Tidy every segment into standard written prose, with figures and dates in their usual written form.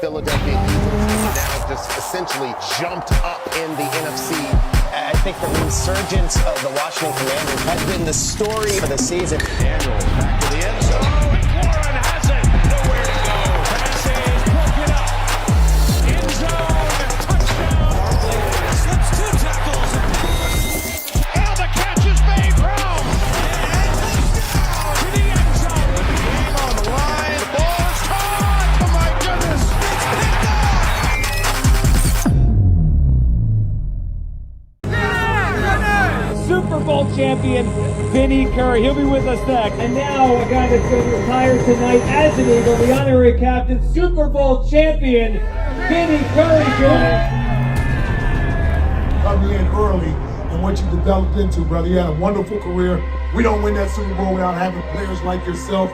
Philadelphia Eagles now just essentially jumped up in the NFC. I think the resurgence of the Washington Commanders has been the story of the season. Daniel back to the end zone. Mclaurin has it. Nowhere to go. Pass is broken up. End zone. Touchdown. Barkley slips 2 tackles. And the catch is made. Brown. And to the end zone. With the game on the line. The ball is caught. Oh my goodness. Super Bowl champion, Vinny Curry. He'll be with us next. And now a guy that's going to retire tonight as an Eagle, the honorary captain, Super Bowl champion, Vinny Curry. Coming in early and what you developed into, brother. You had a wonderful career. We don't win that Super Bowl without having players like yourself.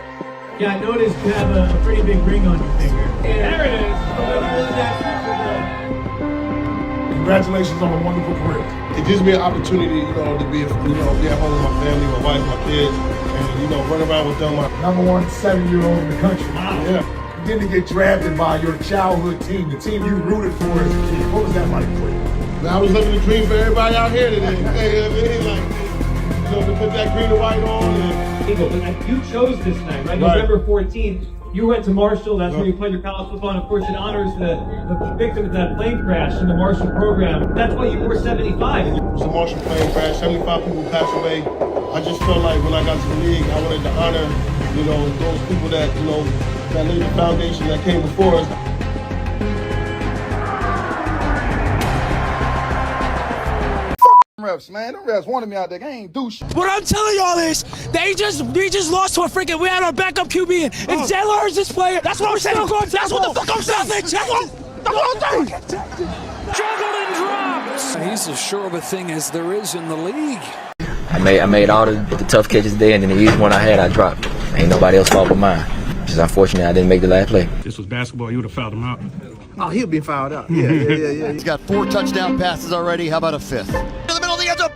Yeah, I noticed you have a pretty big ring on your finger. There it is. Congratulations on a wonderful career. It gives me an opportunity, to be at home with my family, my wife, my kids, and, run around with them. Number 1 7-year-old in the country. Wow. Yeah. You didn't get drafted by your childhood team, the team you rooted for as a kid. What was that like for you? I was living the dream for everybody out here today. To put that green and white on. But you chose this night, right? November 14th. You went to Marshall, that's where you played your college football, and of course it honors the victim of that plane crash in the Marshall program. That's why you wore 75. It was a Marshall plane crash, 75 people passed away. I just felt like when I got to the league, I wanted to honor, those people that, that laid the foundation that came before us. Refs, man. Them refs wanted me out there. I ain't do shit. What I'm telling y'all is, we just lost to a freaking. We had our backup QB in. If Jalen Ertz is playing, that's what I'm saying. That's what the fuck I'm saying. That's what I'm saying. Juggled and dropped. He's as sure of a thing as there is in the league. I made all the tough catches there, and then the easy one I had, I dropped. Ain't nobody else fault but mine. Just unfortunate I didn't make the last play. This was basketball. You would have fouled him out. Oh, he'll be fouled out. Yeah. He's got 4 touchdown passes already. How about a 5th? In the middle of the end zone.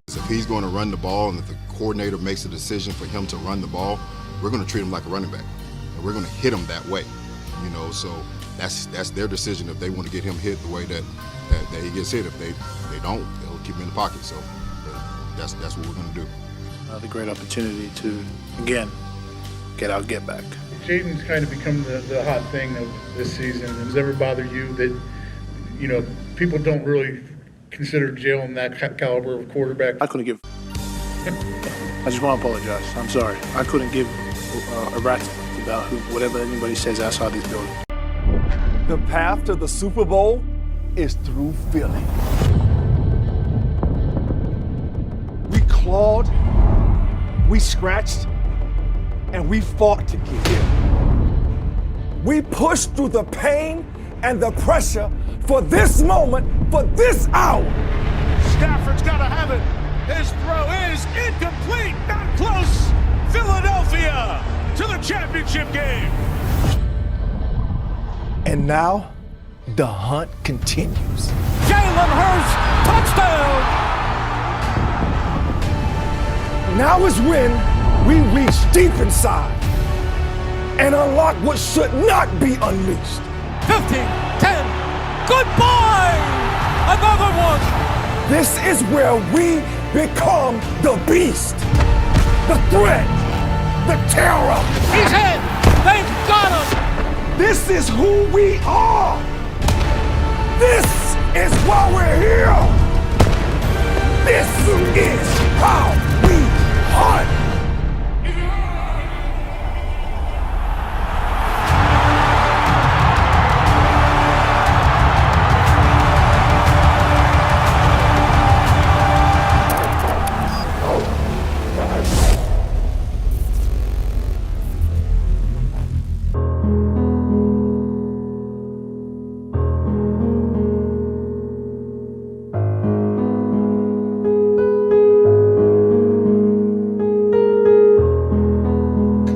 If he's going to run the ball and if the coordinator makes a decision for him to run the ball, we're going to treat him like a running back. And we're going to hit him that way. So that's their decision if they want to get him hit the way that he gets hit. If they don't, they'll keep him in the pocket. So that's what we're going to do. Another great opportunity to, again, get our get back. Jayden's kind of become the hot thing of this season. Does it ever bother you that, people don't really consider Jalen that caliber of quarterback? I couldn't give. I just want to apologize. I'm sorry. I couldn't give a rat's about whatever anybody says outside this building. The path to the Super Bowl is through Philly. We clawed, we scratched, and we fought to get here. We pushed through the pain and the pressure for this moment, for this hour. Stafford's got to have it. His throw is incomplete, not close. Philadelphia to the championship game. And now, the hunt continues. Jalen Hurts, touchdown! Now is when we reach deep inside and unlock what should not be unleashed. 15, 10, goodbye! Another one! This is where we become the beast, the threat, the terror. He's in! They've got him! This is who we are! This is why we're here! This is how we hunt!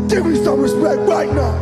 Give me some respect right now.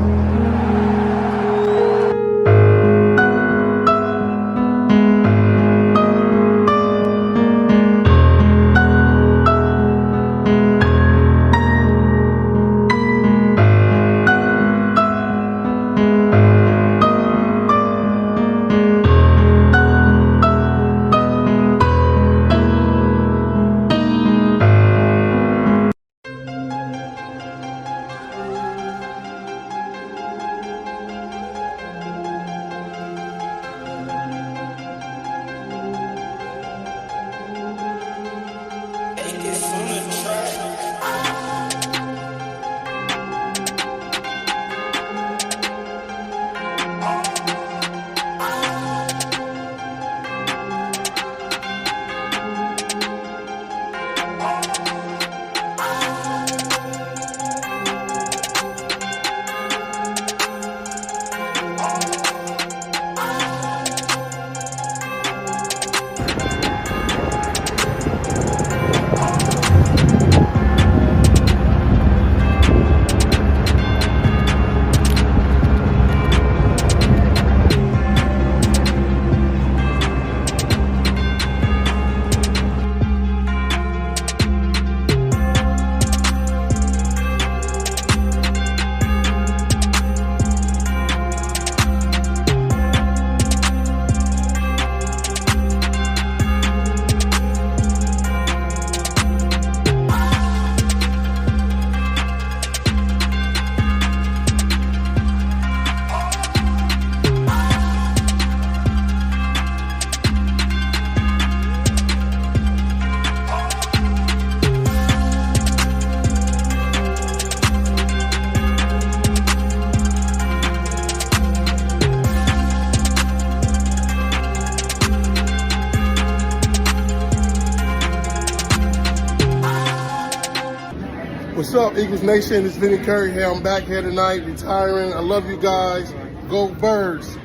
What's up, Eagles Nation? It's Vinny Curry here. I'm back here tonight, retiring. I love you guys. Go Birds.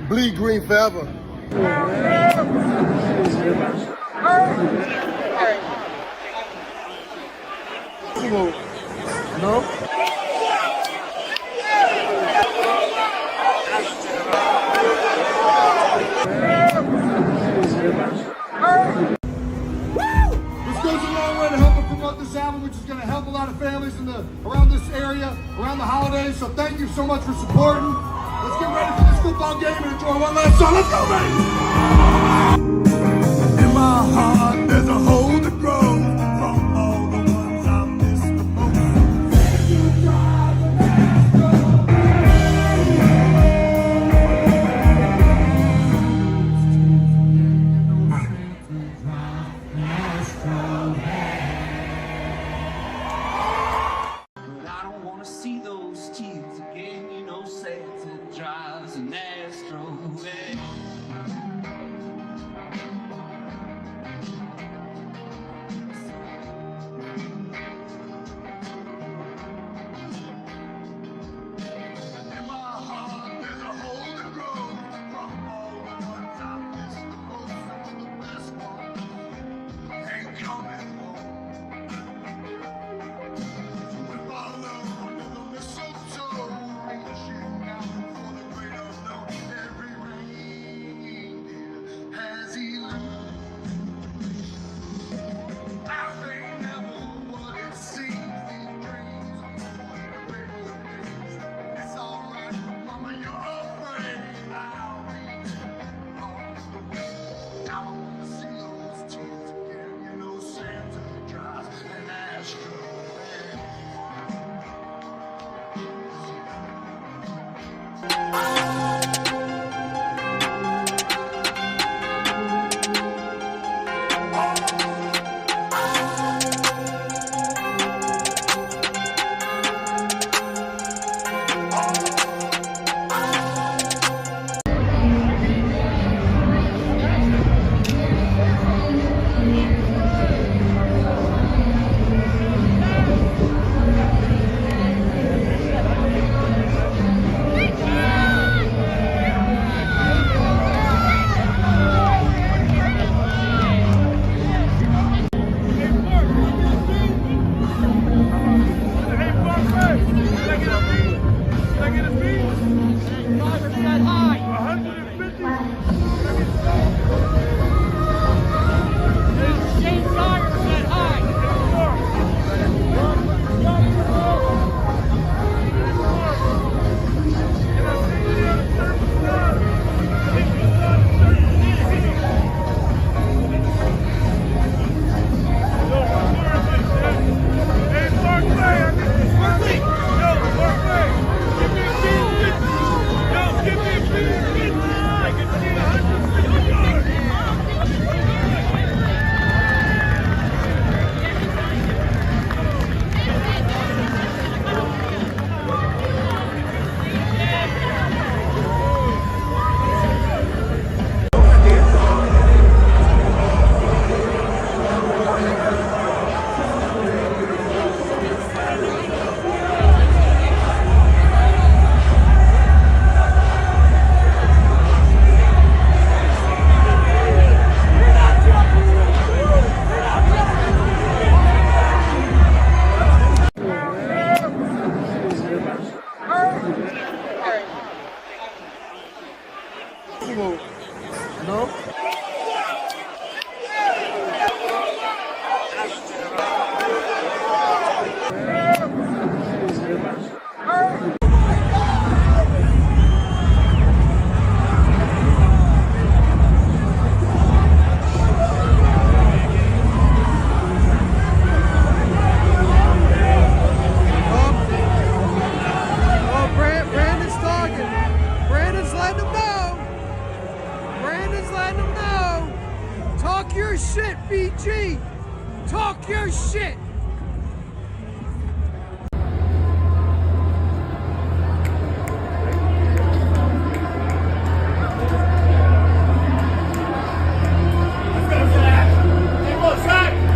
Bleed green forever. No? This goes a long way to help us promote this album, which is going to help a lot of families around this area, around the holidays. So thank you so much for supporting. Let's get ready for this football game and enjoy one last song. Let's go, baby! In my heart, there's a hole to grow from all the ones I miss the most. But I don't want to see those tears again. You know, Santa drives an Astro.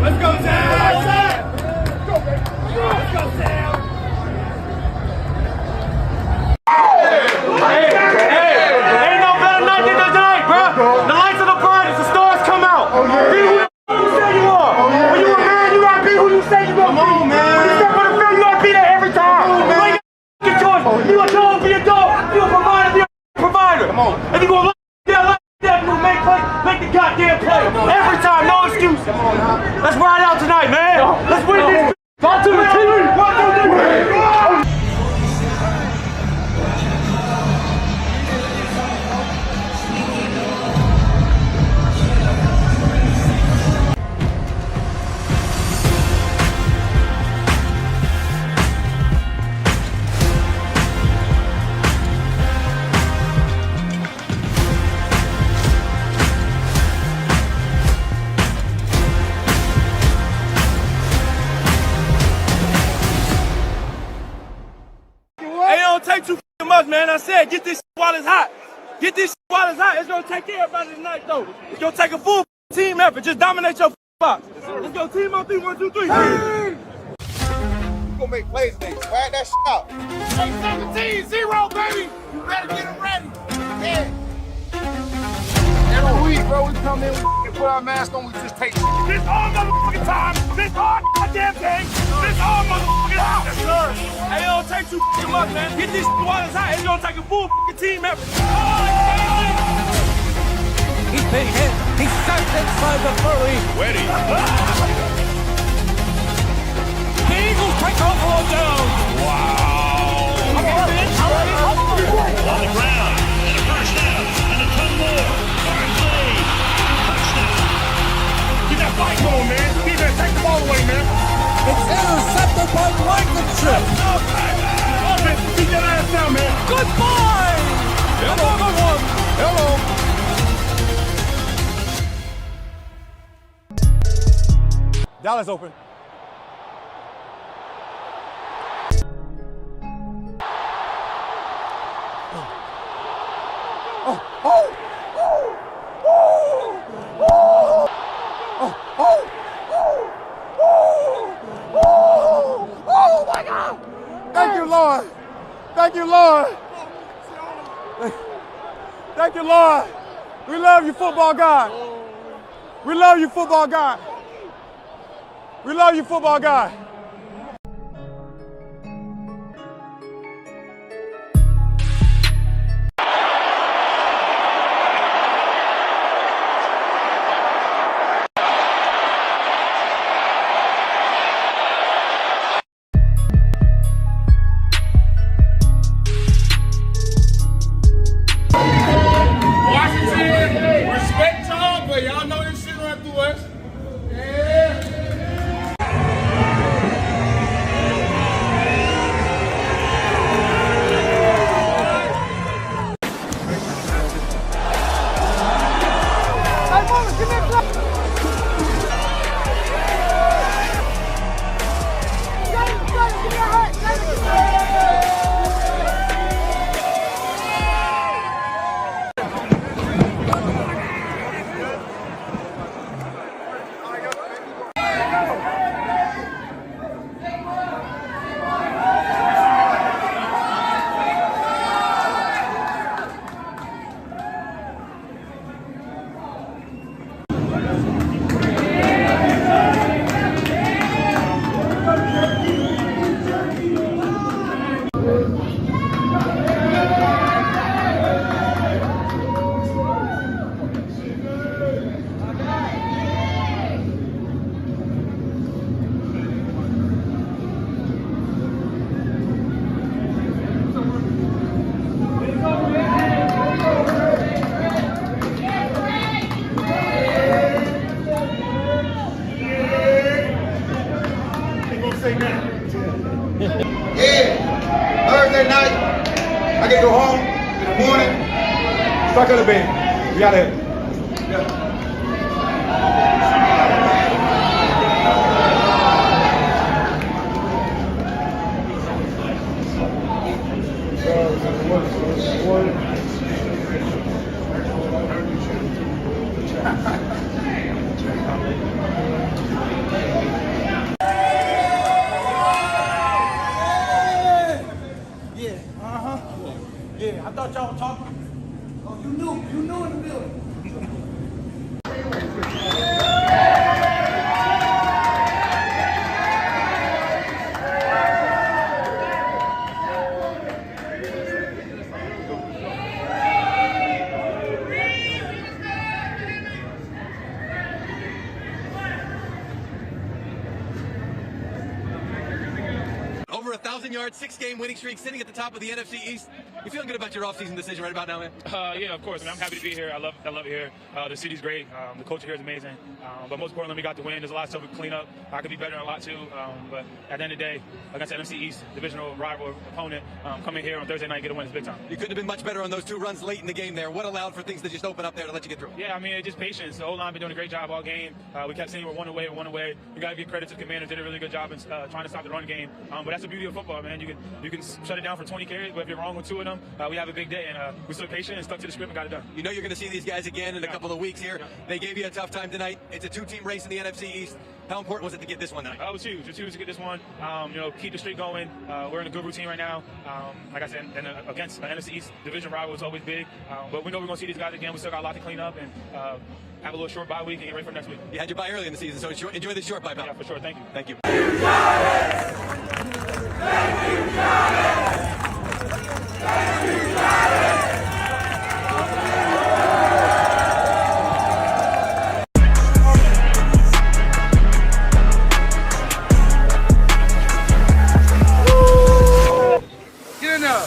Let's go, man. I said, get this while it's hot. Get this while it's hot. It's going to take everybody tonight, though. It's going to take a full team effort. Just dominate your box. Let's go team on 3, 1, 2, 3. We're gonna make plays today. Swag that shit out. 17-0, baby. You better get them ready. Yeah. Every week, bro, we come in, we put our mask on, we just take shit. This all motherfucking time. This all goddamn thing. This all motherfucking time. Yes, sir. Hey, it don't take too much, man. Get this while it's hot. It's going to take a full team effort. He's being hit. He's sucked inside the 30. Ready. The Eagles take off on down. Wow. On the ground. And a first down. And a ton more. Barkley. Touchdown. Get that fight going, man. Keep that. Take the ball away, man. It's intercepted by Blankenship. Keep that ass down, man. Goodbye. Another one. Hello. Dallas open. Oh my God! Thank you, Lord. Thank you, Lord. Thank you, Lord. We love you, football God. We love you, football God. We love you, football God. Washington, respect y'all, but y'all know this shit run through us. Yeah. Yeah, Thursday night, I get to go home in the morning, stuck in the bed. We got it. Yeah. Yeah, I thought y'all were talking. Oh, you knew in the building. Over 1,000-yard, 6-game winning streak, sitting at the top of the NFC East. You feeling good about your offseason decision right about now, man? Yeah, of course. I mean, I'm happy to be here. I love it here. The city's great. The culture here is amazing. But most importantly, we got the win. There's a lot of stuff we can clean up. I could be better in a lot too. But at the end of the day, against the NFC East, divisional rival opponent, coming here on Thursday night, get a win is big time. You couldn't have been much better on those 2 runs late in the game there. What allowed for things to just open up there to let you get through? Yeah, I mean, it's just patience. The O-line been doing a great job all game. We kept saying we're one away. You got to give credit to the Commanders. Did a really good job in trying to stop the run game. But that's the beauty of football. football, man. You can shut it down for 20 carries, but if you're wrong with 2 of them, we have a big day. And we stood patient and stuck to the script and got it done. You know you're going to see these guys again in a couple of weeks here. They gave you a tough time tonight. It's a 2-team race in the NFC East. How important was it to get this one tonight? It was huge. It was huge to get this one. Keep the streak going. We're in a good routine right now. Like I said, and against the NFC East division rival, it's always big. But we know we're going to see these guys again. We still got a lot to clean up and have a little short bye week and get ready for next week. You had your bye early in the season, so enjoy this short bye. Yeah, for sure. Thank you. Thank you. You got it! You got it! You got it! Get in there.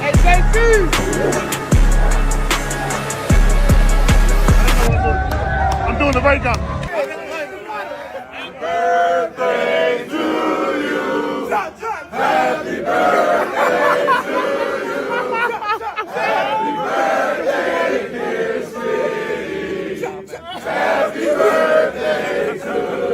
Hey, JC! I'm doing the right now. Happy birthday to you. Happy birthday to you. Happy birthday, dear sweetie. Happy birthday to you.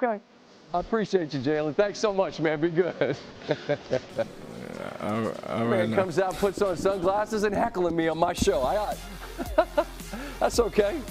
Okay. I appreciate you, Jalen. Thanks so much, man. Be good. Man comes out, puts on sunglasses, and heckling me on my show. That's okay.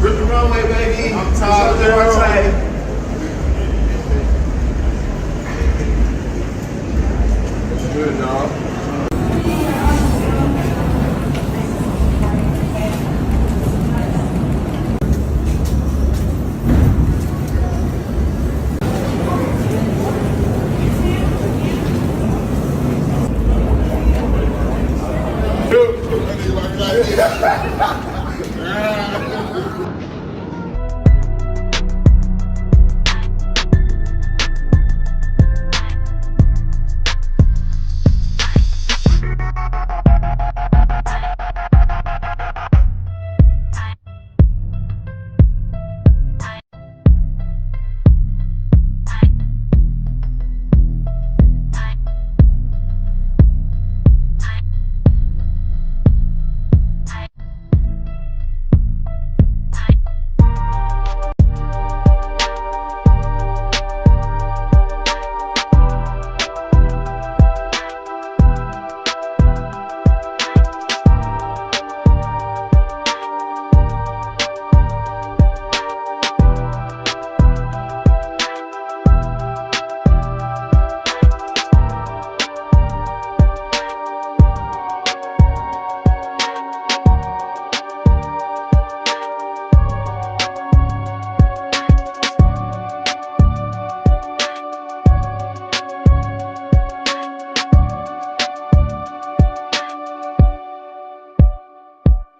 Rip the runway, baby. I'm tired of the Good, dog.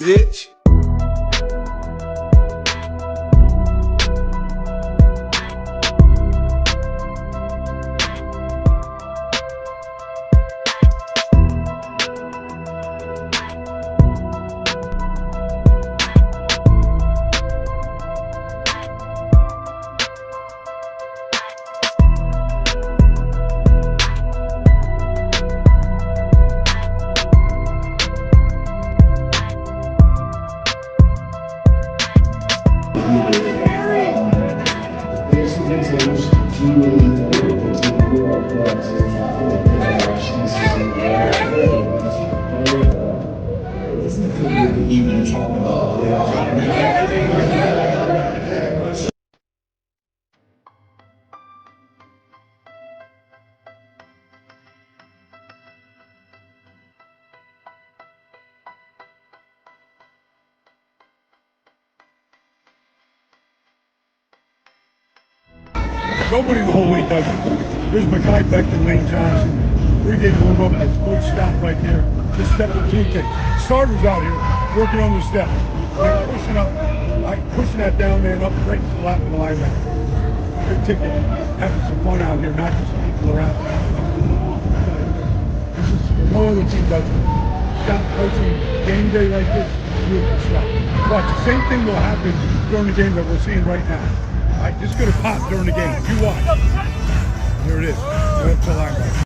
bitch. Nobody in the whole league does it. There's my guy Beckton, Lane Johnson. We're getting warmed up. That's a good stop right there. This step the team takes. Starters out here working on the step. Like pushing that down man up right to the lap of the linebacker. Good ticket. Having some fun out here, not just people around. This is no other team does it. Stop coaching game day like this. Beautiful stuff. Watch, the same thing will happen during the game that we're seeing right now. All right, this is going to pop during the game. You watch. Here it is. Right to linebacker.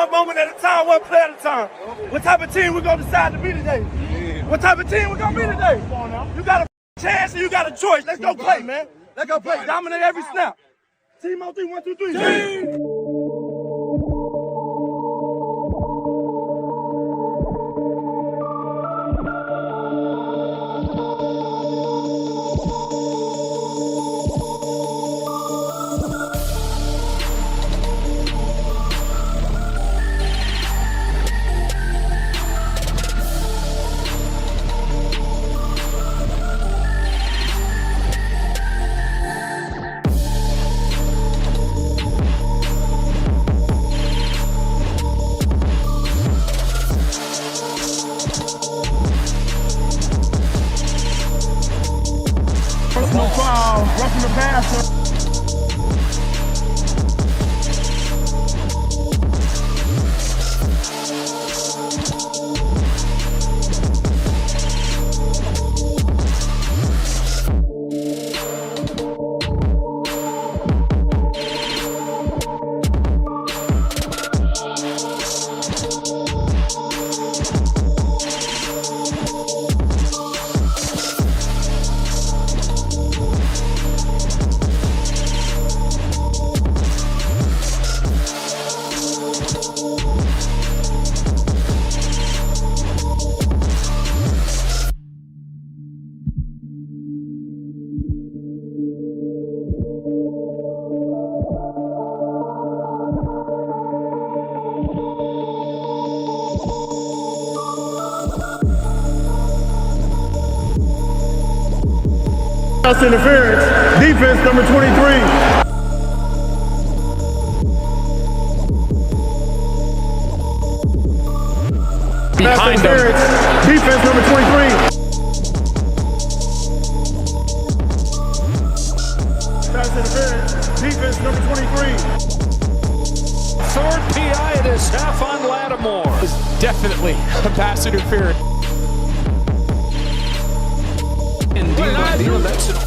one moment at a time, one play at a time. What type of team we gonna decide to be today? What type of team we gonna be today? You got a chance and you got a choice. Let's go play, man. Let's go play. Dominate every snap. Team on 3, 1, 2, 3. Team. Personal foul, roughing the passer. Pass interference, defense number 23. Behind him. Defense number 23. Pass interference. Defense number 23. Third PI of this half on Lattimore. Definitely a pass interference. Indeed, that's it.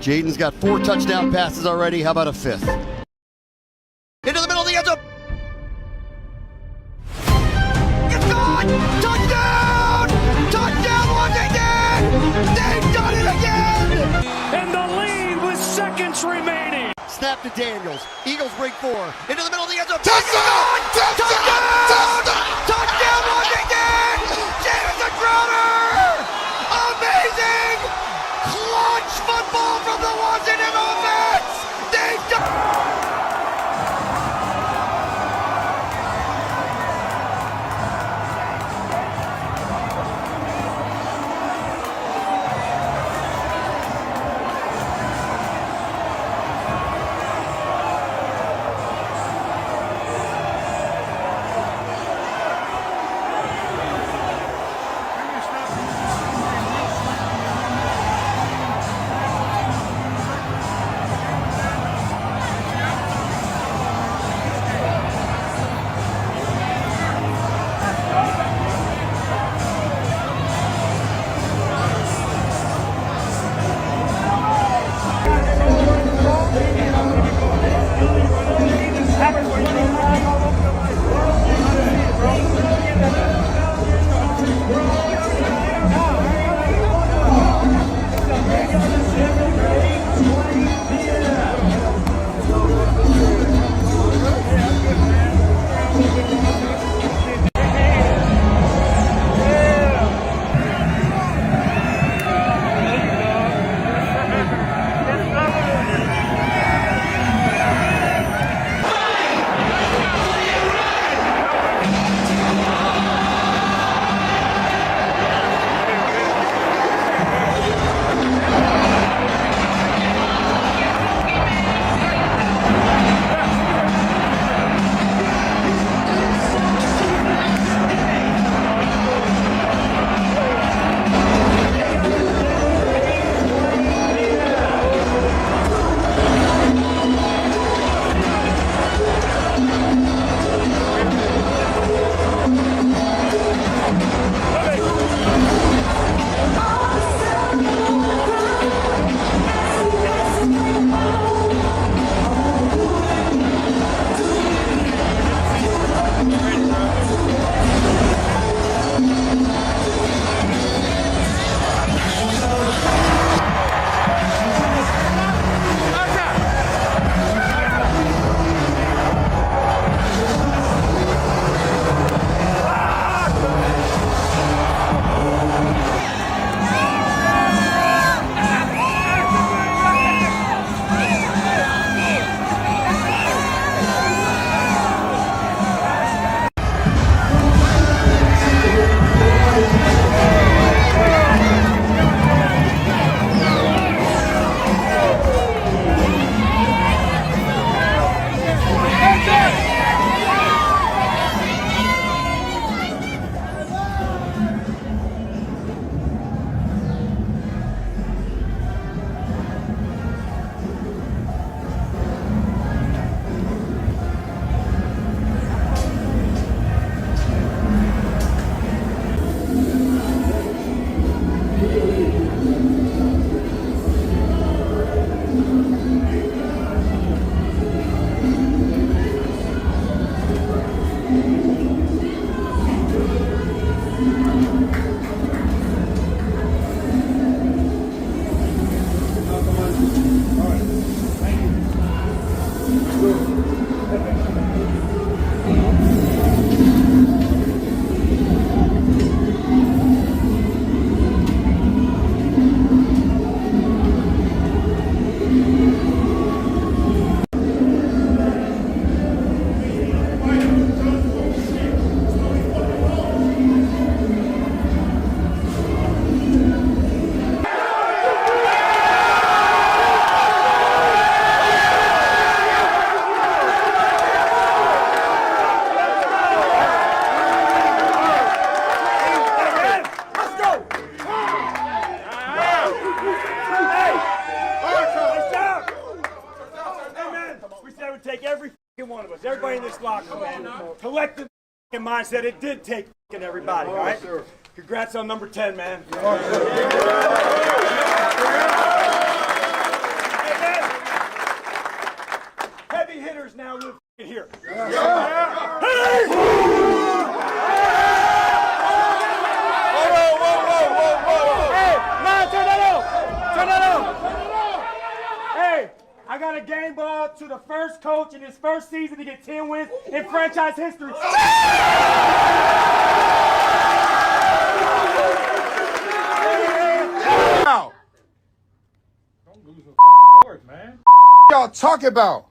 Jayden's got 4 touchdown passes already. How about a 5th? Into the middle of the end zone. It's gone! Touchdown! Touchdown, Washington! They've done it again! And the lead with seconds remaining. Snap to Daniels. Eagles break 4. Into the middle of the end zone. Touchdown! Touchdown! Touchdown, Washington! Jameson Crowder! Amazing! Clutch football from the Washington offense! They've done. this locker, man. Collective mindset. It did take everybody, all right? Congrats on number 10, man. Hey, man. Heavy hitters now live here. Hey! Hey, I got a game ball to the first coach in his first season to get 10 wins in franchise history. Don't lose no fucking yards, man. Y'all talking about?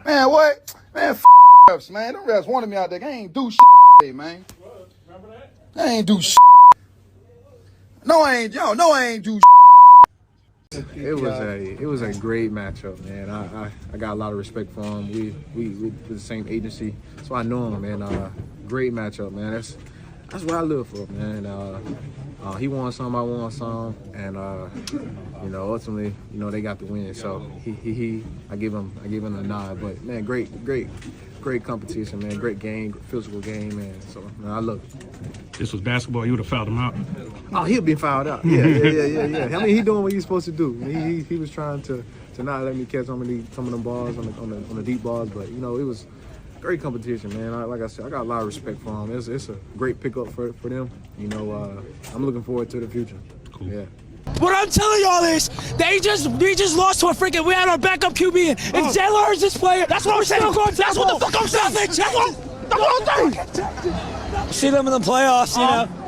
Man, what? Man, refs, man. Them refs wanted me out there. They ain't do shit, man. Remember that? They ain't do shit. No, I ain't. Yo, no, I ain't do shit. It was a great matchup, man. I got a lot of respect for him. We the same agency, so I know him, man. Great matchup, man. That's what I live for, man. He won some, I won some, and ultimately, they got the win. So I give him a nod. But man, great competition, man. Great game, physical game, man. So man, I love it. This was basketball. You would have fouled him out. Oh, he'll be fouled out. Yeah. I mean, he doing what he's supposed to do. He was trying to not let me catch some of them balls on the deep balls, but it was great competition, man. Like I said, I got a lot of respect for him. It's a great pickup for them. I'm looking forward to the future. Cool. Yeah. What I'm telling y'all is, we just lost to a freaking. We had our backup QB in. If Jalen Hurts this player, that's what I'm saying. That's what the fuck I'm saying. That's what I'm saying. See them in the playoffs,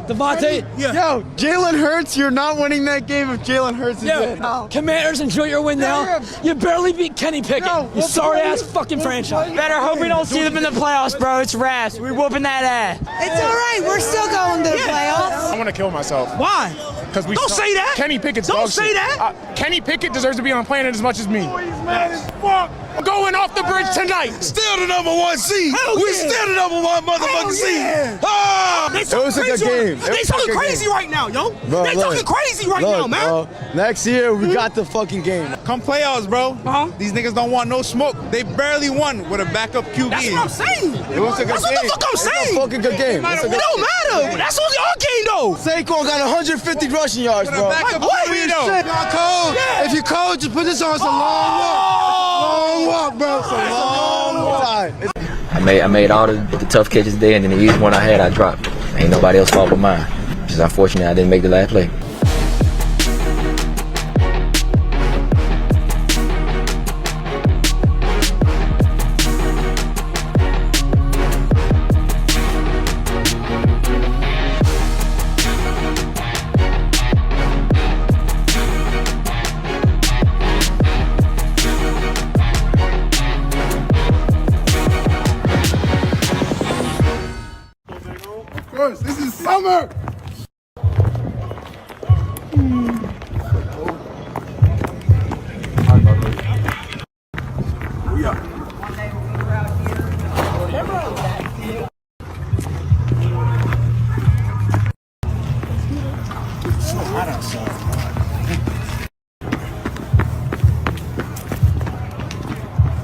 Devontae. Yeah. Yo, Jalen Hurts, you're not winning that game if Jalen Hurts is in. Commanders, enjoy your win now. You barely beat Kenny Pickett. You sorry-ass fucking franchise. Better hope we don't see them in the playoffs, bro. It's Ras. We're whooping that ass. It's all right. We're still going to the playoffs. I want to kill myself. Why? Because we don't say that. Kenny Pickett's don't dog say shit. that. Kenny Pickett deserves to be on the planet as much as me. Oh, he's mad as fuck. I'm going off the bridge tonight. Still the #1 seed. We're still the #1 motherfucking seed. Oh! It was a good game. They talking crazy right now, yo. They talking crazy right now, man. Next year, we got the fucking game. Come playoffs, bro. These niggas don't want no smoke. They barely won with a backup QB. That's what I'm saying. It was a good game. That's what the fuck I'm saying. It was a fucking good game. It don't matter. That's only our game, though. Saquon got 150 rushing yards, bro. If you're cold, just put this on. It's a long walk. Long walk, bro. It's a long walk. I made all the tough catches there, and then the easy one I had, I dropped. Ain't nobody else fault but mine. Just unfortunate I didn't make the last play. This is summer. I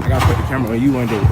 gotta put the camera on you one day.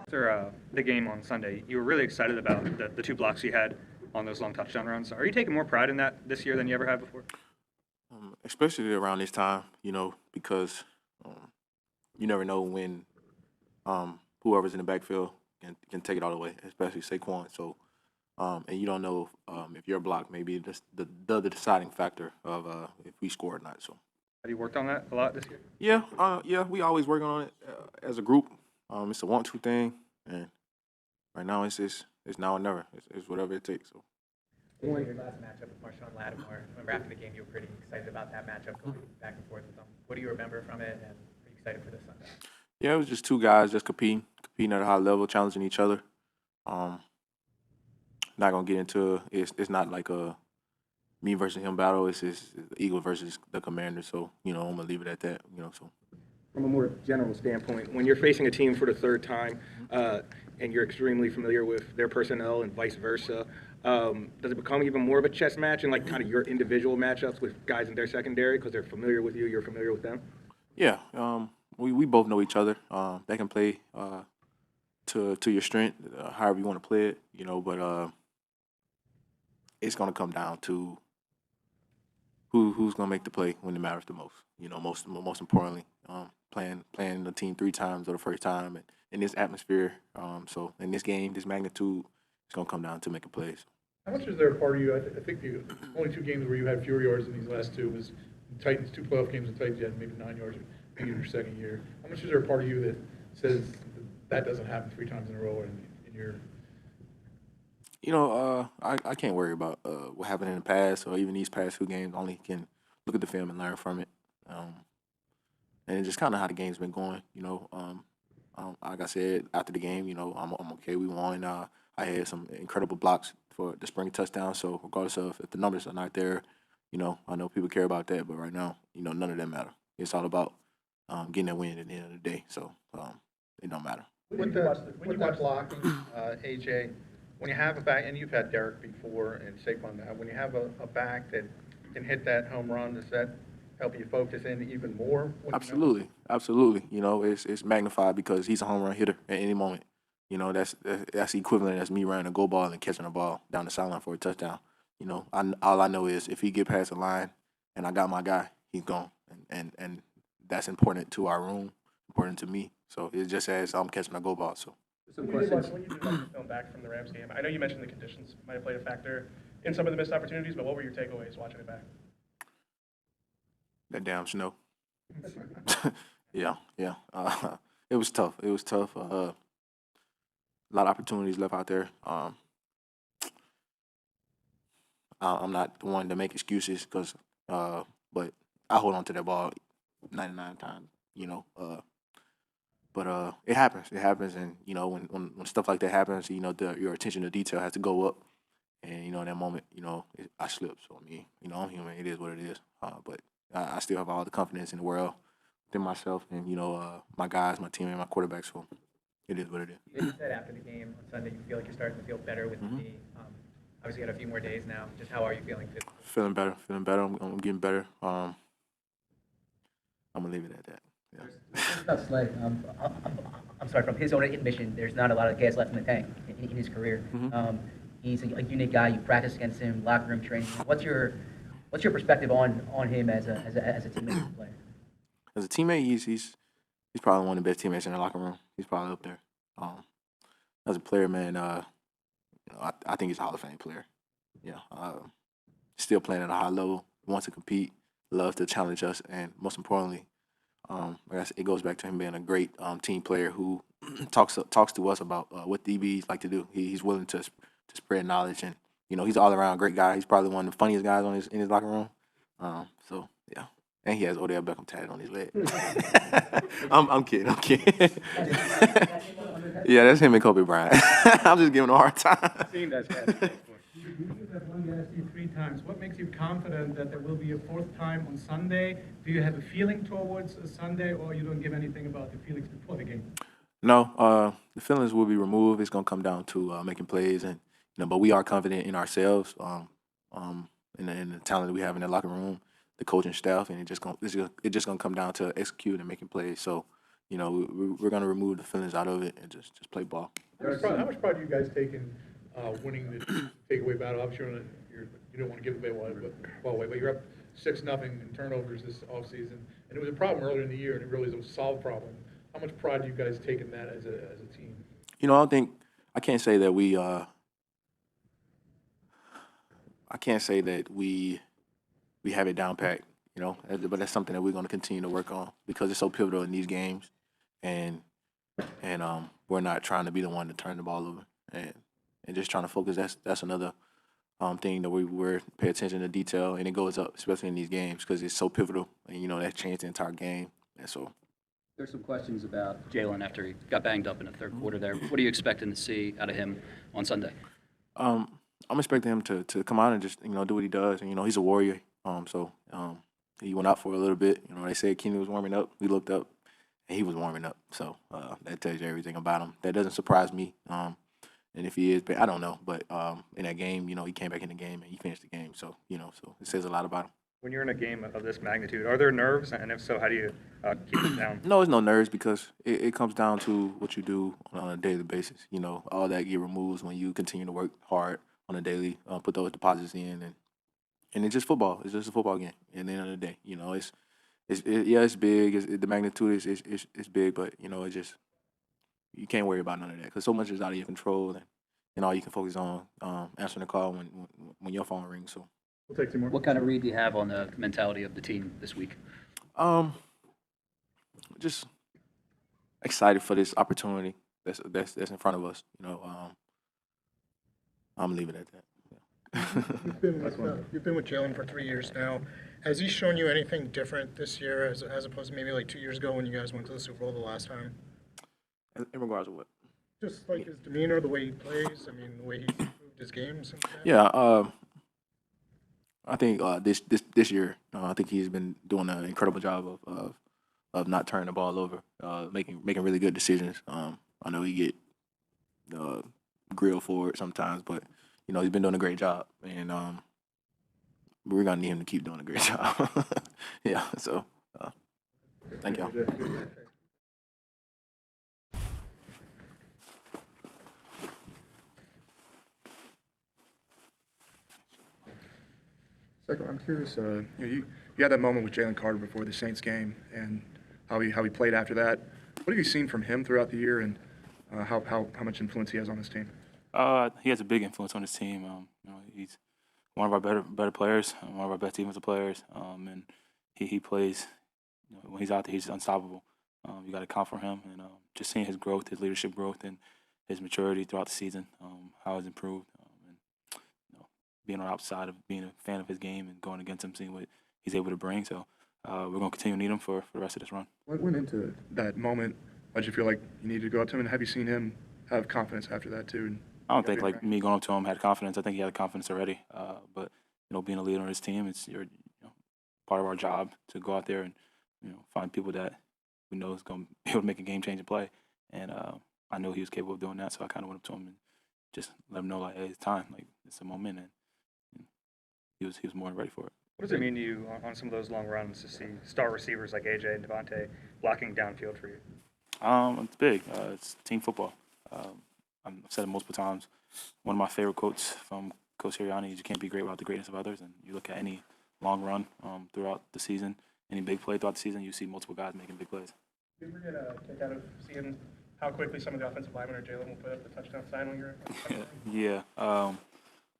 After the game on Sunday, you were really excited about the 2 blocks you had on those long touchdown runs. Are you taking more pride in that this year than you ever have before? Especially around this time, because you never know when whoever's in the backfield can take it all the way, especially Saquon. So, and you don't know if your block may be the deciding factor of if we score or not. So, Have you worked on that a lot this year? Yeah, we always working on it as a group. It's a 1-2 thing, and right now it's now or never. It's whatever it takes. So. Your last matchup with Marshawn Lattimore. Remember after the game you were pretty excited about that matchup, going back and forth with them. What do you remember from it, and are you excited for this Sunday? Yeah, it was just 2 guys just competing at a high level, challenging each other. Not gonna get into it's not like a me versus him battle. It's just the Eagle versus the Commander. So I'm gonna leave it at that. So. From a more general standpoint, when you're facing a team for the 3rd time and you're extremely familiar with their personnel and vice versa, does it become even more of a chess match and like kind of your individual matchups with guys in their secondary because they're familiar with you, you're familiar with them? Yeah, we both know each other. They can play to your strength, however you want to play it, but it's gonna come down to who's gonna make the play when it matters the most. Most importantly, playing the team 3 times or the first time and in this atmosphere. So in this game, this magnitude, it's gonna come down to making plays. How much is there a part of you? I think the only 2 games where you had fewer yards than these last 2 was Titans, 2 playoff games, and Titans you had maybe 9 yards in your second year. How much is there a part of you that says that doesn't happen 3 times in a row in your? I can't worry about what happened in the past or even these past 2 games. I only can look at the film and learn from it. And it's just kind of how the game's been going. Like I said after the game, I'm okay. We won. I had some incredible blocks for the spring touchdown. So regardless of if the numbers are not there, I know people care about that. But right now, none of that matter. It's all about getting that win at the end of the day. So it don't matter. With that blocking, AJ, when you have a back, and you've had Derek before and Saquon now, when you have a back that can hit that home run, does that help you focus in even more? Absolutely. It's magnified because he's a home run hitter at any moment. That's equivalent as me running a go ball and catching a ball down the sideline for a touchdown. All I know is if he get past the line and I got my guy, he's gone. And that's important to our room, important to me. So it's just as I'm catching a go ball. So. When you did watch the film back from the Rams game, I know you mentioned the conditions might have played a factor in some of the missed opportunities, but what were your takeaways watching it back? That damn snow. Yeah. It was tough. A lot of opportunities left out there. I'm not the one to make excuses but I hold on to that ball 99 times, But it happens. And when stuff like that happens, your attention to detail has to go up. And in that moment, I slipped. So I'm human. It is what it is. But I still have all the confidence in the world within myself, and my guys, my team, and my quarterback. So it is what it is. You said after the game on Sunday, you feel like you're starting to feel better with the knee. Obviously, you got a few more days now. Just how are you feeling physically? Feeling better. I'm getting better. I'm gonna leave it at that. Yeah. About Slay, I'm sorry. From his own admission, there's not a lot of gas left in the tank in his career. He's a unique guy. You practice against him, locker room training. What's your perspective on him as a teammate and player? As a teammate, he's probably one of the best teammates in the locker room. He's probably up there. As a player, man, I think he's a Hall of Fame player. Yeah, still playing at a high level, wants to compete, loves to challenge us, and most importantly, I guess it goes back to him being a great team player who talks to us about what DBs like to do. He's willing to spread knowledge, and he's all around great guy. He's probably one of the funniest guys in his locker room. So yeah, and he has Odell Beckham tatted on his leg. I'm kidding. Yeah, that's him and Kobe Bryant. I'm just giving him a hard time. You have one guy asked you 3 times. What makes you confident that there will be a 4th time on Sunday? Do you have a feeling towards a Sunday, or you don't give anything about the feelings before the game? No, the feelings will be removed. It's gonna come down to making plays, and but we are confident in ourselves, in the talent that we have in the locker room, the coaching staff, and it's just gonna come down to executing and making plays. So we're going to remove the feelings out of it and just play ball. How much pride do you guys take in winning the takeaway battle? Obviously, you don't want to give away ball away, but you're up 6-0 in turnovers this offseason, and it was a problem earlier in the year, and it really is a solved problem. How much pride do you guys take in that as a team? I can't say that we have it down pat, but that's something that we're going to continue to work on because it's so pivotal in these games, and we're not trying to be the one to turn the ball over and just trying to focus. That's another thing that we're pay attention to detail, and it goes up, especially in these games because it's so pivotal, and that changed the entire game, and so. There's some questions about Jalen after he got banged up in the third quarter there. What are you expecting to see out of him on Sunday? I'm expecting him to come out and just do what he does. And he's a warrior. So he went out for a little bit. They said Kenny was warming up. We looked up, and he was warming up. So that tells you everything about him. That doesn't surprise me. And if he is, I don't know. But in that game, he came back in the game and he finished the game. So so it says a lot about him. When you're in a game of this magnitude, are there nerves? And if so, how do you keep it down? No, there's no nerves because it comes down to what you do on a daily basis. All that get removed when you continue to work hard on a daily, put those deposits in, and it's just football. It's just a football game. At the end of the day, it's big. The magnitude is big, but it's just you can't worry about none of that because so much is out of your control, and all you can focus on answering the call when your phone rings. So. We'll take 2 more. What kind of read do you have on the mentality of the team this week? Just excited for this opportunity that's in front of us. I'm leaving it at that. You've been with Jalen for 3 years now. Has he shown you anything different this year as opposed to maybe like 2 years ago when you guys went to the Super Bowl the last time? In regards to what? Just like his demeanor, the way he plays. I mean, the way he's improved his games. Yeah. I think this year, I think he's been doing an incredible job of not turning the ball over, making really good decisions. I know he get grilled for it sometimes, but he's been doing a great job, and we're gonna need him to keep doing a great job. Yeah. So, thank y'all. Saquon, I'm curious. You had that moment with Jalen Carter before the Saints game, and how he played after that. What have you seen from him throughout the year, and how much influence he has on this team? He has a big influence on his team. He's one of our better players, one of our best defensive players, and he plays. When he's out there, he's unstoppable. You got to count for him, and just seeing his growth, his leadership growth, and his maturity throughout the season, how he's improved. Being on the outside of being a fan of his game and going against him, seeing what he's able to bring. So we're going to continue to need him for the rest of this run. What went into that moment? Did you feel like you needed to go up to him? And have you seen him have confidence after that, too? I don't think me going up to him had confidence. I think he had confidence already. But, being a leader on his team, it's part of our job to go out there and, find people that we know is going to be able to make a game-changing play. And I knew he was capable of doing that, so I kind of went up to him and just let him know, like, hey, it's time. Like, it's a moment. And he was more than ready for it. What does it mean to you on some of those long runs to see star receivers like AJ and Devontae blocking downfield for you? It's big. It's team football. I've said it multiple times. One of my favorite quotes from Coach Sirianni is you can't be great without the greatness of others. And you look at any long run throughout the season, any big play throughout the season, you see multiple guys making big plays. Do you ever get a kick out of seeing how quickly some of the offensive linemen or Jalen will put up the touchdown sign on your Yeah.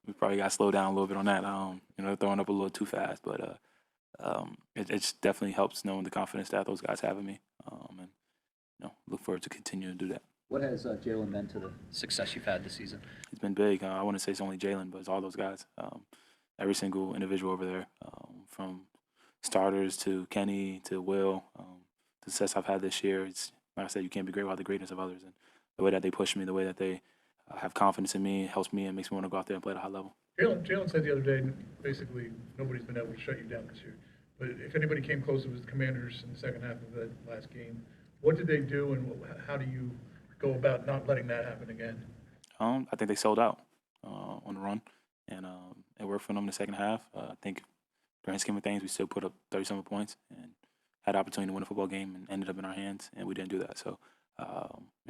We probably got to slow down a little bit on that. Throwing up a little too fast, but it definitely helps knowing the confidence that those guys have in me, and look forward to continuing to do that. What has Jalen meant to the success you've had this season? It's been big. I wouldn't say it's only Jalen, but it's all those guys. Every single individual over there, from starters to Kenny to Will, the success I've had this year. It's like I said, you can't be great without the greatness of others, and the way that they push me, the way that they have confidence in me, helps me and makes me want to go out there and play at a high level. Jalen said the other day, basically, nobody's been able to shut you down this year. But if anybody came close, it was the Commanders in the second half of that last game. What did they do, and how do you go about not letting that happen again? I think they sold out on the run, and it worked for them in the second half. I think, during the scheme of things, we still put up 37 points and had the opportunity to win a football game and ended up in our hands, and we didn't do that. So,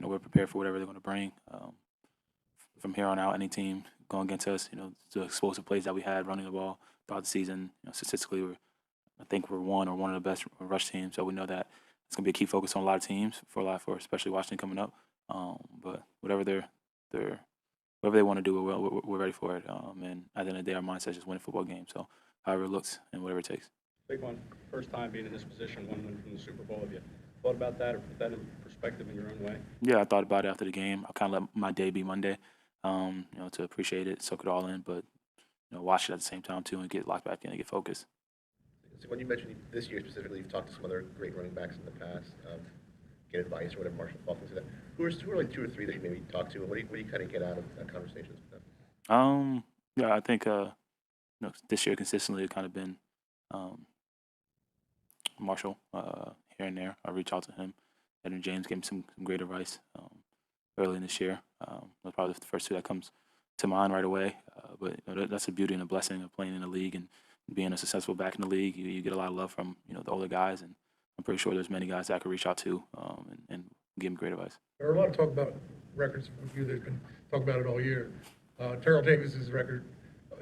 we're prepared for whatever they're going to bring. From here on out, any team going against us, the explosive plays that we had running the ball throughout the season, statistically, I think we're one of the best rush teams. So we know that it's going to be a key focus on a lot of teams for especially Washington coming up. But whatever whatever they want to do, we're ready for it. And at the end of the day, our mindset is just winning football games. So however it looks and whatever it takes. Saquon, first time being in this position, one win from the Super Bowl. Have you thought about that or put that in perspective in your own way? Yeah, I thought about it after the game. I kind of let my day be Monday, to appreciate it, soak it all in, but watch it at the same time too and get locked back in and get focused. So when you mentioned this year specifically, you've talked to some other great running backs in the past, get advice or whatever, Marshall Falk, things like that. Who are like 2 or 3 that you maybe talk to, and what do you kind of get out of that conversations with them? Yeah, I think this year consistently it's kind of been Marshall here and there. I reach out to him. And James gave me some great advice early in this year. That's probably the first 2 that comes to mind right away. But that's the beauty and the blessing of playing in the league and being a successful back in the league. You get a lot of love from the older guys, and I'm pretty sure there's many guys that I could reach out to and give them great advice. There are a lot of talk about records with you. There's been talk about it all year. Terrell Davis's record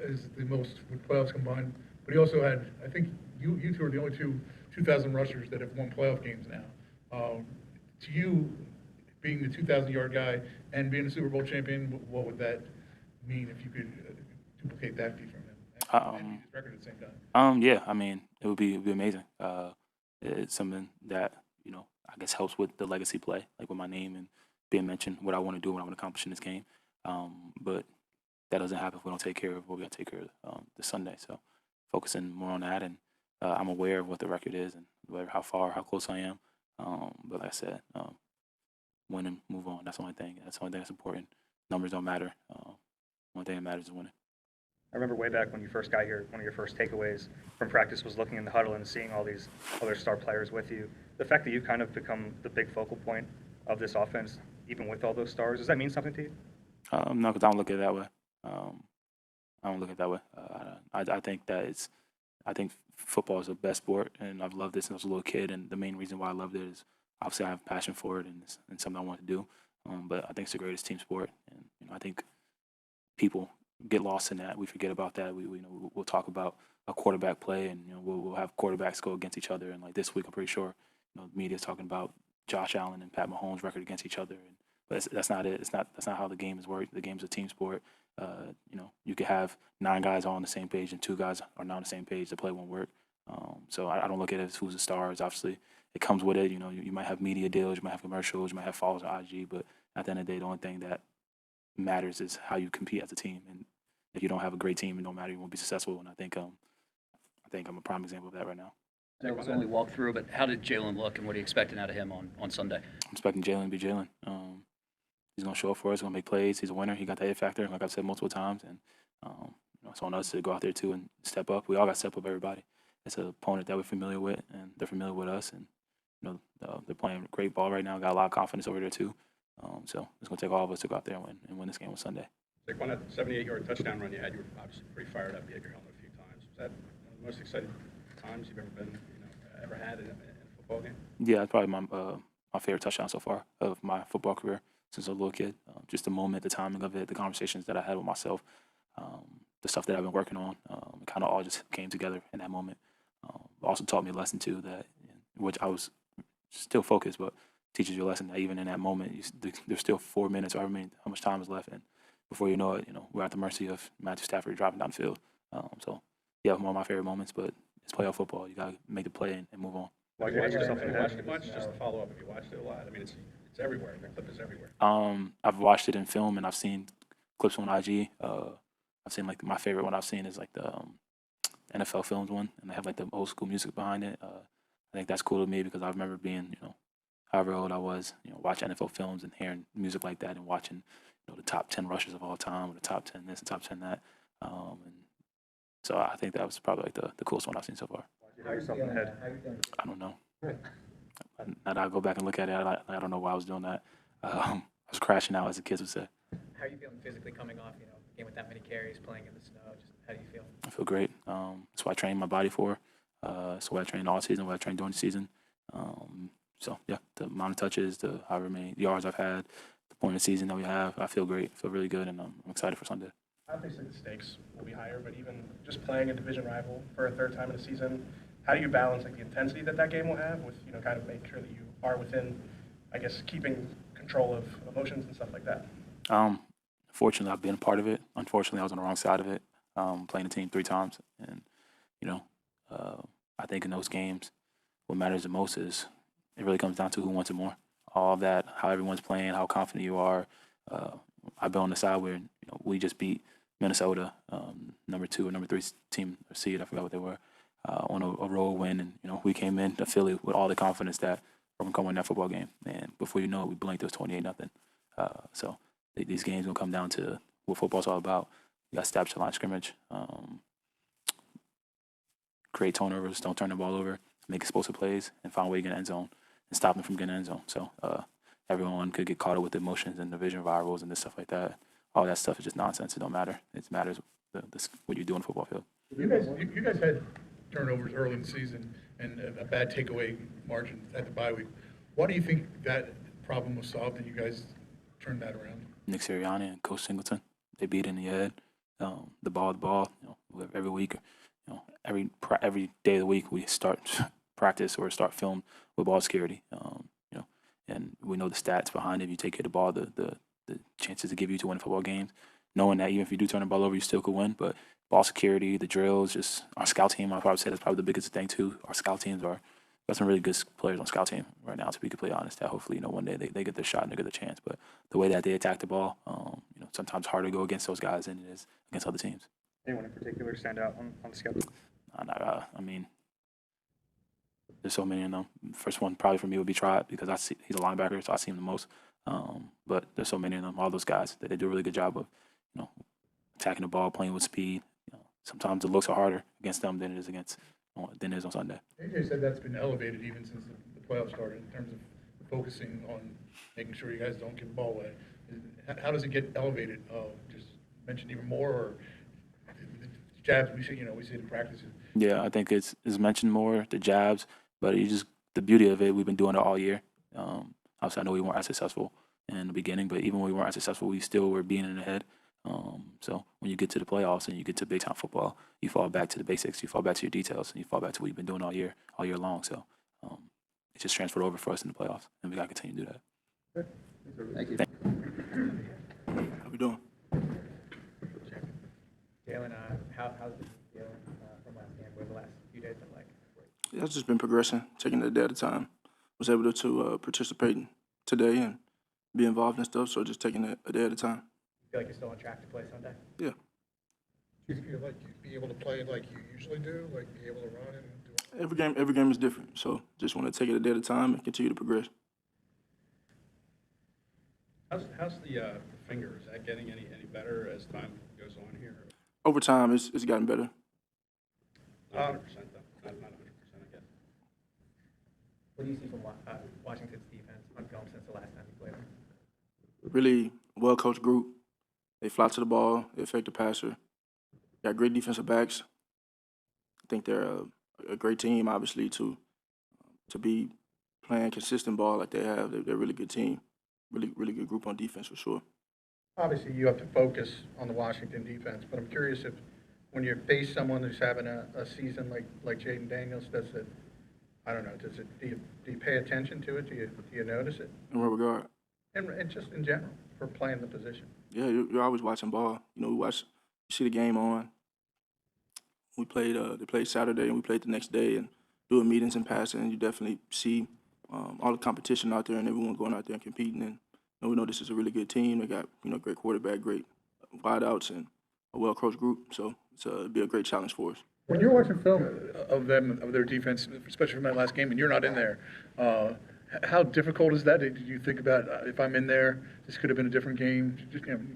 is the most with playoffs combined, but he also had, I think you 2 are the only 2,000 rushers that have won playoff games now. To you, being the 2,000-yard guy and being a Super Bowl champion, what would that mean if you could duplicate that feat from him and his record at the same time? Yeah, I mean, it would be amazing. It's something that I guess helps with the legacy play, like with my name and being mentioned, what I want to do, what I want to accomplish in this game. But that doesn't happen if we don't take care of what we got to take care of this Sunday. So focusing more on that, and I'm aware of what the record is and how close I am. But like I said, win and move on. That's the only thing. That's the only thing that's important. Numbers don't matter. One thing that matters is winning. I remember way back when you first got here, one of your first takeaways from practice was looking in the huddle and seeing all these other star players with you. The fact that you kind of become the big focal point of this offense, even with all those stars, does that mean something to you? No, because I don't look at it that way. I don't look at it that way. I think that I think football is the best sport, and I've loved it since I was a little kid. And the main reason why I loved it is obviously I have passion for it, and it's something I want to do. But I think it's the greatest team sport, and I think people get lost in that. We forget about that. We'll talk about a quarterback play, and we'll have quarterbacks go against each other. And like this week, I'm pretty sure the media's talking about Josh Allen and Pat Mahomes' record against each other. But that's not it. That's not how the game is worked. The game's a team sport. You could have 9 guys all on the same page and 2 guys are not on the same page. The play won't work. So I don't look at it as who's the stars. Obviously, it comes with it. You might have media deals, you might have commercials, you might have follows on IG. But at the end of the day, the only thing that matters is how you compete as a team. And if you don't have a great team, it don't matter. You won't be successful. And I think I'm a prime example of that right now. That was only walk through, but how did Jalen look, and what are you expecting out of him on Sunday? I'm expecting Jalen to be Jalen. He's going to show up for us. He's going to make plays. He's a winner. He got the it factor, like I've said multiple times. And it's on us to go out there, too, and step up. We all got to step up, everybody. It's an opponent that we're familiar with, and they're familiar with us. And, they're playing great ball right now. Got a lot of confidence over there, too. So it's going to take all of us to go out there and win this game on Sunday. Saquon, that 78-yard touchdown run you had, you were obviously pretty fired up. You had your helmet a few times. Was that one of the most exciting times you've ever had in a football game? Yeah, it's probably my favorite touchdown so far of my football career since a little kid. Just the moment, the timing of it, the conversations that I had with myself, the stuff that I've been working on, it kind of all just came together in that moment. Also taught me a lesson, too, that which I was still focused, but teaches you a lesson that even in that moment, there's still 4 minutes or how much time is left. And before you know it, we're at the mercy of Matthew Stafford dropping down the field. So, yeah, one of my favorite moments, but it's playoff football. You got to make the play and move on. Have you watched it much? Just to follow up, have you watched it a lot? I mean, it's everywhere. The clip is everywhere. I've watched it in film, and I've seen clips on IG. I've seen, my favorite one I've seen is, the NFL Films one, and they have, the old school music behind it. I think that's cool to me because I remember being, however old I was, watching NFL films and hearing music like that and watching, the top 10 rushers of all time, or the top 10 this and top 10 that. And so I think that was probably the coolest one I've seen so far. I don't know. Now that I go back and look at it, I don't know why I was doing that. I was crashing out, as the kids would say. How are you feeling physically coming off, a game with that many carries, playing in the snow? Just how do you feel? I feel great. That's what I trained my body for. That's what I trained all season, what I trained during the season. So yeah, the amount of touches, the however many yards I've had, the point of the season that we have, I feel great, feel really good, and I'm excited for Sunday. Obviously, the stakes will be higher, but even just playing a division rival for a third time in a season, how do you balance like the intensity that game will have with kind of making sure that you are within, I guess, keeping control of emotions and stuff like that? Fortunately, I've been a part of it. Unfortunately, I was on the wrong side of it, playing the team 3 times, and I think in those games, what matters the most is it really comes down to who wants it more. All of that, how everyone's playing, how confident you are. I've been on the side where we just beat Minnesota, number 2 or number 3 team or seed, I forgot what they were, on a road win, and we came in to Philly with all the confidence that we're gonna come win that football game, and before you know it, we blinked. It was 28-0. So these games will come down to what football's all about. You got to establish a line of scrimmage, create turnovers, don't turn the ball over, make explosive plays, and find a way to get in the end zone and stop them from getting in the end zone. So everyone could get caught up with the emotions and division rivals and this stuff like that. All that stuff is just nonsense. It don't matter. It matters what you do on the football field. You guys had turnovers early in the season and a bad takeaway margin at the bye week. Why do you think that problem was solved and you guys turned that around? Nick Sirianni and Coach Singleton, they beat in the head. The ball. Every week, every day of the week we start practice or start film with ball security. And we know the stats behind it. If you take care of the ball, the chances to give you to win football games, knowing that even if you do turn the ball over, you still could win. But ball security, the drills, just our scout team, I probably say that's probably the biggest thing too. Our scout teams got some really good players on scout team right now, to be completely honest, that hopefully, one day they get their shot and they get their chance. But the way that they attack the ball, sometimes harder to go against those guys than it is against other teams. Anyone in particular stand out on the schedule? I mean, there's so many of them. First one probably for me would be Tribe, because he's a linebacker, so I see him the most. But there's so many of them, all those guys, that they do a really good job of, attacking the ball, playing with speed. Sometimes the looks are harder against them than it is on Sunday. AJ said that's been elevated even since the playoffs started in terms of focusing on making sure you guys don't give the ball away. How does it get elevated? Just mentioned even more, or the jabs we see in practices? Yeah, I think it's mentioned more, the jabs, but the beauty of it, we've been doing it all year. Obviously, I know we weren't as successful in the beginning, but even when we weren't as successful, we still were being in the head. So when you get to the playoffs and you get to big time football, you fall back to the basics, you fall back to your details, and you fall back to what you've been doing all year long. So it just transferred over for us in the playoffs, and we got to continue to do that. Thank you. How we doing? Jalen, how's the feeling from last game? What have the last few days been like? Yeah, it's just been progressing, taking it a day at a time. Was able to participate today and be involved in stuff, so just taking it a day at a time. Feel like you're still on track to play Sunday? Yeah. Do you feel like you'd be able to play like you usually do, like be able to run and do Every game is different, so just want to take it a day at a time and continue to progress. How's the finger? Is that getting any better as time goes on here? Over time, it's gotten better. Not 100% though. Not 100%, I guess. What do you see from Washington's defense on film since the last time you played them? Really well-coached group. They fly to the ball. They affect the passer. Got great defensive backs. I think they're a great team, obviously, to be playing consistent ball like they have. They're a really good team. Really good group on defense for sure. Obviously, you have to focus on the Washington defense, but I'm curious if when you face someone who's having a season like Jayden Daniels, do you pay attention to it? Do you notice it? In what regard? And just in general, for playing the position. Yeah, you're always watching ball. You see the game on. We played, they played Saturday and we played the next day and doing meetings and passing, and you definitely see all the competition out there and everyone going out there and competing. And we know this is a really good team. They got, great quarterback, great wideouts, and a well-coached group. So it'll be a great challenge for us. When you're watching film of their defense, especially from that last game, and you're not in there, how difficult is that? Did you think about if I'm in there, this could have been a different game,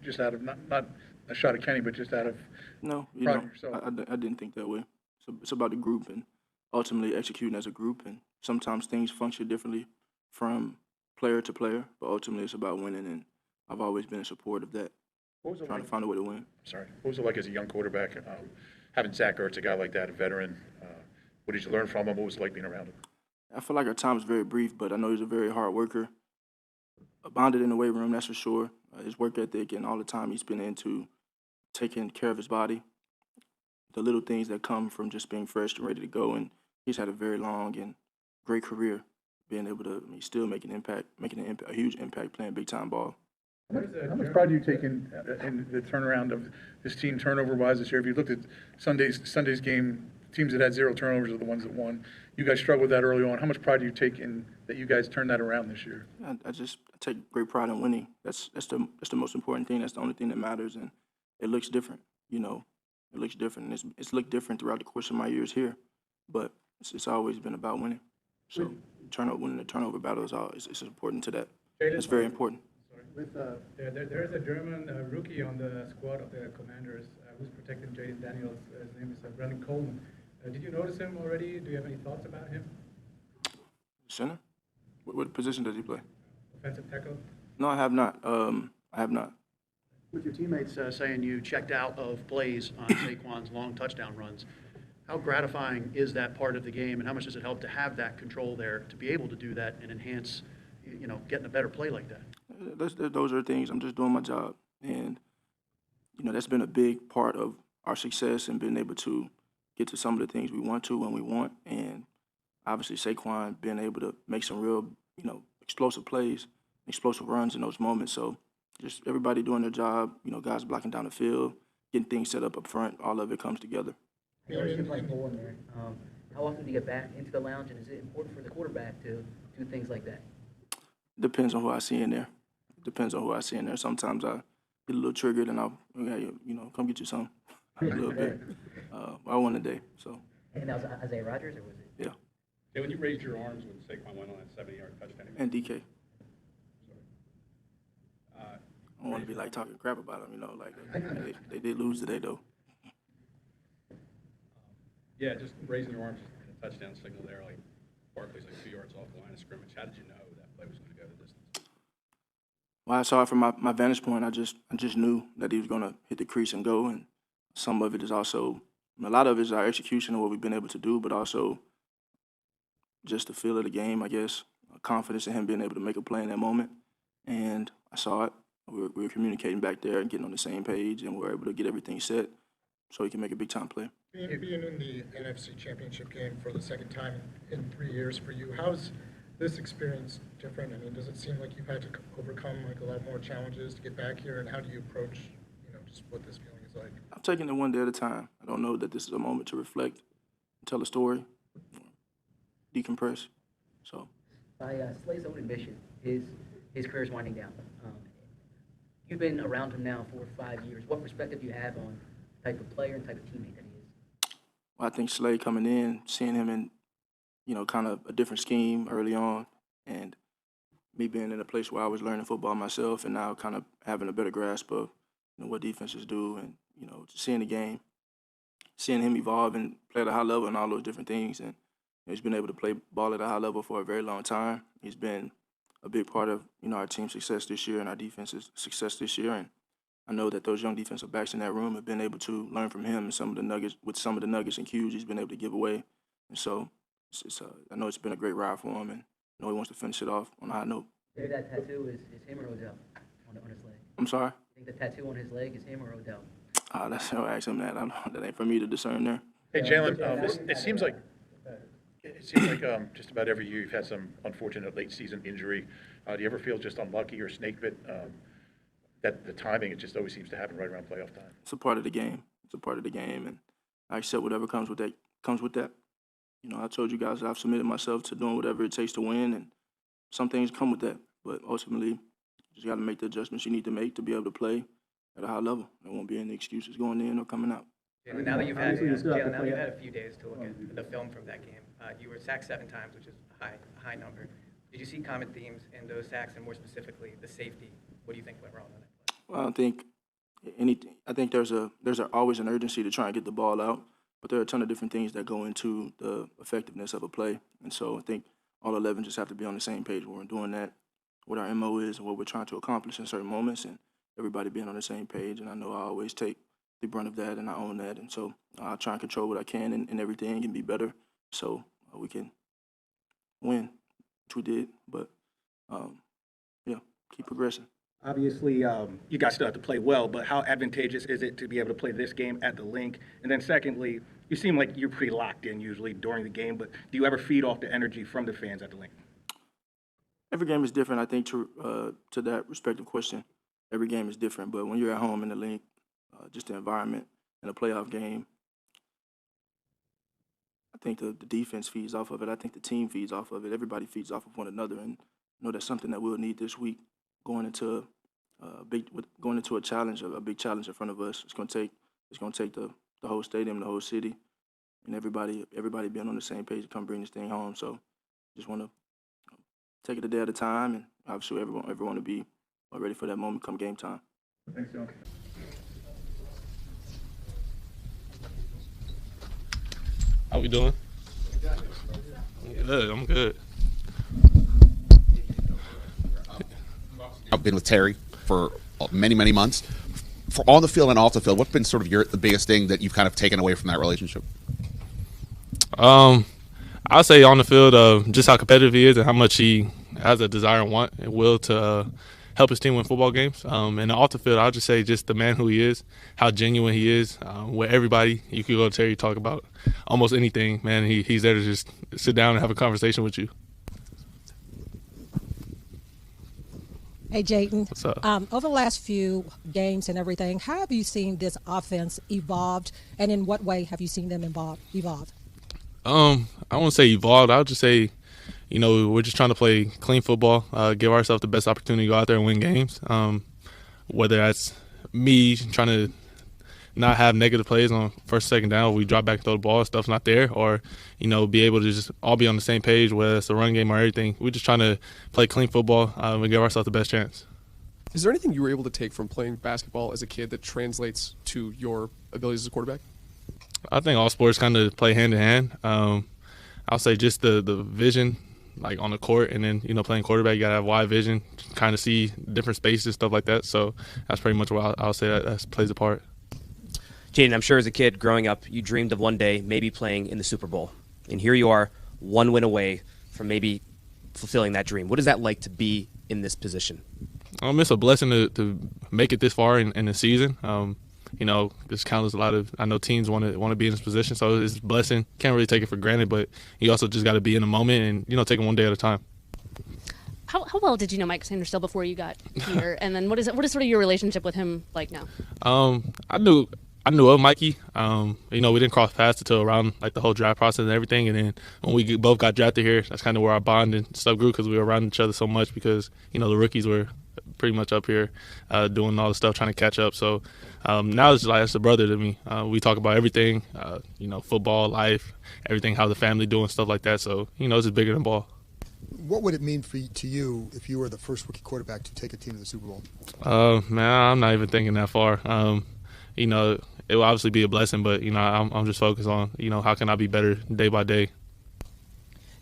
just out of not a shot at Kenny, but just out of I didn't think that way. So it's about the group and ultimately executing as a group. And sometimes things function differently from player to player, but ultimately it's about winning. And I've always been in support of that, trying to find a way to win. Sorry, what was it like as a young quarterback, having Zach Ertz, a guy like that, a veteran? What did you learn from him? What was it like being around him? I feel like our time is very brief, but I know he's a very hard worker. Bonded in the weight room, that's for sure. His work ethic and all the time he's been into taking care of his body. The little things that come from just being fresh and ready to go. And he's had a very long and great career, being able to still make an impact, a huge impact playing big-time ball. How much pride do you take in the turnaround of this team turnover-wise this year? If you looked at Sunday's game, teams that had 0 turnovers are the ones that won. You guys struggled with that early on. How much pride do you take in that you guys turned that around this year? I take great pride in winning. That's the most important thing. That's the only thing that matters, and it looks different. It looks different. And it's looked different throughout the course of my years here, but it's always been about winning. So winning the turnover battle is important to that. It's very important. There is a German rookie on the squad of the Commanders who's protecting Jayden Daniels. His name is Brendan Coleman. Did you notice him already? Do you have any thoughts about him? Center? What position does he play? Offensive tackle? No, I have not. I have not. With your teammates saying you checked out of plays on Saquon's long touchdown runs, how gratifying is that part of the game, and how much does it help to have that control there to be able to do that and enhance, getting a better play like that? Those are things. I'm just doing my job, and that's been a big part of our success and being able to get to some of the things we want to when we want. And obviously Saquon being able to make some real, explosive plays, explosive runs in those moments. So just everybody doing their job, guys blocking down the field, getting things set up front, all of it comes together. You're playing ball in there. How often do you get back into the lounge, and is it important for the quarterback to do things like that? Depends on who I see in there. Sometimes I get a little triggered and I'll, come get you some. A little bit. I won a day, so. And that was Isaiah Rodgers, or was it? Yeah. Yeah, when you raised your arms when Saquon went on that 70-yard touchdown. And DK. I don't want to be talking crap about them, they did lose today though. Yeah, just raising your arms and a touchdown signal there, Barkley's 2 yards off the line of scrimmage. How did you know that play was going to go the distance? Well, I saw it from my vantage point. I just knew that he was going to hit the crease and go, and some of it is also, a lot of it is our execution and what we've been able to do, but also just the feel of the game, I guess, confidence in him being able to make a play in that moment. And I saw it. We were communicating back there and getting on the same page, and we were able to get everything set so he can make a big-time play. Being in the NFC Championship game for the second time in 3 years for you, how's this experience different? I mean, does it seem like you've had to overcome a lot more challenges to get back here, and how do you approach, just what this feeling is like? I'm taking it one day at a time. I don't know that this is a moment to reflect, tell a story, decompress. So, By Slay's own admission, his career is winding down. You've been around him now for 5 years. What perspective do you have on the type of player and type of teammate that he is? Well, I think Slay coming in, seeing him in, kind of a different scheme early on, and me being in a place where I was learning football myself, and now kind of having a better grasp of what defenses do, and just seeing the game, seeing him evolve and play at a high level and all those different things, and he's been able to play ball at a high level for a very long time. He's been a big part of our team's success this year and our defense's success this year, and I know that those young defensive backs in that room have been able to learn from him and some of the nuggets and cues he's been able to give away, and so I know it's been a great ride for him, and I know he wants to finish it off on a high note. Maybe that tattoo is him or Odell on his leg. I'm sorry? You think the tattoo on his leg is him or Odell? That's how I asked him that. That ain't for me to discern there. Hey, Jalen, it seems like just about every year you've had some unfortunate late season injury. Do you ever feel just unlucky or snake bit that the timing, it just always seems to happen right around playoff time? It's a part of the game. And I accept whatever comes with that. I told you guys that I've submitted myself to doing whatever it takes to win, and some things come with that. But ultimately, you just got to make the adjustments you need to make to be able to play at a high level. There won't be any excuses going in or coming out. Jalen, now that you've had a few days to look at the film from that game, you were sacked 7 times, which is a high number. Did you see common themes in those sacks, and more specifically, the safety? What do you think went wrong on that play? Well, I think there's always an urgency to try and get the ball out, but there are a ton of different things that go into the effectiveness of a play, and so I think all 11 just have to be on the same page when we're doing that, what our MO is and what we're trying to accomplish in certain moments, and everybody being on the same page. And I know I always take the brunt of that, and I own that, and so I try and control what I can in everything and be better, so we can win, which we did. But yeah, keep progressing. Obviously, you guys still have to play well, but how advantageous is it to be able to play this game at the link? And then secondly, you seem like you're pretty locked in usually during the game, but do you ever feed off the energy from the fans at the link? Every game is different. I think to that respective question, every game is different. But when you're at home in the link, just the environment in a playoff game, I think the defense feeds off of it. I think the team feeds off of it. Everybody feeds off of one another, and that's something that we'll need this week going into a challenge, a big challenge in front of us. It's going to take the whole stadium, the whole city, and everybody being on the same page to come bring this thing home. So just want to take it a day at a time, and obviously everyone will be ready for that moment come game time. Thanks, John. How we doing? Good, I'm good. I've been with Terry for many, many months. For on the field and off the field, what's been sort of the biggest thing that you've kind of taken away from that relationship? I'll say on the field, just how competitive he is and how much he has a desire and want and will to help his team win football games. And off the field, I'll just say just the man who he is, how genuine he is. With everybody, you could go to Terry, talk about almost anything, man. He's there to just sit down and have a conversation with you. Hey, Jayden. What's up? Over the last few games and everything, how have you seen this offense evolved, and in what way have you seen them evolve? I won't say evolved. I would just say, we're just trying to play clean football, give ourselves the best opportunity to go out there and win games. Whether that's me trying to not have negative plays on first, second down, we drop back and throw the ball, stuff's not there, or, be able to just all be on the same page, whether it's a run game or everything. We're just trying to play clean football and give ourselves the best chance. Is there anything you were able to take from playing basketball as a kid that translates to your abilities as a quarterback? I think all sports kind of play hand in hand. I'll say just the vision, like on the court, and then, playing quarterback, you got to have wide vision, kind of see different spaces, stuff like that. So that's pretty much what I'll say that plays a part. Jayden, I'm sure as a kid growing up, you dreamed of one day maybe playing in the Super Bowl. And here you are, one win away from maybe fulfilling that dream. What is that like to be in this position? It's a blessing to make it this far in the season. This counts a lot of, I know teams want to be in this position, so it's a blessing. Can't really take it for granted, but you also just got to be in the moment and, take it one day at a time. How well did you know Mike Sanders still before you got here? And then what is sort of your relationship with him like now? I knew of Mikey. We didn't cross paths until around like the whole draft process and everything. And then when we both got drafted here, that's kind of where our bond and stuff grew because we were around each other so much because, the rookies were pretty much up here doing all the stuff, trying to catch up. So now it's like it's a brother to me. We talk about everything, football, life, everything, how the family doing, stuff like that. So, it's just bigger than ball. What would it mean to you if you were the first rookie quarterback to take a team to the Super Bowl? Man, I'm not even thinking that far. It will obviously be a blessing, but, I'm just focused on, how can I be better day by day.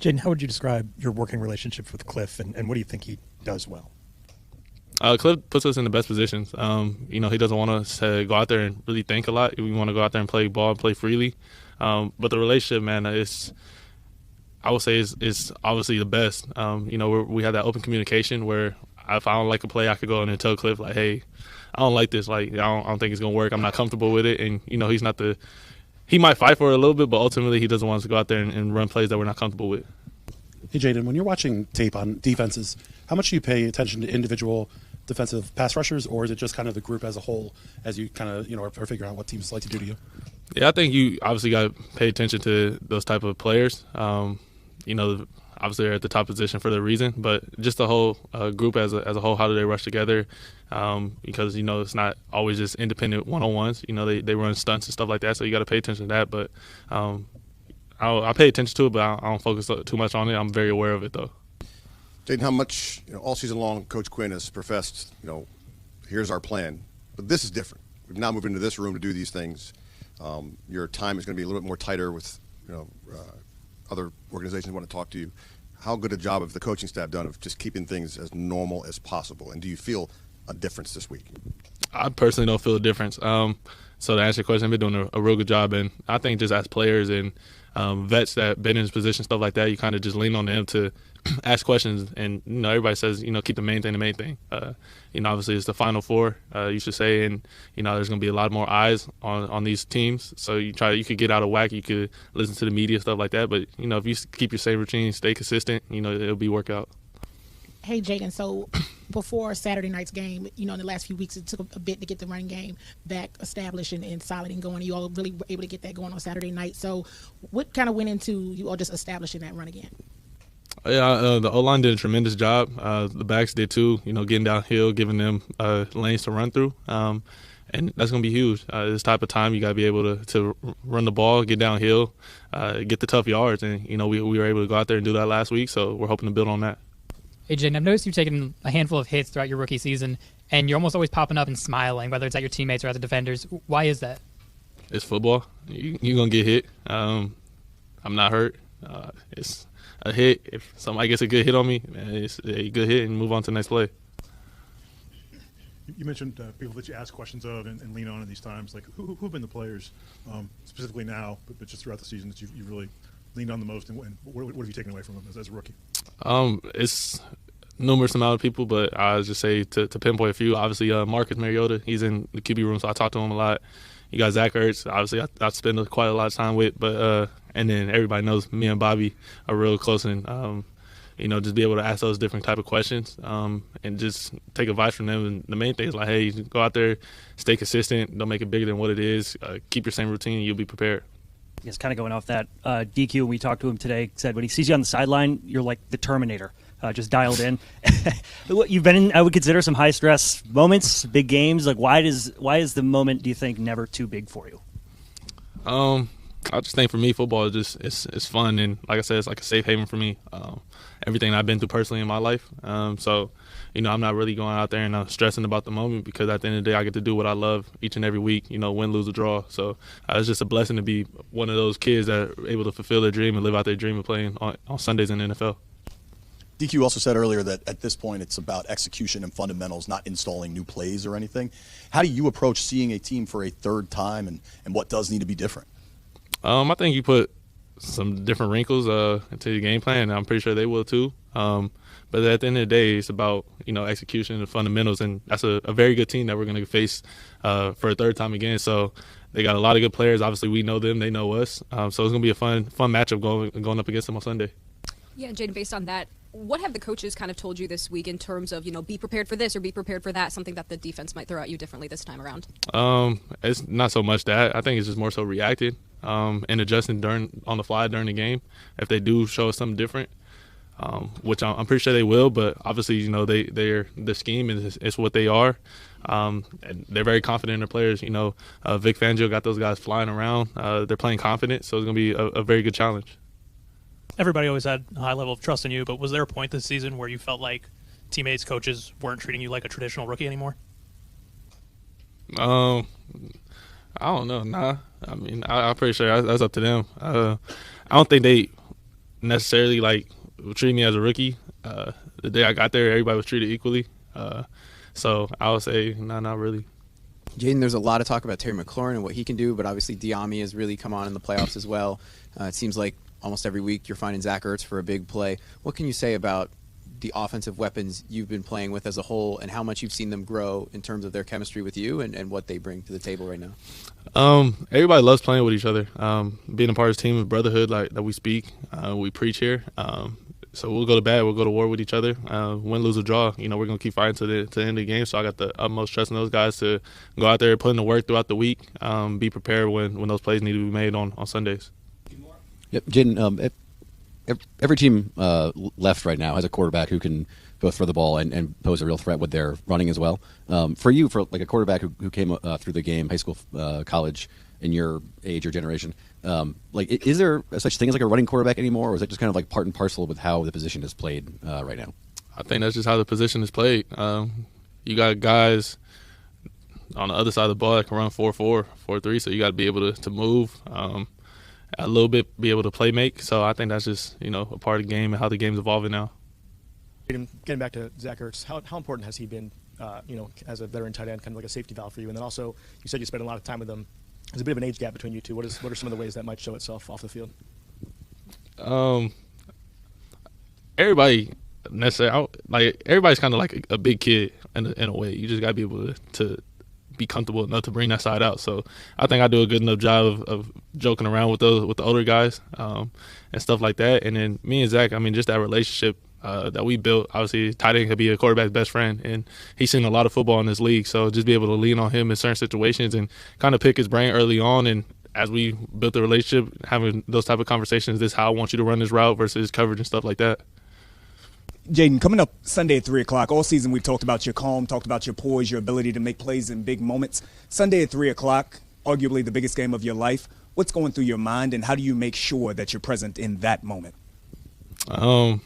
Jayden, how would you describe your working relationship with Kliff, and what do you think he does well? Kliff puts us in the best positions. He doesn't want us to go out there and really think a lot. We want to go out there and play ball and play freely. But the relationship, man, I would say is obviously the best. We have that open communication where if I don't like a play, I could go in and tell Kliff, like, hey, I don't like this. Like, I don't think it's going to work. I'm not comfortable with it. And, he's not he might fight for it a little bit, but ultimately he doesn't want us to go out there and run plays that we're not comfortable with. Hey, Jayden, when you're watching tape on defenses, how much do you pay attention to individual defensive pass rushers, or is it just kind of the group as a whole as you kind of, are figuring out what teams like to do to you? Yeah, I think you obviously got to pay attention to those type of players. Obviously they're at the top position for the reason, but just the whole group as a whole, how do they rush together? Because, it's not always just independent one-on-ones. They run stunts and stuff like that, so you got to pay attention to that. But I pay attention to it, but I don't focus too much on it. I'm very aware of it, though. Jayden, how much, all season long, Coach Quinn has professed, here's our plan. But this is different. We've now moved into this room to do these things. Your time is going to be a little bit more tighter with, other organizations want to talk to you. How good a job have the coaching staff done of just keeping things as normal as possible? And do you feel a difference this week? I personally don't feel a difference. So to answer your question, I've been doing a real good job. And I think just as players and vets that been in his position, stuff like that. You kind of just lean on them to ask questions, and everybody says keep the main thing. Obviously it's the Final Four, you should say, and there's going to be a lot more eyes on these teams. So you could get out of whack, you could listen to the media, stuff like that. But if you keep your same routine, stay consistent, it'll be workout. Hey, Jayden, so before Saturday night's game, in the last few weeks, it took a bit to get the running game back established and solid and going. You all really were able to get that going on Saturday night. So what kind of went into you all just establishing that run again? Yeah, the O-line did a tremendous job. The backs did too, getting downhill, giving them lanes to run through. And that's going to be huge. This type of time, you got to be able to run the ball, get downhill, get the tough yards. And, we were able to go out there and do that last week, so we're hoping to build on that. Hey, Jayden, I've noticed you've taken a handful of hits throughout your rookie season, and you're almost always popping up and smiling, whether it's at your teammates or at the defenders. Why is that? It's football. You're going to get hit. I'm not hurt. It's a hit. If somebody gets a good hit on me, it's a good hit and move on to the next play. You mentioned people that you ask questions of and lean on at these times. Like, who have been the players, specifically now, but just throughout the season that you've really leaned on the most, and what have you taken away from them as a rookie? It's numerous amount of people, but I just say to pinpoint a few. Obviously, Marcus Mariota, he's in the QB room, so I talk to him a lot. You got Zach Ertz, obviously I spend quite a lot of time with, but and then everybody knows me and Bobby are real close, and just be able to ask those different type of questions and just take advice from them. And the main thing is like, hey, go out there, stay consistent, don't make it bigger than what it is, keep your same routine, and you'll be prepared. Yes, kind of going off that, DQ, when we talked to him today, said when he sees you on the sideline, you're like the Terminator, just dialed in. You've been in, I would consider, some high-stress moments, big games. Like, why is the moment, do you think, never too big for you? I just think for me, football is just it's fun, and like I said, it's like a safe haven for me. Everything I've been through personally in my life, so I'm not really going out there and stressing about the moment, because at the end of the day, I get to do what I love each and every week. Win, lose, or draw. So it's just a blessing to be one of those kids that are able to fulfill their dream and live out their dream of playing on Sundays in the NFL. DQ also said earlier that at this point it's about execution and fundamentals, not installing new plays or anything. How do you approach seeing a team for a third time, and what does need to be different? I think you put some different wrinkles into your game plan, and I'm pretty sure they will too. But at the end of the day, it's about execution and fundamentals, and that's a very good team that we're going to face for a third time again. So they got a lot of good players. Obviously, we know them; they know us. So it's going to be a fun matchup going up against them on Sunday. Yeah, Jayden, based on that, what have the coaches kind of told you this week in terms of, be prepared for this or be prepared for that, something that the defense might throw at you differently this time around? It's not so much that. I think it's just more so reacting and adjusting on the fly during the game if they do show us something different, which I'm pretty sure they will. But obviously, the scheme is what they are. And they're very confident in their players. Vic Fangio got those guys flying around. They're playing confident, so it's going to be a very good challenge. Everybody always had a high level of trust in you, but was there a point this season where you felt like teammates, coaches weren't treating you like a traditional rookie anymore? I don't know. Nah. I mean, I'm pretty sure that's up to them. I don't think they necessarily treat me as a rookie. The day I got there, everybody was treated equally. So I would say, no, not really. Jayden, there's a lot of talk about Terry McLaurin and what he can do, but obviously Diami has really come on in the playoffs as well. It seems like almost every week you're finding Zach Ertz for a big play. What can you say about the offensive weapons you've been playing with as a whole, and how much you've seen them grow in terms of their chemistry with you and what they bring to the table right now? Everybody loves playing with each other. Being a part of this team of brotherhood that we speak, we preach here. So we'll go to bat, we'll go to war with each other. Win, lose, or draw, we're going to keep fighting to the end of the game. So I got the utmost trust in those guys to go out there, put in the work throughout the week, be prepared when those plays need to be made on Sundays. Yep, Jayden, every team left right now has a quarterback who can both throw the ball and pose a real threat with their running as well. For you, for like a quarterback who came through the game, high school, college, in your age or generation, is there such thing as like a running quarterback anymore, or is it just kind of like part and parcel with how the position is played right now? I think that's just how the position is played. You got guys on the other side of the ball that can run 4-4, 4-3, so you got to be able to move. A little bit be able to play make. So I think that's just, a part of the game and how the game's evolving now. Getting back to Zach Ertz, how important has he been, as a veteran tight end, kind of like a safety valve for you? And then also, you said you spent a lot of time with him. There's a bit of an age gap between you two. What are some of the ways that might show itself off the field? Everybody necessarily like everybody's kind of like a big kid in a way. You just gotta be able to be comfortable enough to bring that side out. So I think I do a good enough job of joking around with the older guys and stuff like that. And then me and Zach, I mean, just that relationship that we built. Obviously, tight end could be a quarterback's best friend, and he's seen a lot of football in this league. So just be able to lean on him in certain situations and kind of pick his brain early on. And as we built the relationship, having those type of conversations, this is how I want you to run this route versus coverage and stuff like that. Jayden, coming up Sunday at 3 o'clock, all season we've talked about your calm, talked about your poise, your ability to make plays in big moments. Sunday at 3 o'clock, arguably the biggest game of your life. What's going through your mind, and how do you make sure that you're present in that moment? I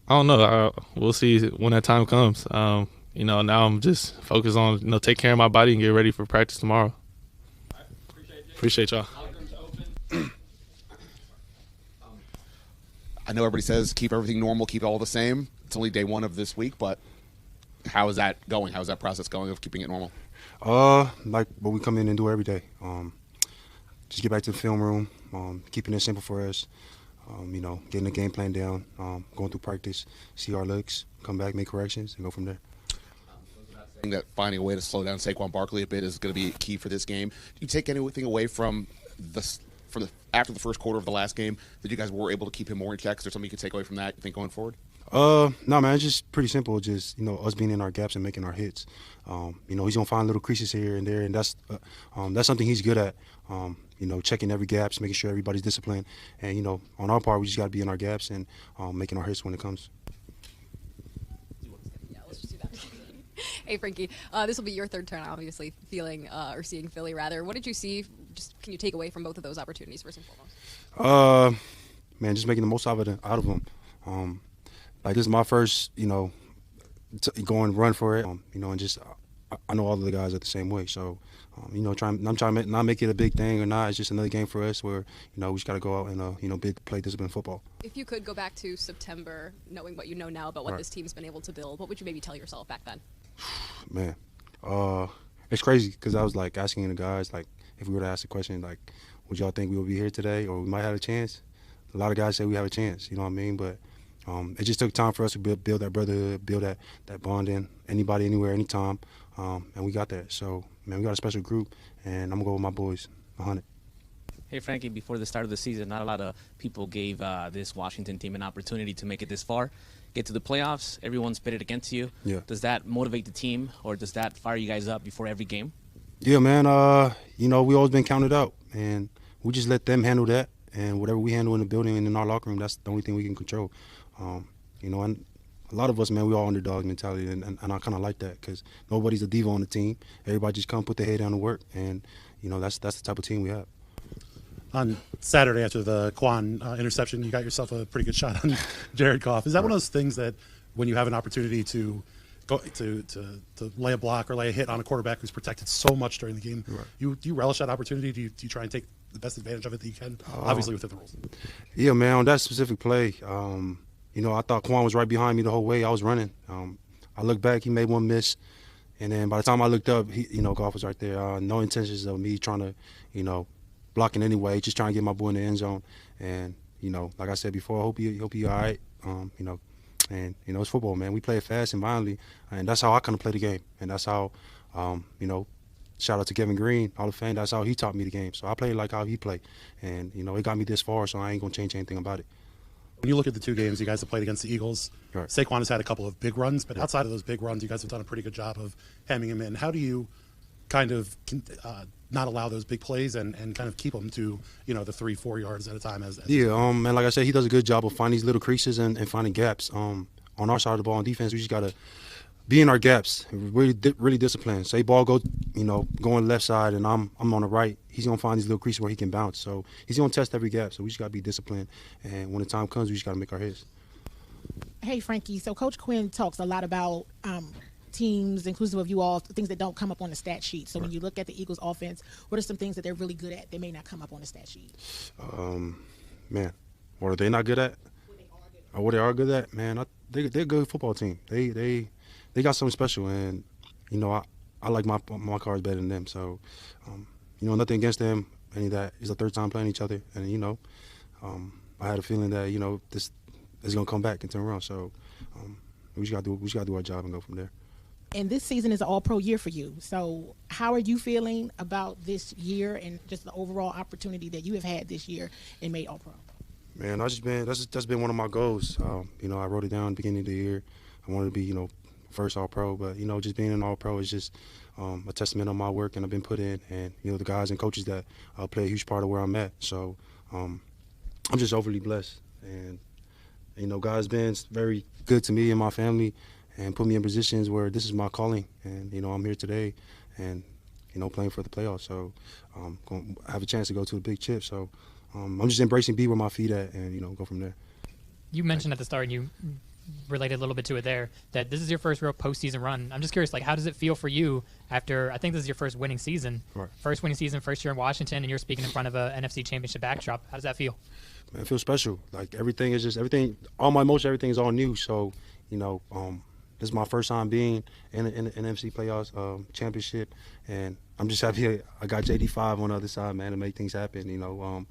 don't know. We'll see when that time comes. Now I'm just focused on, take care of my body and get ready for practice tomorrow. Appreciate y'all. I know everybody says keep everything normal, keep it all the same. It's only day one of this week, but how is that going? How is that process going of keeping it normal? Like what we come in and do every day. Just get back to the film room, keeping it simple for us. Getting the game plan down, going through practice, see our looks, come back, make corrections, and go from there. Saying that finding a way to slow down Saquon Barkley a bit is going to be key for this game. Do you take anything away from after the first quarter of the last game that you guys were able to keep him more in check? Is there something you can take away from that, you think, going forward? No, man, it's just pretty simple. Just, us being in our gaps and making our hits. He's going to find little creases here and there, and that's something he's good at. Checking every gaps, making sure everybody's disciplined. And, on our part, we just got to be in our gaps and making our hits when it comes. Yeah, let's just do that. Hey, Frankie, this will be your third turn, obviously, seeing Philly, rather. What did you see? Can you take away from both of those opportunities, first and foremost? Man, just making the most out of them. This is my first, go and run for it, and just I know all of the guys are the same way. So, I'm trying to not make it a big thing or not. It's just another game for us where, we just got to go out and, play disciplined football. If you could go back to September, knowing what you know now about what this team's been able to build, what would you maybe tell yourself back then? Man, it's crazy because I was, asking the guys, if we were to ask the question, would y'all think we would be here today or we might have a chance? A lot of guys say we have a chance, you know what I mean? But it just took time for us to build that brotherhood, build that bonding, anybody, anywhere, anytime, and we got that. So, man, we got a special group, and I'm going to go with my boys, 100. Hey, Frankie, before the start of the season, not a lot of people gave this Washington team an opportunity to make it this far, get to the playoffs. Everyone's pitted against you. Yeah. Does that motivate the team, or does that fire you guys up before every game? Yeah, man, we always been counted out, and we just let them handle that, and whatever we handle in the building and in our locker room, that's the only thing we can control. And a lot of us, man, we all underdog mentality, and I kind of like that because nobody's a diva on the team. Everybody just come put their head down to work, and, that's the type of team we have. On Saturday after the Quan interception, you got yourself a pretty good shot on Jared Goff. Is that one of those things that when you have an opportunity to go to lay a block or lay a hit on a quarterback who's protected so much during the game, do you relish that opportunity? Do you try and take the best advantage of it that you can, obviously within the rules? Yeah, man, on that specific play, I thought Quan was right behind me the whole way. I was running. I looked back, he made one miss, and then by the time I looked up, Goff was right there. No intentions of me trying to, block in any way, just trying to get my boy in the end zone. And, like I said before, I hope he all right. And, it's football, man. We play it fast and violently, and that's how I kind of play the game. And that's how, shout out to Kevin Green, Hall of Fame, that's how he taught me the game. So I play like how he played. And, it got me this far, so I ain't going to change anything about it. When you look at the two games you guys have played against the Eagles, Saquon has had a couple of big runs, but outside of those big runs, you guys have done a pretty good job of hemming him in. How do you kind of not allow those big plays and kind of keep them to, the 3-4 yards at a time? And like I said, he does a good job of finding these little creases and finding gaps. On our side of the ball on defense, we just got to be in our gaps, really disciplined. Say ball go, going left side and I'm on the right, he's going to find these little creases where he can bounce. So he's going to test every gap. So we just got to be disciplined. And when the time comes, we just got to make our hits. Hey, Frankie, so Coach Quinn talks a lot about teams, inclusive of you all, things that don't come up on the stat sheet. So when you look at the Eagles offense, what are some things that they're really good at that may not come up on the stat sheet? Man, what are they not good at? What they are good at? Man, they're a good football team. They got something special, and I like my cards better than them. So, nothing against them. Any of that is the third time playing each other, and I had a feeling that this is gonna come back and turn around. So we just gotta do our job and go from there. And this season is an all-pro year for you. So how are you feeling about this year and just the overall opportunity that you have had this year and made all-pro? Man, that's been one of my goals. I wrote it down at the beginning of the year. I wanted to be, first all-pro. But, just being an all-pro is just a testament on my work and I've been put in. And, the guys and coaches that play a huge part of where I'm at. So I'm just overly blessed. And, God's been very good to me and my family and put me in positions where this is my calling. And, I'm here today and, playing for the playoffs. So going to have a chance to go to a big chip. So I'm just embracing be where my feet at and, go from there. You mentioned at the start, and you related a little bit to it there, that this is your first real postseason run. I'm just curious, how does it feel for you after, I think this is your first winning season, right. First winning season, first year in Washington, and you're speaking in front of a NFC Championship backdrop. How does that feel? Man, it feels special. Everything, all my emotions, everything is all new. So, this is my first time being in an NFC playoffs championship, and I'm just happy I got JD5 on the other side, man, to make things happen. I'm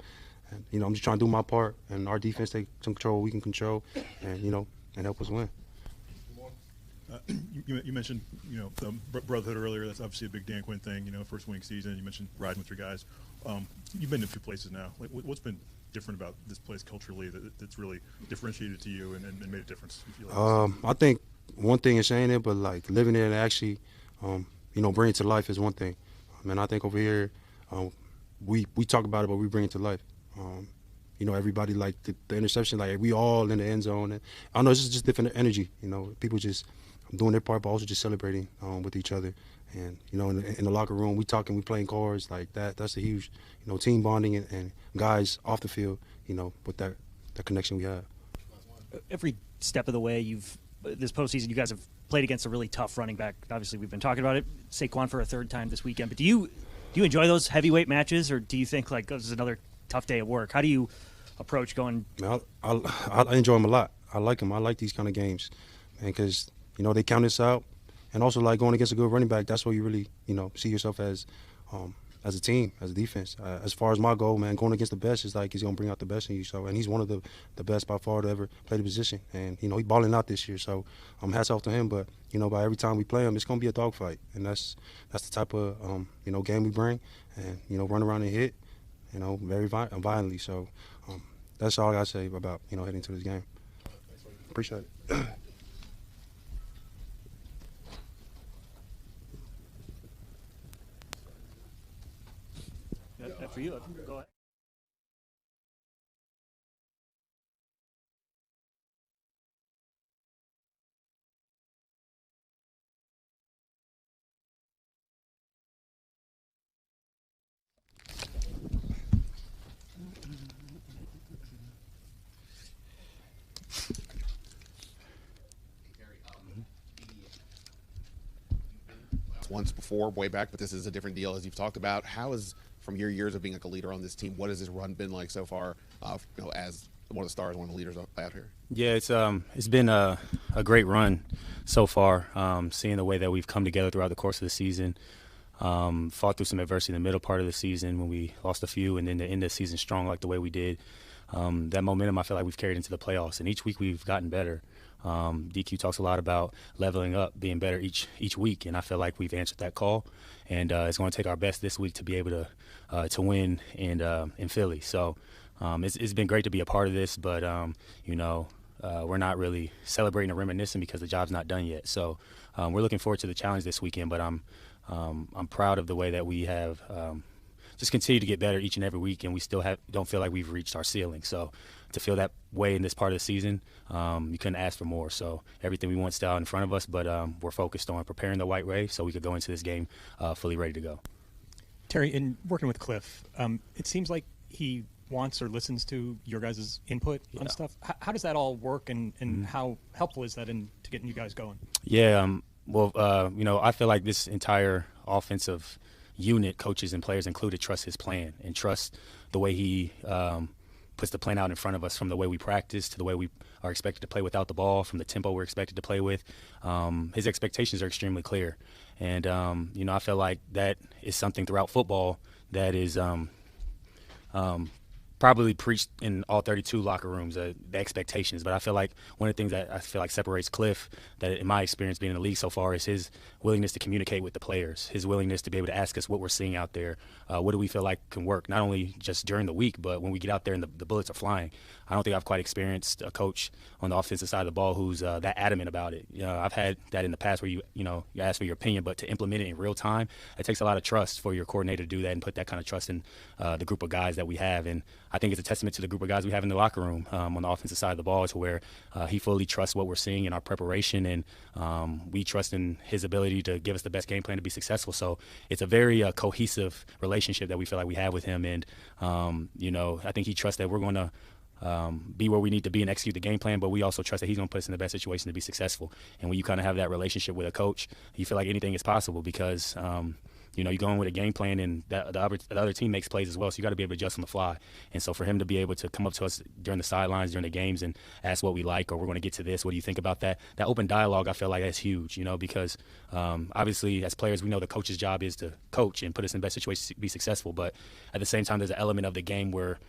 just trying to do my part, and our defense take some control we can control, and and help us win. You mentioned the brotherhood earlier. That's obviously a big Dan Quinn thing. First winning season. You mentioned riding with your guys. You've been to a few places now. What's been different about this place culturally that's really differentiated to you and made a difference? You feel like I think one thing is saying it, but living it and actually, bring it to life is one thing. I think over here, we talk about it, but we bring it to life. Everybody the interception, we all in the end zone. And I know it's just different energy. People just doing their part, but also just celebrating with each other. And in the locker room, we talking, we playing cards like that. That's a huge, team bonding and guys off the field. With that connection we have. Every step of the way, this postseason, you guys have played against a really tough running back. Obviously, we've been talking about it. Saquon for a third time this weekend. But do you enjoy those heavyweight matches, or do you think this is another tough day at work? How do you approach going? I enjoy them a lot. I like them. I like these kind of games, because they count us out, and also going against a good running back. That's where you really see yourself as a team, as a defense. As far as my goal, man, going against the best is he's gonna bring out the best in you. So, and he's one of the best by far to ever play the position, and he's balling out this year. So, hats off to him. But by every time we play him, it's gonna be a dogfight, and that's the type of game we bring, and run around and hit. Very violently. So that's all I got to say about, heading to this game. Appreciate it. That for you. Go ahead. Once before, way back, but this is a different deal, as you've talked about. How is, from your years of being a leader on this team, what has this run been like so far? As one of the stars, one of the leaders out here. Yeah, it's been a great run so far. Seeing the way that we've come together throughout the course of the season, fought through some adversity in the middle part of the season when we lost a few, and then to end the season strong like the way we did. That momentum I feel like we've carried into the playoffs, and each week we've gotten better. DQ talks a lot about leveling up, being better each week, and I feel like we've answered that call. And it's going to take our best this week to be able to win in Philly. So it's been great to be a part of this, but we're not really celebrating or reminiscing because the job's not done yet. So we're looking forward to the challenge this weekend. But I'm proud of the way that we have just continued to get better each and every week, and we still don't feel like we've reached our ceiling. So to feel that way in this part of the season, you couldn't ask for more. So everything we want still out in front of us, but we're focused on preparing the white wave so we could go into this game fully ready to go. Terry, in working with Kliff, it seems like he wants or listens to your guys' input on stuff. How does that all work, and how helpful is that to getting you guys going? Yeah, I feel like this entire offensive unit, coaches and players included, trust his plan and trust the way he puts the plan out in front of us, from the way we practice to the way we are expected to play without the ball, from the tempo we're expected to play with. His expectations are extremely clear. And, I feel like that is something throughout football that is probably preached in all 32 locker rooms, the expectations. But I feel like one of the things that I feel like separates Kliff, that in my experience being in the league so far, is his willingness to communicate with the players, his willingness to be able to ask us what we're seeing out there, what do we feel like can work, not only just during the week, but when we get out there and the bullets are flying. I don't think I've quite experienced a coach on the offensive side of the ball who's that adamant about it. I've had that in the past where you ask for your opinion, but to implement it in real time, it takes a lot of trust for your coordinator to do that and put that kind of trust in the group of guys that we have. And I think it's a testament to the group of guys we have in the locker room on the offensive side of the ball, to where he fully trusts what we're seeing in our preparation, and we trust in his ability to give us the best game plan to be successful. So it's a very cohesive relationship that we feel like we have with him. And, I think he trusts that we're going to be where we need to be and execute the game plan, but we also trust that he's going to put us in the best situation to be successful. And when you kind of have that relationship with a coach, you feel like anything is possible, because you go in with a game plan, and the other team makes plays as well, so you got to be able to adjust on the fly. And so for him to be able to come up to us during the sidelines, during the games, and ask what we like, or we're going to get to this, what do you think about that? That open dialogue, I feel like that's huge, because obviously as players, we know the coach's job is to coach and put us in the best situation to be successful, but at the same time, there's an element of the game where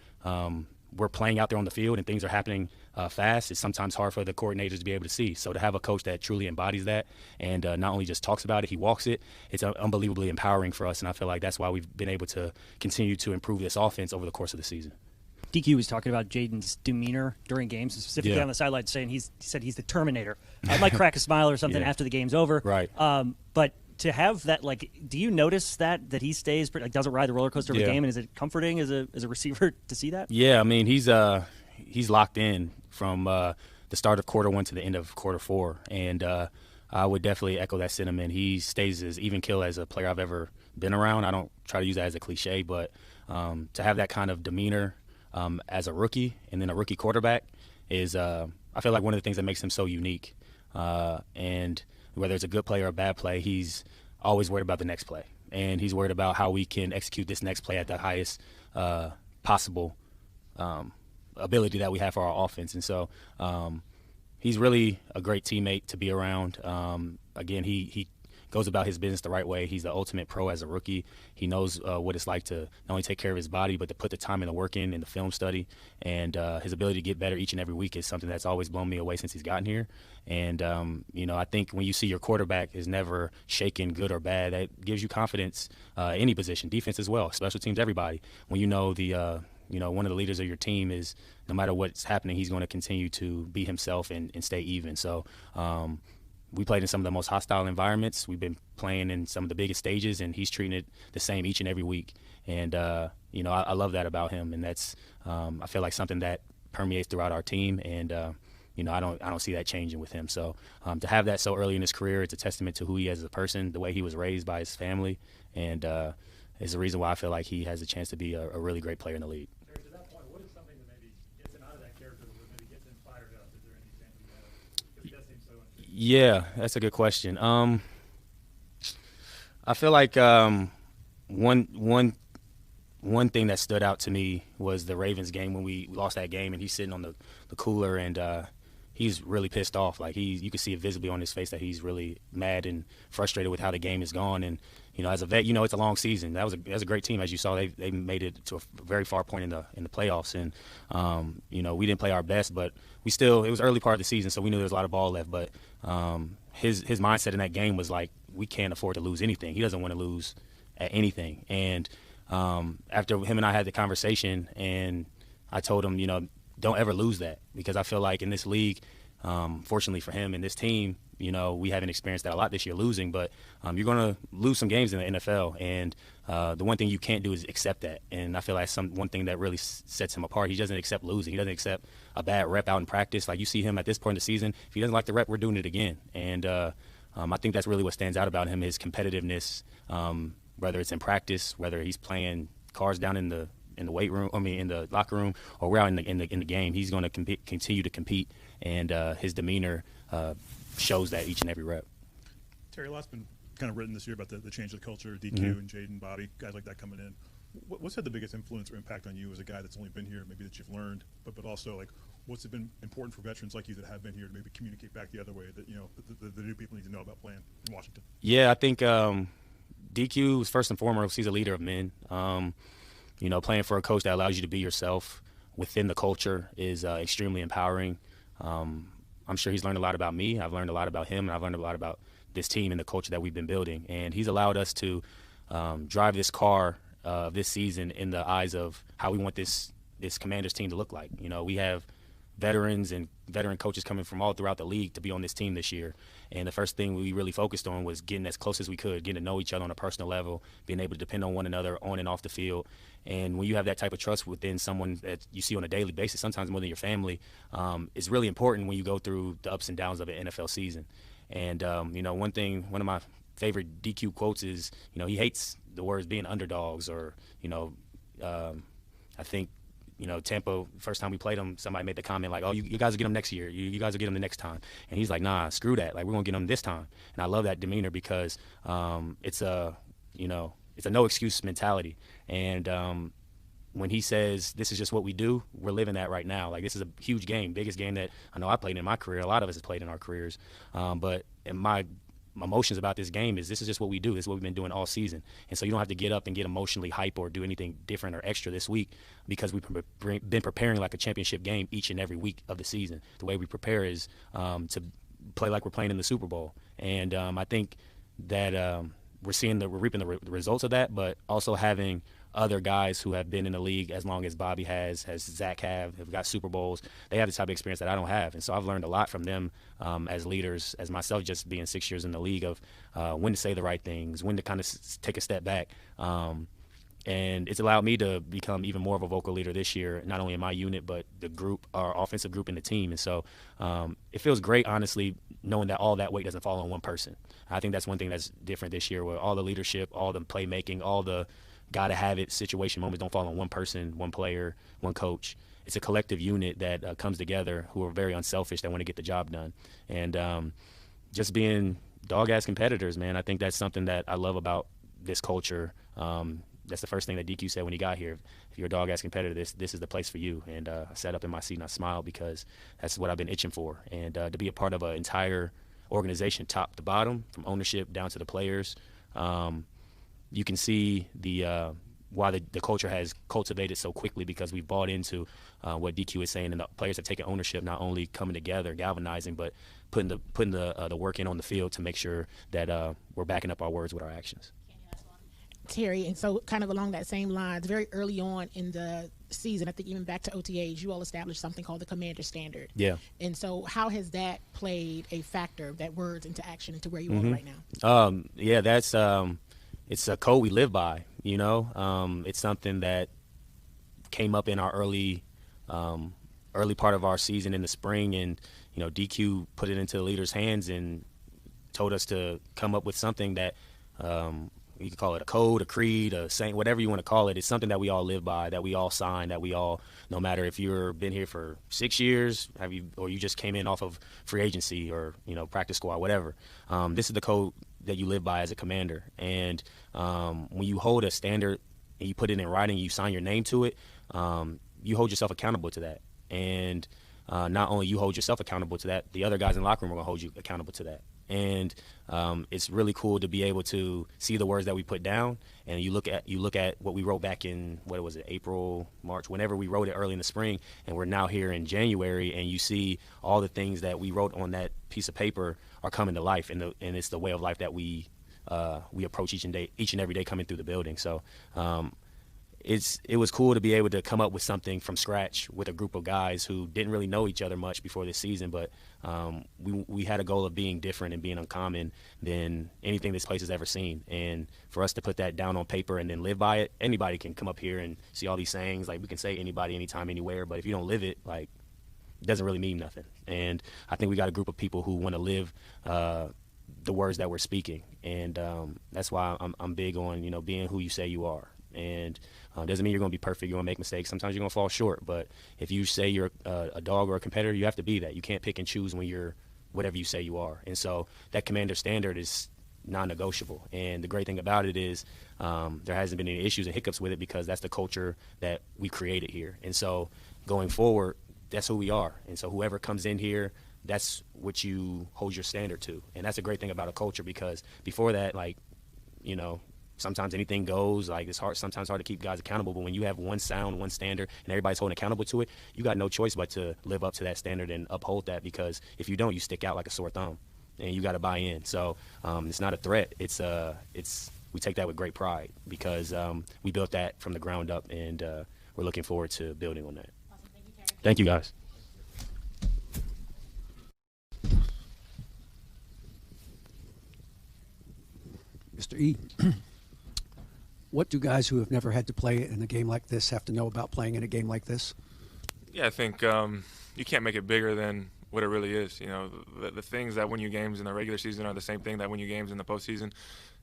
we're playing out there on the field and things are happening fast. It's sometimes hard for the coordinators to be able to see. So to have a coach that truly embodies that and not only just talks about it, he walks it, it's unbelievably empowering for us. And I feel like that's why we've been able to continue to improve this offense over the course of the season. DQ was talking about Jayden's demeanor during games, specifically on the sideline, saying he said he's the Terminator. I might crack a smile or something after the game's over. Right. But to have that, do you notice that he stays, doesn't ride the roller coaster of the game, and is it comforting as a receiver to see that? Yeah, I mean, he's locked in from the start of quarter one to the end of quarter four, and I would definitely echo that sentiment. He stays as even keel as a player I've ever been around. I don't try to use that as a cliche, but to have that kind of demeanor as a rookie and then a rookie quarterback is, I feel like, one of the things that makes him so unique. And whether it's a good play or a bad play, he's always worried about the next play. And he's worried about how we can execute this next play at the highest possible ability that we have for our offense. And so he's really a great teammate to be around. Again, he goes about his business the right way. He's the ultimate pro as a rookie. He knows what it's like to not only take care of his body, but to put the time and the work in the film study. And his ability to get better each and every week is something that's always blown me away since he's gotten here. And, I think when you see your quarterback is never shaken, good or bad, that gives you confidence, any position, defense as well, special teams, everybody. When you know one of the leaders of your team is, no matter what's happening, he's going to continue to be himself and stay even. So, we played in some of the most hostile environments. We've been playing in some of the biggest stages, and he's treating it the same each and every week. And, I love that about him. And that's, I feel like, something that permeates throughout our team. And, I don't see that changing with him. So to have that so early in his career, it's a testament to who he is as a person, the way he was raised by his family. And is the reason why I feel like he has a chance to be a really great player in the league. To that point, what is something that maybe gets him out of that character, that maybe gets him fired up? Is there any example you have? Because he does seem so interesting. Yeah, that's a good question. I feel like one thing that stood out to me was the Ravens game when we lost that game, and he's sitting on the cooler, and he's really pissed off. Like, you can see it visibly on his face that he's really mad and frustrated with how the game is gone. And as a vet, it's a long season. That was a great team, as you saw. They made it to a very far point in the playoffs, and we didn't play our best, but it was early part of the season, so we knew there was a lot of ball left. But his mindset in that game was like, we can't afford to lose anything. He doesn't want to lose at anything. And after him and I had the conversation, and I told him, don't ever lose that, because I feel like in this league, fortunately for him and this team, we haven't experienced that a lot this year, losing, but you're going to lose some games in the NFL, and the one thing you can't do is accept that. And I feel like one thing that really sets him apart, he doesn't accept losing. He doesn't accept a bad rep out in practice. Like, you see him at this point in the season, if he doesn't like the rep, we're doing it again. And I think that's really what stands out about him, his competitiveness, whether it's in practice, whether he's playing cards down in the weight room, in the locker room, or we're out in the game. He's going to continue to compete, and his demeanor shows that each and every rep. Terry, a lot's been kind of written this year about the change of the culture, DQ and Jayden, Bobby, guys like that coming in. What's had the biggest influence or impact on you as a guy that's only been here, maybe that you've learned, but also, like, what's it been important for veterans like you that have been here to maybe communicate back the other way, that the new people need to know about playing in Washington? Yeah, I think DQ was first and foremost, he's a leader of men. playing for a coach that allows you to be yourself within the culture is extremely empowering. I'm sure he's learned a lot about me. I've learned a lot about him, and I've learned a lot about this team and the culture that we've been building. And he's allowed us to drive this car this season in the eyes of how we want this Commanders team to look like. We have veterans and veteran coaches coming from all throughout the league to be on this team this year. And the first thing we really focused on was getting as close as we could, getting to know each other on a personal level, being able to depend on one another on and off the field. And when you have that type of trust within someone that you see on a daily basis, sometimes more than your family, it's really important when you go through the ups and downs of an NFL season. And, one of my favorite DQ quotes is, he hates the words being underdogs or, I think, Tampa, first time we played them, somebody made the comment like, oh, you guys will get them next year. You guys will get them the next time. And he's like, nah, screw that. Like, we're going to get them this time. And I love that demeanor because it's a no excuse mentality. And when he says this is just what we do, we're living that right now. Like, this is a huge game, biggest game that I know I played in my career. A lot of us have played in our careers. But in my emotions about this game is this is just what we do. This is what we've been doing all season. And so you don't have to get up and get emotionally hype or do anything different or extra this week because we've been preparing like a championship game each and every week of the season. The way we prepare is to play like we're playing in the Super Bowl. And I think that we're reaping the results of that, but also having other guys who have been in the league as long as Bobby has Zach have got Super Bowls. They have the type of experience that I don't have. And so I've learned a lot from them as leaders, as myself just being 6 years in the league of when to say the right things, when to kind of take a step back. And it's allowed me to become even more of a vocal leader this year, not only in my unit, but the group, our offensive group and the team. And so it feels great, honestly, knowing that all that weight doesn't fall on one person. I think that's one thing that's different this year, where all the leadership, all the playmaking, all the gotta have it situation moments don't fall on one person, one player, one coach. It's a collective unit that comes together who are very unselfish, that want to get the job done. And just being dog-ass competitors, man, I think that's something that I love about this culture. That's the first thing that DQ said when he got here. If you're a dog-ass competitor, this is the place for you. And I sat up in my seat and I smiled because that's what I've been itching for. And to be a part of an entire organization, top to bottom, from ownership down to the players, you can see why the culture has cultivated so quickly because we've bought into what DQ is saying, and the players have taken ownership, not only coming together, galvanizing, but putting the work in on the field to make sure that we're backing up our words with our actions. Terry, and so kind of along that same lines, very early on in the season, I think even back to OTAs, you all established something called the Commander Standard. Yeah. And so how has that played a factor, that words into action, into where you are right now? Yeah, that's it's a code we live by, It's something that came up in our early part of our season in the spring, and, DQ put it into the leaders' hands and told us to come up with something that you can call it a code, a creed, a saint, whatever you want to call it. It's something that we all live by, that we all sign, that we all, no matter if you've been here for 6 years, or you just came in off of free agency or, practice squad, whatever. This is the code that you live by as a commander. And when you hold a standard and you put it in writing, you sign your name to it, you hold yourself accountable to that. And not only you hold yourself accountable to that, the other guys in the locker room are going to hold you accountable to that. And it's really cool to be able to see the words that we put down, and you look at what we wrote back in, what was it, April, March, whenever we wrote it early in the spring, and we're now here in January, and you see all the things that we wrote on that piece of paper are coming to life, and it's the way of life that we approach each and every day coming through the building. So it was cool to be able to come up with something from scratch with a group of guys who didn't really know each other much before this season, but we had a goal of being different and being uncommon than anything this place has ever seen. And for us to put that down on paper and then live by it, anybody can come up here and see all these sayings. Like, we can say anybody, anytime, anywhere, but if you don't live it, like, it doesn't really mean nothing. And I think we got a group of people who want to live the words that we're speaking. And that's why I'm big on, being who you say you are. And doesn't mean you're going to be perfect. You're going to make mistakes. Sometimes you're going to fall short. But if you say you're a dog or a competitor, you have to be that. You can't pick and choose when you're whatever you say you are. And so that commander standard is non-negotiable. And the great thing about it is there hasn't been any issues and hiccups with it because that's the culture that we created here. And so going forward, that's who we are. And so whoever comes in here, that's what you hold your standard to. And that's a great thing about a culture because before that, sometimes anything goes. Like, it's sometimes hard to keep guys accountable. But when you have one sound, one standard, and everybody's holding accountable to it, you got no choice but to live up to that standard and uphold that, because if you don't, you stick out like a sore thumb, and you got to buy in. So it's not a threat. We take that with great pride, because we built that from the ground up, and we're looking forward to building on that. Awesome. Thank you, Terry. Thank you, guys. Mr. E, what do guys who have never had to play in a game like this have to know about playing in a game like this? Yeah, I think you can't make it bigger than what it really is. You know, the things that win you games in the regular season are the same thing that win you games in the postseason.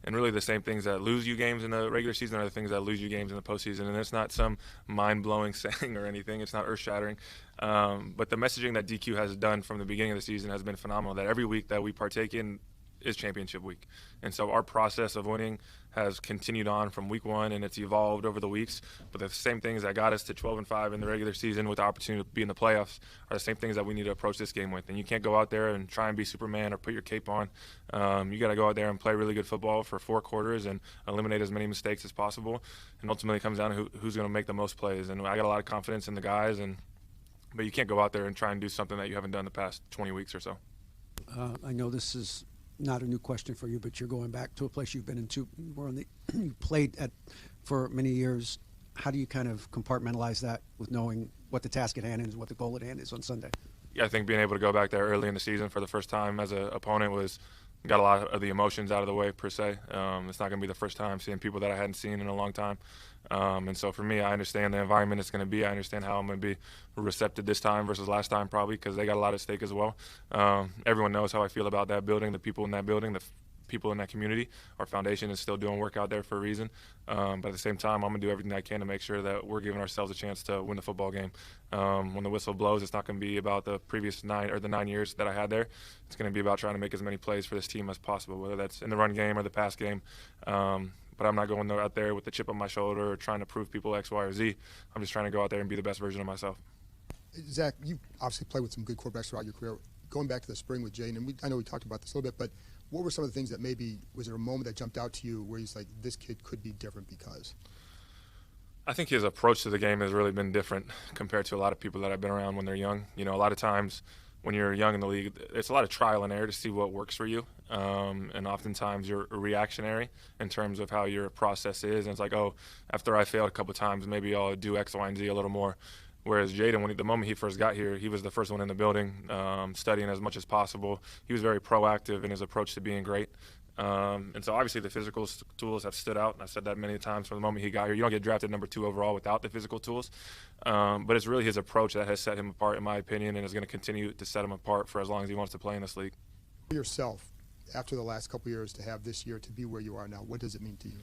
And really the same things that lose you games in the regular season are the things that lose you games in the postseason. And it's not some mind-blowing saying or anything. It's not earth-shattering. But the messaging that DQ has done from the beginning of the season has been phenomenal, that every week that we partake in is championship week. And so our process of winning has continued on from week one, and it's evolved over the weeks. But the same things that got us to 12-5 in the regular season with the opportunity to be in the playoffs are the same things that we need to approach this game with. And you can't go out there and try and be Superman or put your cape on. You got to go out there and play really good football for 4 quarters and eliminate as many mistakes as possible. And ultimately it comes down to who's going to make the most plays. And I got a lot of confidence in the guys, but you can't go out there and try and do something that you haven't done the past 20 weeks or so. I know this is not a new question for you, but you're going back to a place you've been into, you played at for many years. How do you kind of compartmentalize that with knowing what the task at hand is, what the goal at hand is on Sunday? Yeah, I think being able to go back there early in the season for the first time as an opponent got a lot of the emotions out of the way, per se. It's not going to be the first time seeing people that I hadn't seen in a long time. And so for me, I understand the environment it's going to be. I understand how I'm going to be receptive this time versus last time, probably, because they got a lot at stake as well. Everyone knows how I feel about that building, the people in that building, the people in that community. Our foundation is still doing work out there for a reason. But at the same time, I'm going to do everything I can to make sure that we're giving ourselves a chance to win the football game. When the whistle blows, it's not going to be about the previous 9 years that I had there. It's going to be about trying to make as many plays for this team as possible, whether that's in the run game or the pass game. But I'm not going out there with the chip on my shoulder or trying to prove people X, Y, or Z. I'm just trying to go out there and be the best version of myself. Zach, you obviously played with some good quarterbacks throughout your career. Going back to the spring with Jayden, and I know we talked about this a little bit, but what were some of the things that was there a moment that jumped out to you where he's like, this kid could be different because? I think his approach to the game has really been different compared to a lot of people that I've been around when they're young. You know, a lot of times when you're young in the league, it's a lot of trial and error to see what works for you. And oftentimes you're reactionary in terms of how your process is. And it's like, oh, after I failed a couple of times, maybe I'll do X, Y, and Z a little more. Whereas Jayden, the moment he first got here, he was the first one in the building, studying as much as possible. He was very proactive in his approach to being great. And so obviously the physical tools have stood out. And I've said that many times from the moment he got here. You don't get drafted number 2 overall without the physical tools. But it's really his approach that has set him apart, in my opinion, and is going to continue to set him apart for as long as he wants to play in this league. For yourself, after the last couple of years, to have this year to be where you are now, what does it mean to you?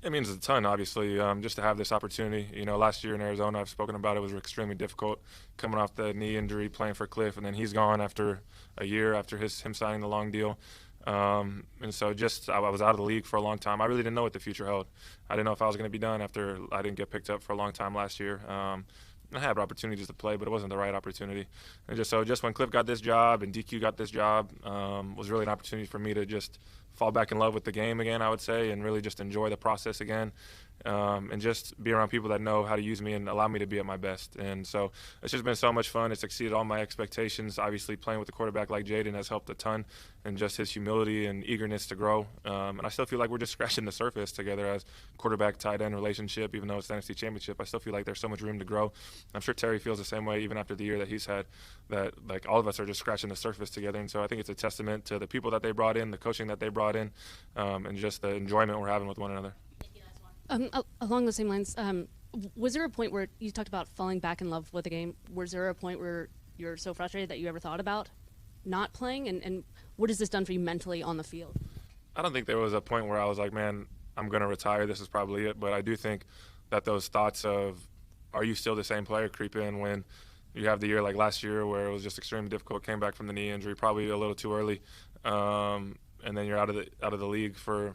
It means a ton, obviously, just to have this opportunity. You know, last year in Arizona, I've spoken about it, was extremely difficult coming off the knee injury, playing for Kliff, and then he's gone after a year after him signing the long deal. And so I was out of the league for a long time. I really didn't know what the future held. I didn't know if I was going to be done after I didn't get picked up for a long time last year. I had opportunities to play, but it wasn't the right opportunity. And just when Kliff got this job and DQ got this job, was really an opportunity for me to just fall back in love with the game again, I would say, and really just enjoy the process again. And just be around people that know how to use me and allow me to be at my best. And so it's just been so much fun. It's exceeded all my expectations. Obviously, playing with a quarterback like Jayden has helped a ton, and just his humility and eagerness to grow. And I still feel like we're just scratching the surface together as quarterback-tight end relationship, even though it's the NFC Championship. I still feel like there's so much room to grow. I'm sure Terry feels the same way, even after the year that he's had, that like all of us are just scratching the surface together. And so I think it's a testament to the people that they brought in, the coaching that they brought in, and just the enjoyment we're having with one another. Along the same lines, was there a point where you talked about falling back in love with the game? Was there a point where you're so frustrated that you ever thought about not playing? And what has this done for you mentally on the field? I don't think there was a point where I was like, man, I'm going to retire. This is probably it. But I do think that those thoughts of, are you still the same player, creep in when you have the year like last year where it was just extremely difficult, came back from the knee injury, probably a little too early, and then you're out of the league for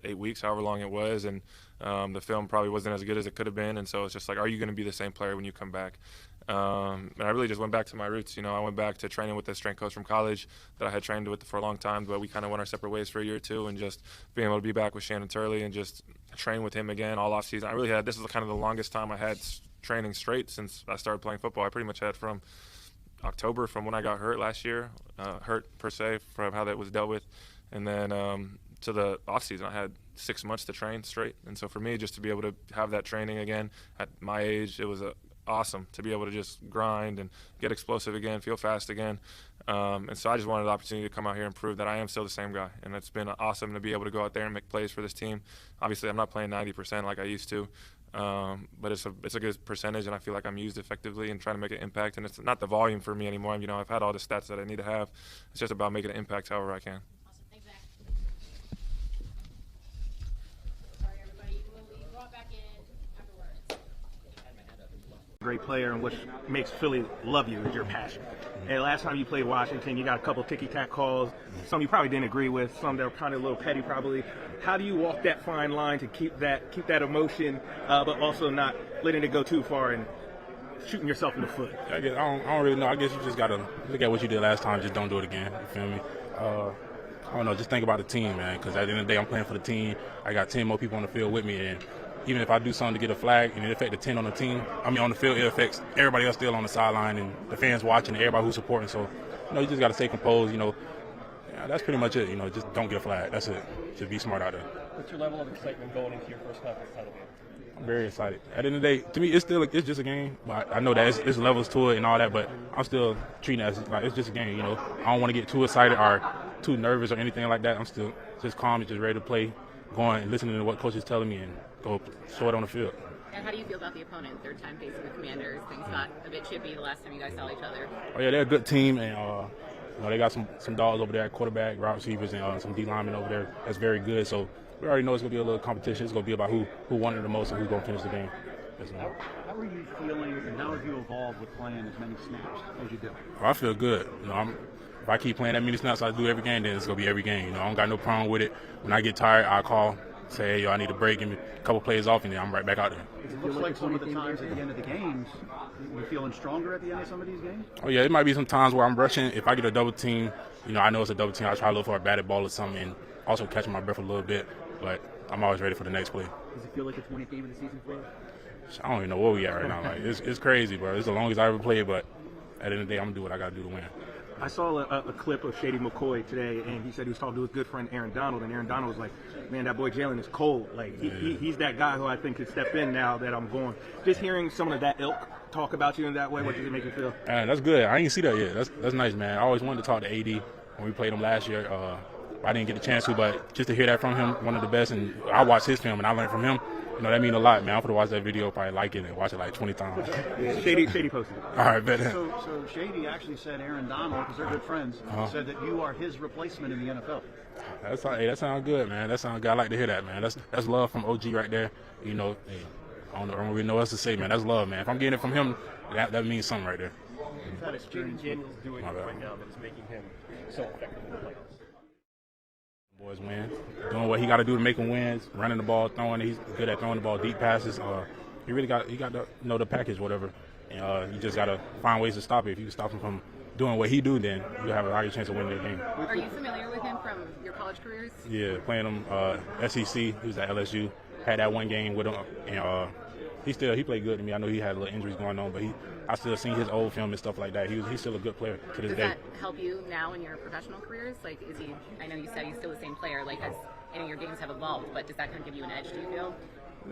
8 weeks, however long it was, and the film probably wasn't as good as it could have been. And so it's just like, are you going to be the same player when you come back? And I really just went back to my roots. I went back to training with the strength coach from college that I had trained with for a long time, but we kind of went our separate ways for a year or two, and just being able to be back with Shannon Turley and just train with him again all off season. This is kind of the longest time I had training straight since I started playing football. I pretty much had from October, from when I got hurt last year, hurt per se, from how that was dealt with, and then to the off season I had 6 months to train straight. And so for me, just to be able to have that training again at my age, it was awesome to be able to just grind and get explosive again, feel fast again. And so I just wanted the opportunity to come out here and prove that I am still the same guy. And it's been awesome to be able to go out there and make plays for this team. Obviously, I'm not playing 90% like I used to, but it's a good percentage, and I feel like I'm used effectively and trying to make an impact. And it's not the volume for me anymore. I've had all the stats that I need to have. It's just about making an impact however I can. Great player, and what makes Philly love you is your passion. And last time you played Washington, you got a couple ticky-tack calls. Some you probably didn't agree with, some that were kind of a little petty probably. How do you walk that fine line to keep that emotion, but also not letting it go too far and shooting yourself in the foot? I don't really know. I guess you just got to look at what you did last time, just don't do it again. You feel me? I don't know, just think about the team, man, because at the end of the day, I'm playing for the team. I got 10 more people on the field with me, and even if I do something to get a flag and it affects the 10 on the team, on the field, it affects everybody else still on the sideline and the fans watching and everybody who's supporting. So, you just got to stay composed. That's pretty much it. Just don't get a flag. That's it. Just be smart out there. What's your level of excitement going into your first conference title game? I'm very excited. At the end of the day, to me, it's just a game. But I know that it's levels to it and all that, but I'm still treating it as like it's just a game. I don't want to get too excited or too nervous or anything like that. I'm still just calm and just ready to play, going and listening to what coach is telling me and go show it on the field. And how do you feel about the opponent? Third time facing the Commanders. Things got a bit chippy the last time you guys saw each other. Oh yeah, they're a good team, and they got some dogs over there at quarterback, wide receivers, and some D linemen over there. That's very good. So we already know it's gonna be a little competition. It's gonna be about who won it the most and who's gonna finish the game. How are you feeling, and how have you evolved with playing as many snaps as you do? I feel good. If I keep playing that many snaps I do every game, then it's gonna be every game. I don't got no problem with it. When I get tired, I call. Say, hey, yo, I need a break, give me a couple plays off, and then I'm right back out there. It looks like some of the times at the end of the games, you're feeling stronger at the end of some of these games? Oh, yeah, it might be some times where I'm rushing. If I get a double team, I know it's a double team. I try to look for a batted ball or something and also catching my breath a little bit, but I'm always ready for the next play. Does it feel like the 20th game of the season for you? I don't even know where we at right now. It's crazy, bro. It's the longest I ever played, but at the end of the day, I'm going to do what I got to do to win. I saw a clip of Shady McCoy today, and he said he was talking to his good friend Aaron Donald, and Aaron Donald was like, man, that boy Jalen is cold. Like, he's that guy who I think could step in now that I'm going. Just hearing some of that ilk talk about you in that way, what does it make you feel? That's good. I didn't see that yet. That's nice, man. I always wanted to talk to AD when we played him last year. I didn't get the chance to, but just to hear that from him, one of the best, and I watched his film, and I learned from him. That means a lot, man. I'm going to watch that video, probably like it, and watch it like 20 times. Shady posted it. All right, better. So Shady actually said Aaron Donald, because they're good friends, said that you are his replacement in the NFL. That sounds good, man. That sounds good. I like to hear that, man. That's love from OG right there. I don't really know what else to say, man. That's love, man. If I'm getting it from him, that means something right there. You've had experience Daniel's doing right now that is making him so effective in the playoffs. Boys win. Doing what he got to do to make him win. Running the ball, throwing it. He's good at throwing the ball, deep passes. He got to know the package, whatever. And you just got to find ways to stop it. If you can stop him from doing what he do, then you have a higher chance of winning the game. Are you familiar with him from your college careers? Yeah, playing him SEC. He was at LSU. Had that one game with him, and he played good to me. I know he had a little injuries going on, but I still seen his old film and stuff like that. He's still a good player to this day. Does that help you now in your professional careers? Like, I know you said he's still the same player. Like, as any of your games have evolved, but does that kind of give you an edge? Do you feel?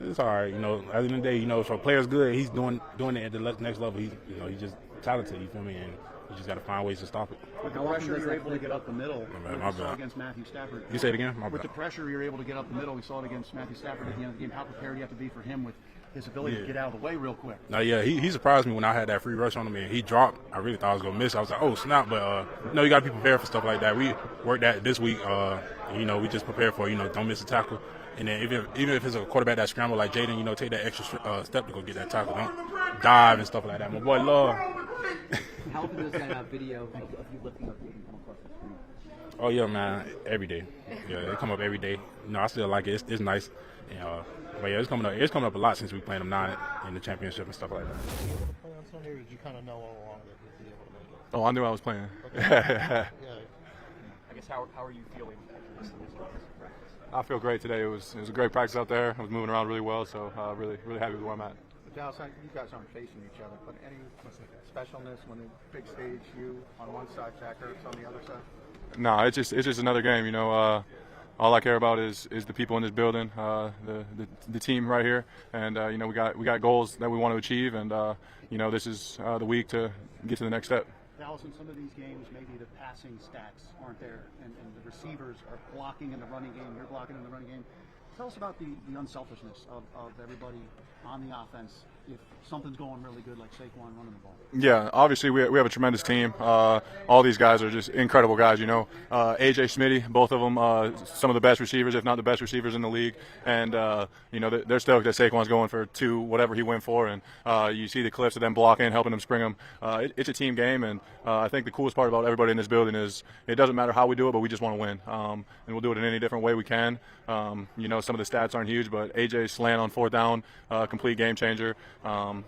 It's all right. At the end of the day, if a player's good, he's doing it at the next level. He's just talented. You feel me? And you just got to find ways to stop it. With the pressure, you're able to get up the middle. My bad. Against Matthew Stafford. You say it again? With the pressure, you're able to get up the middle. We saw it against Matthew Stafford at the end of the game. How prepared do you have to be for him with his ability to get out of the way real quick? No, yeah, he surprised me when I had that free rush on him and he dropped. I really thought I was going to miss. I was like, oh, snap. But, you got to be prepared for stuff like that. We worked that this week. We just prepared for, don't miss a tackle. And then even if it's a quarterback that scramble like Jayden, take that extra step to go get that tackle. Don't dive and stuff like that. My boy, Love. How often does that video of you lifting up come across the screen? Oh yeah, man, every day. Yeah, they come up every day. You know, I still like it. It's nice. But yeah, it's coming up. It's coming up a lot since we played them now in the championship and stuff like that. Play on Sunday, or did you kind of know all along that you'd be able to make it? Oh, I knew I was playing. Okay. Yeah. I guess how are you feeling after this practice? I feel great today. It was a great practice out there. I was moving around really well, so really happy with where I'm at. Dallas, you guys aren't facing each other, but any specialness when the big stage, you on one side, Zach Ertz on the other side? No, it's just another game. You know, all I care about is the people in this building, the team right here, and you know, we got goals that we want to achieve, and you know, this is the week to get to the next step. Dallas, in some of these games, maybe the passing stats aren't there, and the receivers are blocking in the running game. You're blocking in the running game. Tell us about the unselfishness of everybody on the offense if something's going really good, like Saquon running the ball. Yeah, obviously we have a tremendous team. All these guys are just incredible guys. You know, AJ, Smitty, both of them, some of the best receivers, if not the best receivers in the league. And you know, they're stoked that Saquon's going for 2, whatever he went for. And you see the Kliffs of them blocking, helping them spring them. It's a team game, and I think the coolest part about everybody in this building is it doesn't matter how we do it, but we just want to win. And we'll do it in any different way we can. You know, some of the stats aren't huge, but AJ's slant on 4th down, complete game changer.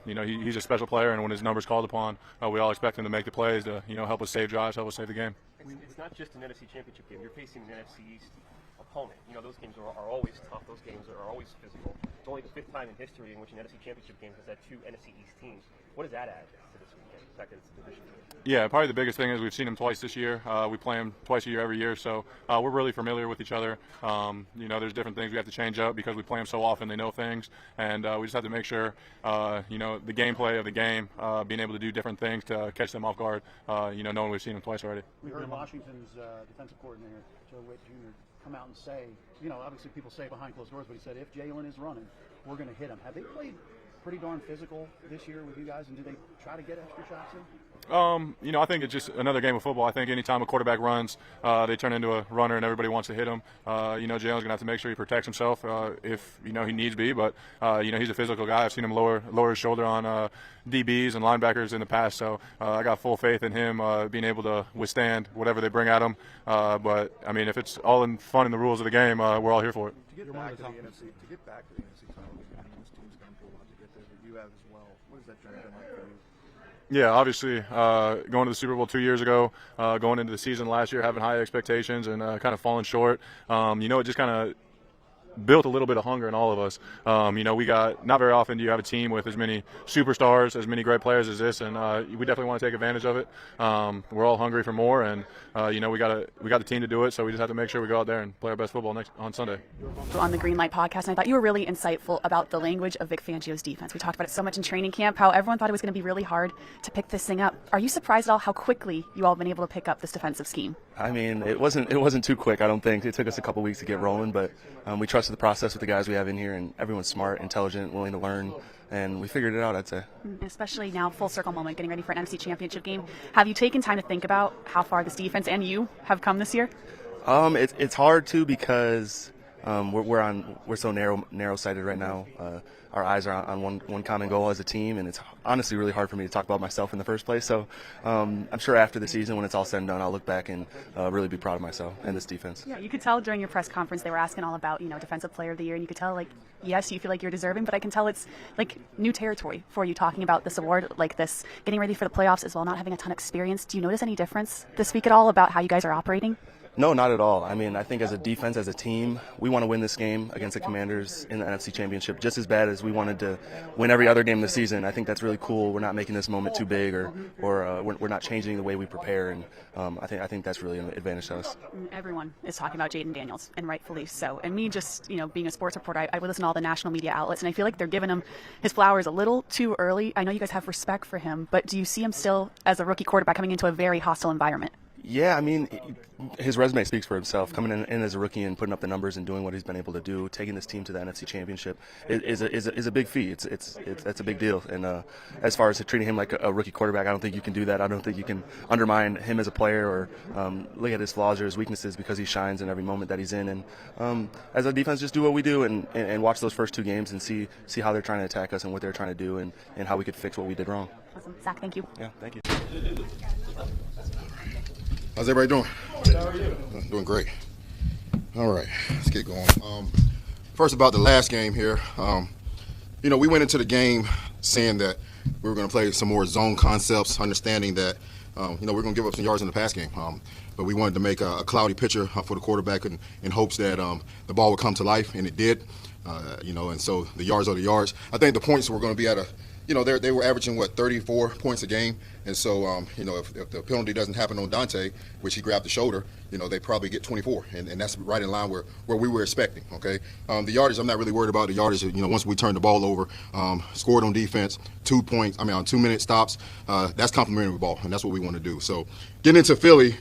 You know, he's a special player, and when his number's called upon, we all expect him to make the plays to, you know, help us save drives, help us save the game. It's not just an NFC Championship game. You're facing an NFC East opponent. You know, those games are always tough. Those games are always physical. It's only the 5th time in history in which an NFC Championship game has had 2 NFC East teams. What does that add to this weekend, the fact that it's a division game? Yeah, probably the biggest thing is we've seen them twice this year. We play them twice a year every year, so we're really familiar with each other. You know, there's different things we have to change up because we play them so often. They know things, and we just have to make sure, you know, the gameplay of the game, being able to do different things to catch them off guard. You know, knowing we've seen them twice already. We heard Washington's defensive coordinator, Joe Witt Jr., come out and say, you know, obviously people say behind closed doors, but he said if Jalen is running, we're going to hit him. Have they played pretty darn physical this year with you guys, and do they try to get extra shots in? You know, I think it's just another game of football. I think anytime a quarterback runs, they turn into a runner and everybody wants to hit him. You know, Jalen's going to have to make sure he protects himself if, you know, he needs be. But, you know, he's a physical guy. I've seen him lower his shoulder on DBs and linebackers in the past. So I got full faith in him being able to withstand whatever they bring at him. But, I mean, if it's all in fun in the rules of the game, we're all here for it. To get back to the NFC title game, I mean, this team's gone through a lot to get there, but you have as well. What has that journey been like for you? Yeah, obviously, going to the Super Bowl 2 years ago, going into the season last year, having high expectations and kind of falling short. You know, it just kind of built a little bit of hunger in all of us. You know, we got not very often do you have a team with as many superstars, as many great players as this, and we definitely want to take advantage of it. We're all hungry for more, and you know, we got the team to do it, so we just have to make sure we go out there and play our best football on Sunday. On the Greenlight podcast, and I thought you were really insightful about the language of Vic Fangio's defense. We talked about it so much in training camp, how everyone thought it was going to be really hard to pick this thing up. Are you surprised at all how quickly you all have been able to pick up this defensive scheme? I mean, it wasn't too quick, I don't think. It took us a couple weeks to get rolling, but we trusted the process with the guys we have in here, and everyone's smart, intelligent, willing to learn, and we figured it out, I'd say. Especially now, full circle moment, getting ready for an NFC Championship game. Have you taken time to think about how far this defense and you have come this year? It's hard to because we're so narrow-sighted right now. Our eyes are on one common goal as a team, and it's honestly really hard for me to talk about myself in the first place. So I'm sure after the season, when it's all said and done, I'll look back and really be proud of myself and this defense. Yeah, you could tell during your press conference they were asking all about, you know, Defensive Player of the Year, and you could tell, like, yes, you feel like you're deserving, but I can tell it's like new territory for you talking about this award like this, getting ready for the playoffs as well, not having a ton of experience. Do you notice any difference this week at all about how you guys are operating? No, not at all. I mean, I think as a defense, as a team, we want to win this game against the Commanders in the NFC Championship just as bad as we wanted to win every other game this season. I think that's really cool. We're not making this moment too big, or we're not changing the way we prepare, and I think that's really an advantage to us. Everyone is talking about Jayden Daniels, and rightfully so. And me, just, you know, being a sports reporter, I would listen to all the national media outlets, and I feel like they're giving him his flowers a little too early. I know you guys have respect for him, but do you see him still as a rookie quarterback coming into a very hostile environment? Yeah, I mean, his resume speaks for himself. Coming in as a rookie and putting up the numbers and doing what he's been able to do, taking this team to the NFC Championship is a big feat. That's a big deal. And as far as treating him like a rookie quarterback, I don't think you can do that. I don't think you can undermine him as a player or look at his flaws or his weaknesses because he shines in every moment that he's in. And as a defense, just do what we do and watch those first 2 games and see how they're trying to attack us and what they're trying to do and how we could fix what we did wrong. Awesome. Zach, thank you. Yeah, thank you. How's everybody doing? How are you? Doing great. All right, let's get going. First about the last game here. We went into the game saying that we were going to play some more zone concepts, understanding that, we're going to give up some yards in the pass game. But we wanted to make a cloudy picture for the quarterback in hopes that the ball would come to life, and it did. And so the yards are the yards. I think the points were going to be at they were averaging, 34 points a game. And so, if the penalty doesn't happen on Dante, which he grabbed the shoulder, they probably get 24. And that's right in line where we were expecting, okay? The yardage, I'm not really worried about the yardage. Once we turn the ball over, scored on defense, 2 2-minute stops, that's complimentary ball, and that's what we want to do. So getting into Philly,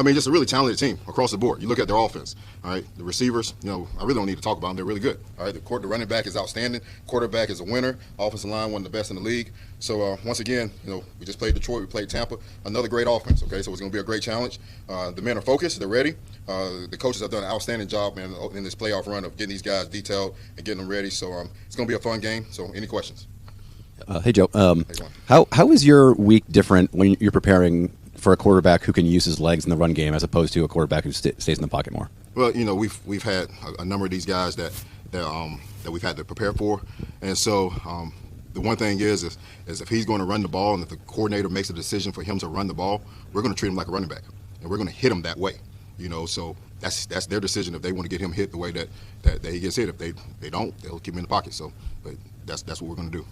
just a really talented team across the board. You look at their offense, all right? The receivers, I really don't need to talk about them. They're really good, all right? The running back is outstanding. Quarterback is a winner. Offensive line, one of the best in the league. So, once again, we just played Detroit. We played Tampa. Another great offense, okay? So it's going to be a great challenge. The men are focused. They're ready. The coaches have done an outstanding job, man, in this playoff run of getting these guys detailed and getting them ready. So it's going to be a fun game. So any questions? Hey, Joe. How is your week different when you're preparing for a quarterback who can use his legs in the run game as opposed to a quarterback who stays in the pocket more? Well, we've had a number of these guys that we've had to prepare for, and so the one thing is if he's going to run the ball and if the coordinator makes a decision for him to run the ball, we're going to treat him like a running back, and we're going to hit him that way. So that's their decision if they want to get him hit the way that he gets hit. If they don't, they'll keep him in the pocket. So, but that's what we're going to do.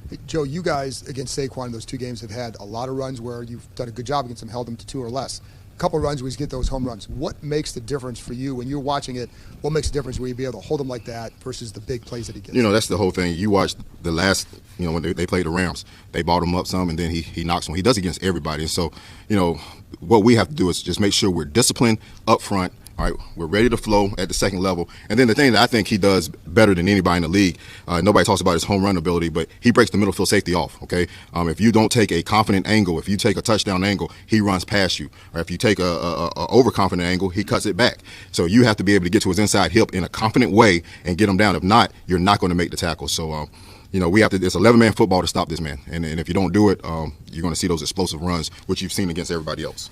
Hey, Joe, you guys against Saquon in those two games have had a lot of runs where you've done a good job against them, held them to 2 or less. A couple of runs where you get those home runs. What makes the difference for you when you're watching it? What makes the difference where you be able to hold them like that versus the big plays that he gets? That's the whole thing. You watch the last, when they played the Rams, they balled him up some, and then he knocks one. He does it against everybody. And so, what we have to do is just make sure we're disciplined up front. All right, we're ready to flow at the second level. And then the thing that I think he does better than anybody in the league, nobody talks about his home run ability, but he breaks the middle field safety off, okay? If you don't take a confident angle, if you take a touchdown angle, he runs past you. Or if you take a overconfident angle, he cuts it back. So you have to be able to get to his inside hip in a confident way and get him down. If not, you're not going to make the tackle. So, we have to. It's 11-man football to stop this man. And if you don't do it, you're going to see those explosive runs, which you've seen against everybody else.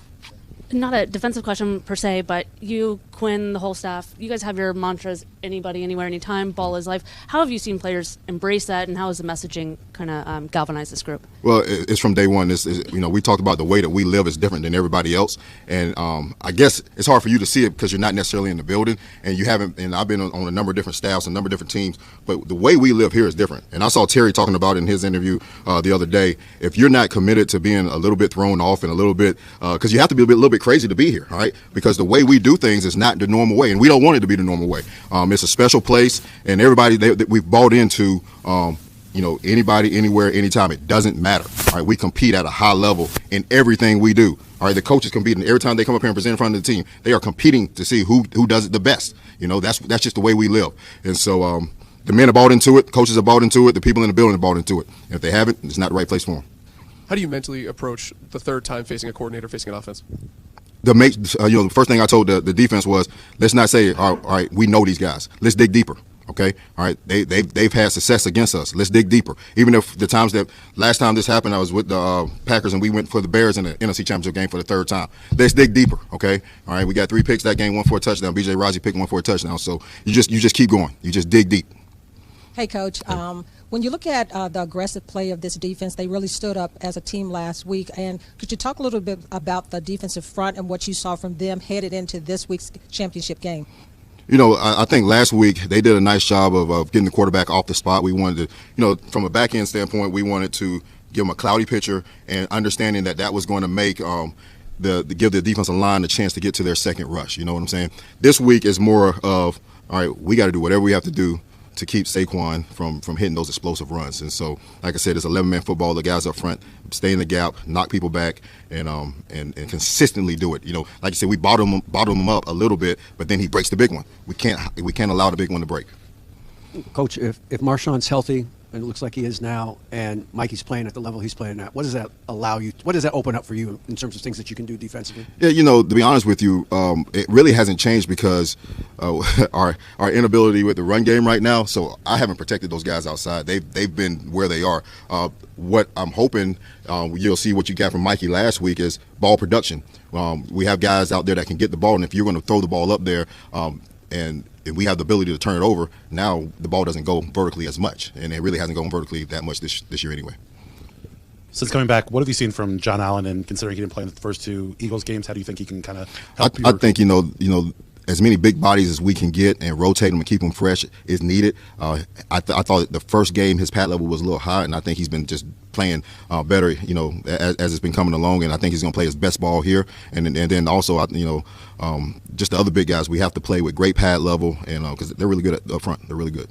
Not a defensive question per se, but you, Quinn, the whole staff, you guys have your mantras, anybody, anywhere, anytime, ball is life. How have you seen players embrace that, and how has the messaging kind of galvanized this group? Well, it's from day one. We talked about the way that we live is different than everybody else, and I guess it's hard for you to see it because you're not necessarily in the building, and you haven't. And I've been on a number of different staffs, a number of different teams, but the way we live here is different. And I saw Terry talking about it in his interview the other day. If you're not committed to being a little bit thrown off and a little bit, because you have to be a little bit crazy to be here, all right? Because the way we do things is not the normal way, and we don't want it to be the normal way. It's a special place, and everybody that we've bought into, anybody, anywhere, anytime, it doesn't matter. All right, we compete at a high level in everything we do. All right, the coaches compete, and every time they come up here and present in front of the team, they are competing to see who does it the best. That's just the way we live. And so the men are bought into it, the coaches are bought into it, the people in the building are bought into it. And if they haven't, it's not the right place for them. How do you mentally approach the third time facing a coordinator, facing an offense? The first thing I told the defense was, let's not say, all right, we know these guys. Let's dig deeper. Okay, all right. They've had success against us. Let's dig deeper. Even if the times that last time this happened, I was with the Packers and we went for the Bears in the NFC Championship game for the third time. Let's dig deeper. Okay, all right. We got 3 picks that game, 1 for a touchdown. B.J. Raji picked 1 for a touchdown. So you just keep going. You just dig deep. Hey, Coach. When you look at the aggressive play of this defense, they really stood up as a team last week. And could you talk a little bit about the defensive front and what you saw from them headed into this week's championship game? I think last week they did a nice job of getting the quarterback off the spot. We wanted to, from a back-end standpoint, we wanted to give them a cloudy picture and understanding that was going to make give the defensive line a chance to get to their second rush. You know what I'm saying? This week is more of, all right, we got to do whatever we have to do to keep Saquon from hitting those explosive runs. And so, like I said, it's 11-man football. The guys up front stay in the gap, knock people back, and consistently do it. Like I said, we bottom him up a little bit, but then he breaks the big one. We can't allow the big one to break. Coach, if Marshawn's healthy, and it looks like he is now, and Mikey's playing at the level he's playing at, what does that allow you? What does that open up for you in terms of things that you can do defensively? Yeah, to be honest with you, it really hasn't changed because our inability with the run game right now. So I haven't protected those guys outside. They've been where they are. What I'm hoping you'll see what you got from Mikey last week is ball production. We have guys out there that can get the ball, and if you're going to throw the ball up there, and we have the ability to turn it over, now the ball doesn't go vertically as much, and it really hasn't gone vertically that much this year anyway. Since coming back, what have you seen from John Allen, and considering he didn't play in the first two Eagles games, how do you think he can kind of help you? I think, as many big bodies as we can get and rotate them and keep them fresh is needed. I thought the first game his pad level was a little high, and I think he's been just playing better, as it's been coming along, and I think he's going to play his best ball here. And then also, just the other big guys, we have to play with great pad level, and because they're really good up front. They're really good.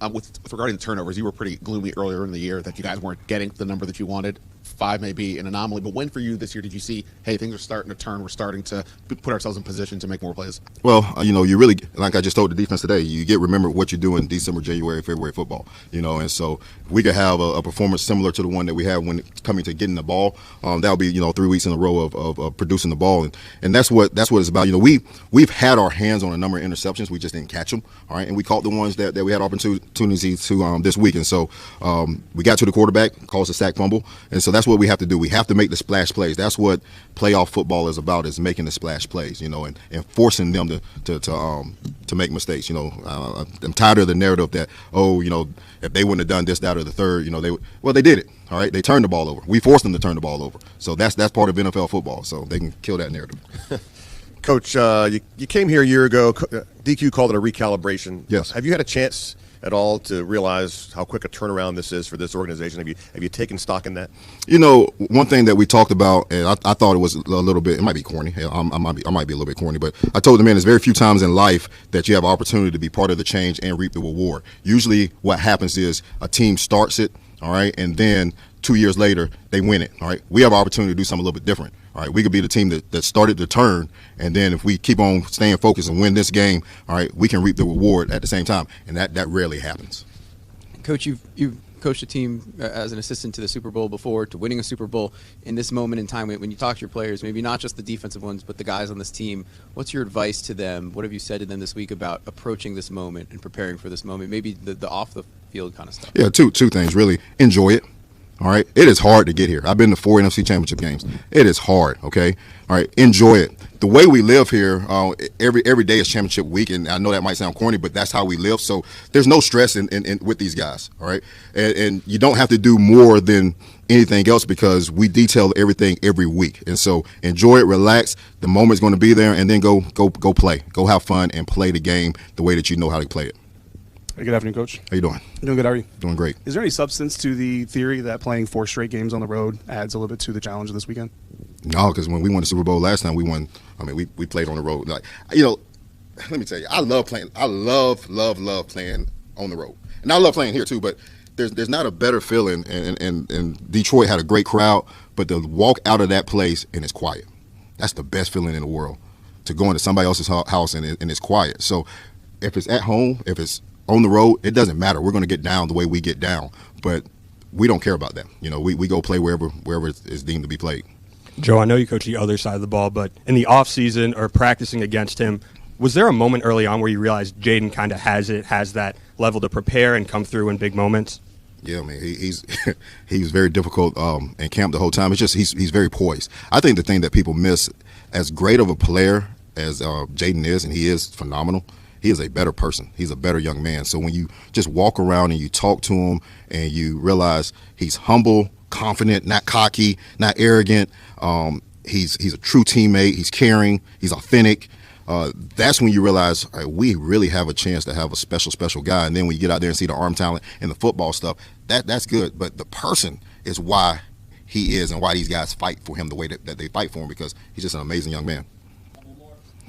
With regarding the turnovers, you were pretty gloomy earlier in the year that you guys weren't getting the number that you wanted. 5 may be an anomaly, but when for you this year did you see, hey, things are starting to turn, we're starting to put ourselves in position to make more plays? Well, you really, like I just told the defense today, you remember what you're doing December, January, February football, and so we could have a performance similar to the one that we had when it's coming to getting the ball. That'll be 3 weeks in a row of producing the ball, and that's what it's about. We've had our hands on a number of interceptions, we just didn't catch them, all right, and we caught the ones that we had opportunity to this week, and so we got to the quarterback, caused a sack fumble, and so that's what we have to do. We have to make the splash plays. That's what playoff football is about, is making the splash plays, and forcing them to make mistakes. I'm tired of the narrative that, if they wouldn't have done this, that, or the third, they did it. All right, they turned the ball over. We forced them to turn the ball over. So that's part of NFL football. So they can kill that narrative. Coach, you came here a year ago. DQ called it a recalibration. Yes. Have you had a chance at all to realize how quick a turnaround this is for this organization? Have you taken stock in that? One thing that we talked about, and I thought it was a little bit, it might be corny. I might be a little bit corny, but I told the man there's very few times in life that you have an opportunity to be part of the change and reap the reward. Usually what happens is a team starts it, all right, and then 2 years later they win it, all right. We have an opportunity to do something a little bit different. All right, we could be the team that started the turn, and then if we keep on staying focused and win this game, all right, we can reap the reward at the same time, and that rarely happens. Coach, you've coached a team as an assistant to the Super Bowl before, to winning a Super Bowl. In this moment in time, when you talk to your players, maybe not just the defensive ones, but the guys on this team, what's your advice to them? What have you said to them this week about approaching this moment and preparing for this moment? Maybe the off-the-field kind of stuff. Yeah, two things, really. Enjoy it. All right, it is hard to get here. I've been to 4 NFC Championship games. It is hard. Okay, all right, enjoy it. The way we live here, every day is championship week, and I know that might sound corny, but that's how we live. So there's no stress in with these guys. All right, and you don't have to do more than anything else because we detail everything every week. And so enjoy it, relax. The moment's going to be there, and then go play, go have fun, and play the game the way that you know how to play it. Hey, good afternoon, Coach. How you doing? Doing good. How are you? Doing great. Is there any substance to the theory that playing 4 straight games on the road adds a little bit to the challenge of this weekend? No, because when we won the Super Bowl last time, we won. I mean, we played on the road. Like, let me tell you, I love playing. I love playing on the road, and I love playing here too. But there's not a better feeling. And Detroit had a great crowd, but to walk out of that place and it's quiet, that's the best feeling in the world. To go into somebody else's house and it's quiet. So if it's at home, if it's on the road, it doesn't matter. We're going to get down the way we get down, but we don't care about that. We go play wherever it's deemed to be played. Joe, I know you coach the other side of the ball, but in the offseason or practicing against him, was there a moment early on where you realized Jayden kind of has that level to prepare and come through in big moments? Yeah, man, he's very difficult in camp the whole time. It's just he's very poised. I think the thing that people miss, as great of a player as Jayden is, and he is phenomenal, he is a better person. He's a better young man. So when you just walk around and you talk to him and you realize he's humble, confident, not cocky, not arrogant, he's a true teammate, he's caring, he's authentic, that's when you realize we really have a chance to have a special guy. And then when you get out there and see the arm talent and the football stuff, that's good. But the person is why he is and why these guys fight for him the way that they fight for him, because he's just an amazing young man.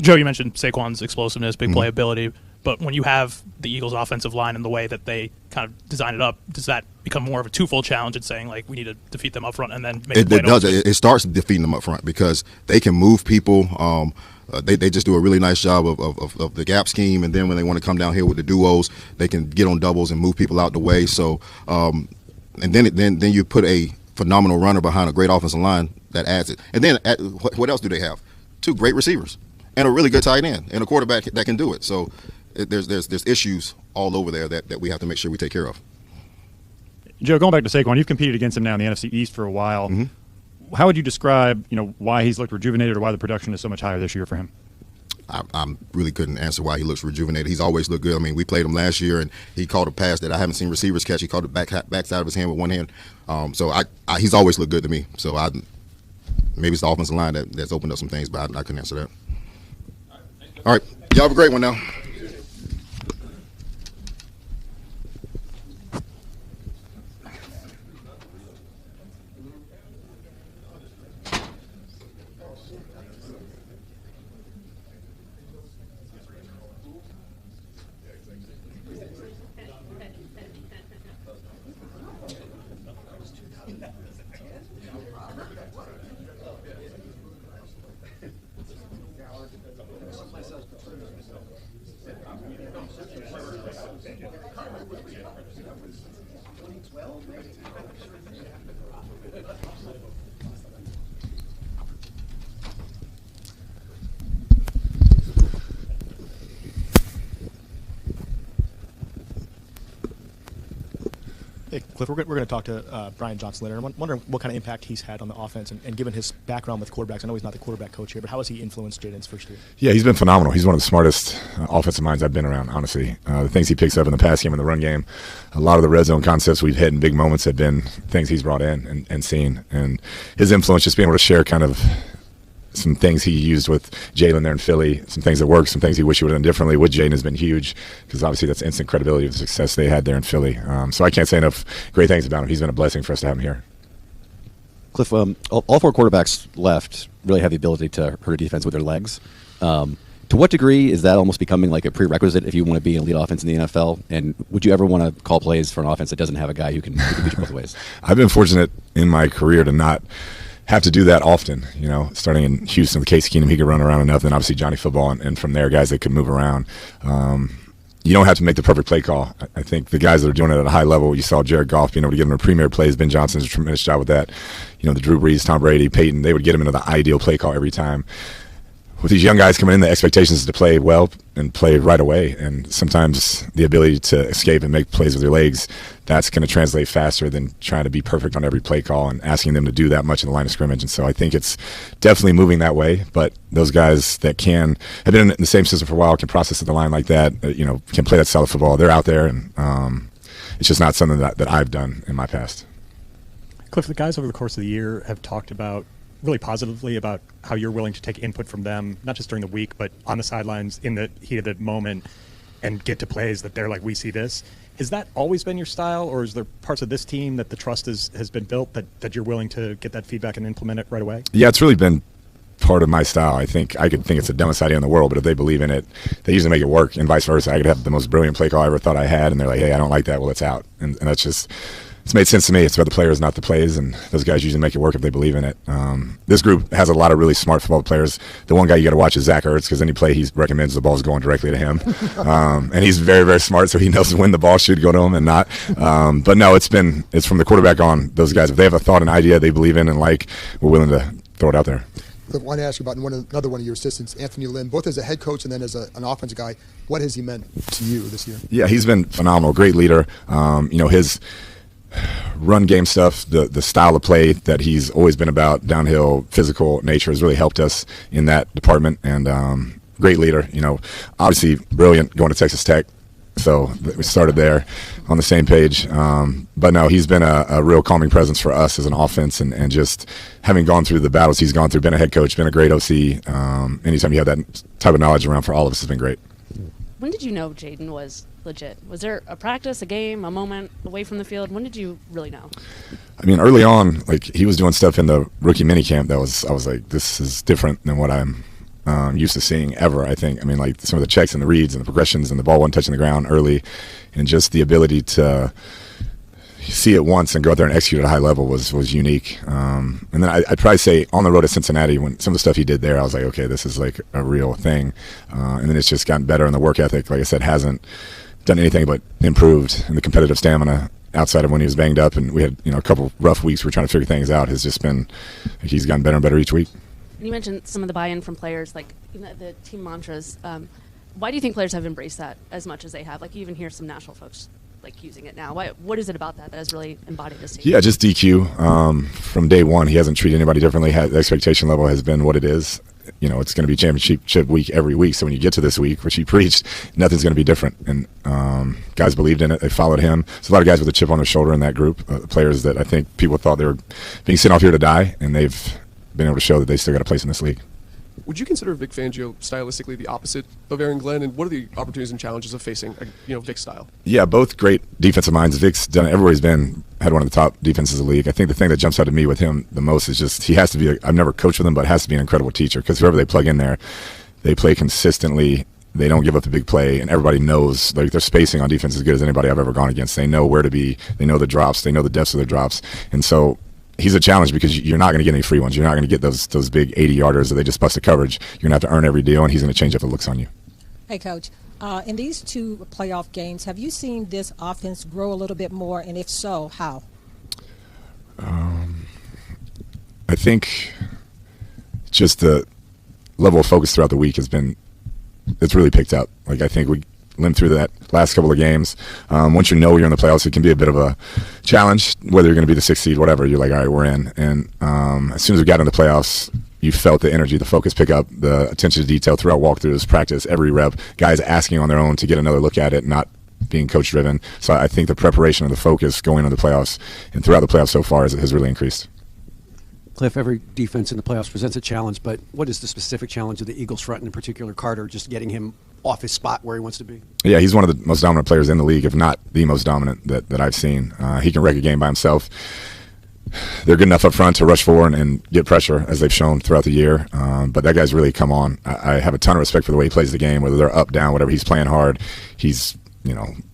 Joe, you mentioned Saquon's explosiveness, big playability, but when you have the Eagles' offensive line and the way that they kind of design it up, does that become more of a twofold challenge in saying, like, we need to defeat them up front and then make it does. It starts defeating them up front because they can move people. they just do a really nice job of the gap scheme, and then when they want to come down here with the duos, they can get on doubles and move people out the way. So, and then you put a phenomenal runner behind a great offensive line that adds it. And then what else do they have? 2 great receivers and a really good tight end and a quarterback that can do it. So there's issues all over there that we have to make sure we take care of. Joe, going back to Saquon, you've competed against him now in the NFC East for a while. Mm-hmm. How would you describe, why he's looked rejuvenated or why the production is so much higher this year for him? I really couldn't answer why he looks rejuvenated. He's always looked good. I mean, we played him last year, and he caught a pass that I haven't seen receivers catch. He caught it backside of his hand with one hand. So he's always looked good to me. So maybe it's the offensive line that's opened up some things, but I couldn't answer that. All right. Y'all have a great one now. Hey, Kliff, we're going to talk to Brian Johnson later. I'm wondering what kind of impact he's had on the offense, and given his background with quarterbacks. I know he's not the quarterback coach here, but how has he influenced Jayden's first year? Yeah, he's been phenomenal. He's one of the smartest offensive minds I've been around, honestly. The things he picks up in the pass game and the run game, a lot of the red zone concepts we've hit in big moments have been things he's brought in and seen. And his influence, just being able to share kind of some things he used with Jalen there in Philly, some things that worked, some things he wished he would have done differently with Jayden has been huge, because obviously that's instant credibility of the success they had there in Philly. So I can't say enough great things about him. He's been a blessing for us to have him here. Kliff, all 4 quarterbacks left really have the ability to hurt a defense with their legs. To what degree is that almost becoming like a prerequisite if you want to be an elite offense in the NFL? And would you ever want to call plays for an offense that doesn't have a guy who can beat you both ways? I've been fortunate in my career to not have to do that often. Starting in Houston with Case Keenum, he could run around enough. Then obviously Johnny Football, and from there guys that could move around. You don't have to make the perfect play call. I think the guys that are doing it at a high level, you saw Jared Goff being able to get him to premier plays. Ben Johnson does a tremendous job with that. The Drew Brees, Tom Brady, Peyton, they would get him into the ideal play call every time. With these young guys coming in, the expectation is to play well and play right away. And sometimes the ability to escape and make plays with your legs, that's going to translate faster than trying to be perfect on every play call and asking them to do that much in the line of scrimmage. And so I think it's definitely moving that way. But those guys that have been in the same system for a while, can process at the line like that, can play that solid football. They're out there, and it's just not something that I've done in my past. Kliff, the guys over the course of the year have talked about really positively about how you're willing to take input from them, not just during the week, but on the sidelines in the heat of the moment, and get to plays that they're like, we see this. Has that always been your style, or is there parts of this team that the trust has been built that you're willing to get that feedback and implement it right away? Yeah, it's really been part of my style. I could think it's the dumbest idea in the world, but if they believe in it, they usually make it work, and vice versa. I could have the most brilliant play call I ever thought I had, and they're like, hey, I don't like that. Well, it's out. And that's just... It's made sense to me. It's about the players, not the plays, and those guys usually make it work if they believe in it. This group has a lot of really smart football players. The one guy you got to watch is Zach Ertz, because any play he recommends, the ball's going directly to him. And he's very, very smart, so he knows when the ball should go to him and not. But no, it's from the quarterback on. Those guys, if they have a thought, an idea they believe in and like, we're willing to throw it out there. I want to ask you about another one of your assistants, Anthony Lynn, both as a head coach and then as an offensive guy. What has he meant to you this year? Yeah, he's been phenomenal, great leader. His run game stuff, the style of play that he's always been about, downhill, physical nature, has really helped us in that department. And great leader. Obviously brilliant, going to Texas Tech. So we started there on the same page. But no, he's been a real calming presence for us as an offense, and just having gone through the battles he's gone through, been a head coach, been a great OC. Anytime you have that type of knowledge around for all of us has been great. When did you know Jayden was legit? Was there a practice, a game, a moment away from the field? When did you really know? I mean, early on, like, he was doing stuff in the rookie minicamp I was like, this is different than what I'm used to seeing ever, I think. I mean, like, some of the checks and the reads and the progressions, and the ball wasn't touching the ground early, and just the ability to see it once and go out there and execute at a high level was unique. And then I'd probably say on the road at Cincinnati, when some of the stuff he did there, I was like, okay, this is like a real thing. And then it's just gotten better, and the work ethic, like I said, hasn't done anything but improved, and the competitive stamina outside of when he was banged up and we had a couple rough weeks, we're trying to figure things out, has just been, he's gotten better and better each week. You mentioned some of the buy-in from players, like the team mantras. Why do you think players have embraced that as much as they have? Like, you even hear some national folks like using it now. What is it about that has really embodied this team? Yeah, just DQ. From day one, he hasn't treated anybody differently. The expectation level has been what it is. It's going to be championship week every week. So when you get to this week, which he preached, nothing's going to be different. And guys believed in it. They followed him. There's a lot of guys with a chip on their shoulder in that group, players that I think people thought they were being sent off here to die, and they've been able to show that they still got a place in this league. Would you consider Vic Fangio stylistically the opposite of Aaron Glenn, and what are the opportunities and challenges of facing Vic's style? Yeah, both great defensive minds. Vic's done everywhere he's been, had one of the top defenses in the league. I think the thing that jumps out at me with him the most is just he has to be I've never coached with him, but has to be an incredible teacher, because whoever they plug in there, they play consistently. They don't give up the big play, and everybody knows, like, their spacing on defense is as good as anybody I've ever gone against. They know where to be. They know the drops. They know the depths of their drops. And so he's a challenge, because you're not going to get any free ones. You're not going to get those big 80-yarders that they just bust the coverage. You're going to have to earn every deal, and he's going to change up the looks on you. Hey, Coach, in these two playoff games, have you seen this offense grow a little bit more, and if so, how? I think just the level of focus throughout the week it's really picked up. Like, I think we limped through that last couple of games. Once you're in the playoffs, it can be a bit of a challenge, whether you're going to be the 6th seed, whatever. You're like, all right, we're in. And as soon as we got into the playoffs, you felt the energy, the focus pick up, the attention to detail throughout walkthroughs, practice, every rep, guys asking on their own to get another look at it, not being coach-driven. So I think the preparation and the focus going into the playoffs and throughout the playoffs so far has really increased. Kliff, every defense in the playoffs presents a challenge, but what is the specific challenge of the Eagles front, and in particular Carter, just getting him off his spot where he wants to be? Yeah, he's one of the most dominant players in the league, if not the most dominant that I've seen. He can wreck a game by himself. They're good enough up front to rush forward and get pressure, as they've shown throughout the year. But that guy's really come on. I have a ton of respect for the way he plays the game, whether they're up, down, whatever. He's playing hard. He's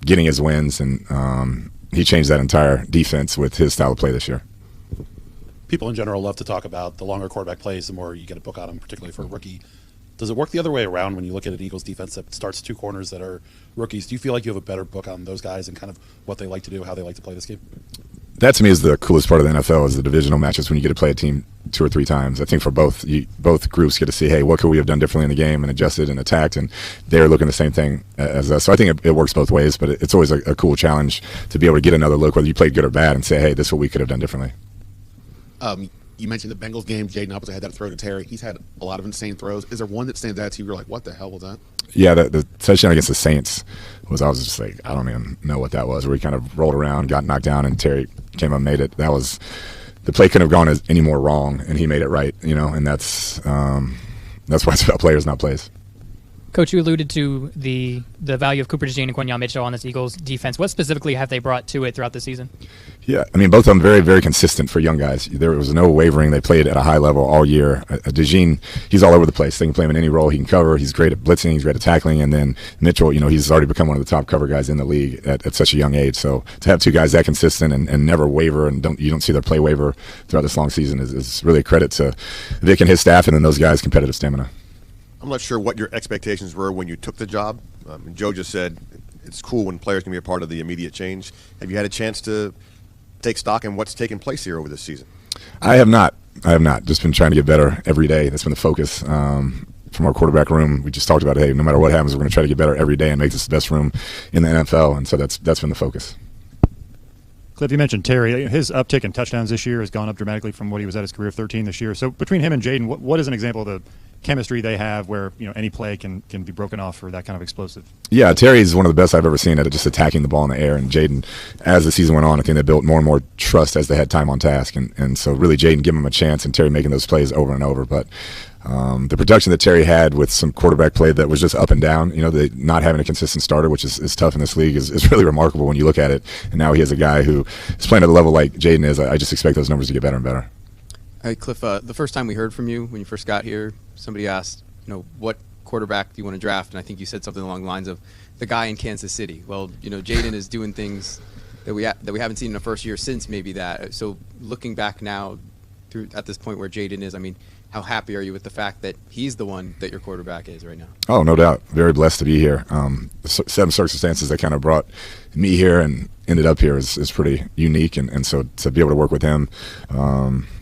getting his wins, and he changed that entire defense with his style of play this year. People in general love to talk about the longer quarterback plays, the more you get a book on them, particularly for a rookie. Does it work the other way around when you look at an Eagles defense that starts two corners that are rookies? Do you feel like you have a better book on those guys and kind of what they like to do, how they like to play this game? That, to me, is the coolest part of the NFL, is the divisional matches, when you get to play a team 2 or 3 times. I think for both groups get to see, hey, what could we have done differently in the game, and adjusted and attacked, and they're looking the same thing as us. So I think it works both ways, but it's always a cool challenge to be able to get another look, whether you played good or bad, and say, hey, this is what we could have done differently. You mentioned the Bengals game. Jayden obviously had that throw to Terry. He's had a lot of insane throws. Is there one that stands out to you? You're like, what the hell was that? Yeah, the touchdown against the Saints I was just like, I don't even know what that was, where he kind of rolled around, got knocked down, and Terry came up and made it. That was, the play couldn't have gone any more wrong, and he made it right, and that's why it's about players, not plays. Coach, you alluded to the value of Cooper DeJean and Quinn Mitchell on this Eagles defense. What specifically have they brought to it throughout the season? Yeah, I mean, both of them very, very consistent for young guys. There was no wavering. They played at a high level all year. DeJean, he's all over the place. They can play him in any role. He can cover. He's great at blitzing. He's great at tackling. And then Mitchell, he's already become one of the top cover guys in the league at such a young age. So to have two guys that consistent and never waver, and you don't see their play waver throughout this long season is really a credit to Vic and his staff, and then those guys' competitive stamina. I'm not sure what your expectations were when you took the job. Joe just said it's cool when players can be a part of the immediate change. Have you had a chance to take stock in what's taken place here over this season? I have not. Just been trying to get better every day. That's been the focus. From our quarterback room, we just talked about, hey, no matter what happens, we're going to try to get better every day and make this the best room in the NFL. And so that's been the focus. Kliff, you mentioned Terry. His uptick in touchdowns this year has gone up dramatically from what he was at his career of 13 this year. So between him and Jayden, what is an example of the chemistry they have where any play can be broken off for that kind of explosive? Yeah, Terry's one of the best I've ever seen at just attacking the ball in the air. And Jayden, as the season went on, I think they built more and more trust as they had time on task. And so really Jayden giving him a chance, and Terry making those plays over and over. But the production that Terry had with some quarterback play that was just up and down, not having a consistent starter, which is tough in this league, is really remarkable when you look at it. And now he has a guy who is playing at the level like Jayden is. I just expect those numbers to get better and better. Hey, Kliff, the first time we heard from you when you first got here, somebody asked, what quarterback do you want to draft? And I think you said something along the lines of the guy in Kansas City. Well, Jayden is doing things that we haven't seen in the first year since maybe that. So looking back now, at this point where Jayden is, I mean, how happy are you with the fact that he's the one that your quarterback is right now? Oh, no doubt. Very blessed to be here. The set of circumstances that kind of brought me here and ended up here is pretty unique. And so to be able to work with him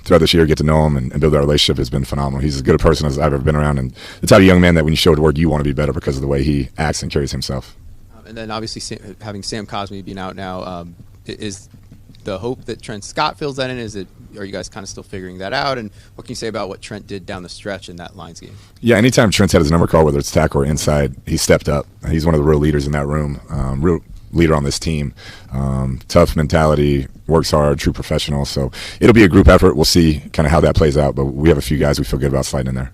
throughout this year, get to know him and build that relationship has been phenomenal. He's as good a person as I've ever been around. And the type of young man that when you show to work, you want to be better because of the way he acts and carries himself. And then obviously having Sam Cosmi being out now, is the hope that Trent Scott fills that in? Are you guys kind of still figuring that out? And what can you say about what Trent did down the stretch in that Lions game? Yeah, anytime Trent's had his number called, whether it's tackle or inside, he stepped up. He's one of the real leaders in that room, real leader on this team. Tough mentality, works hard, true professional. So it'll be a group effort. We'll see kind of how that plays out, but we have a few guys we feel good about sliding in there.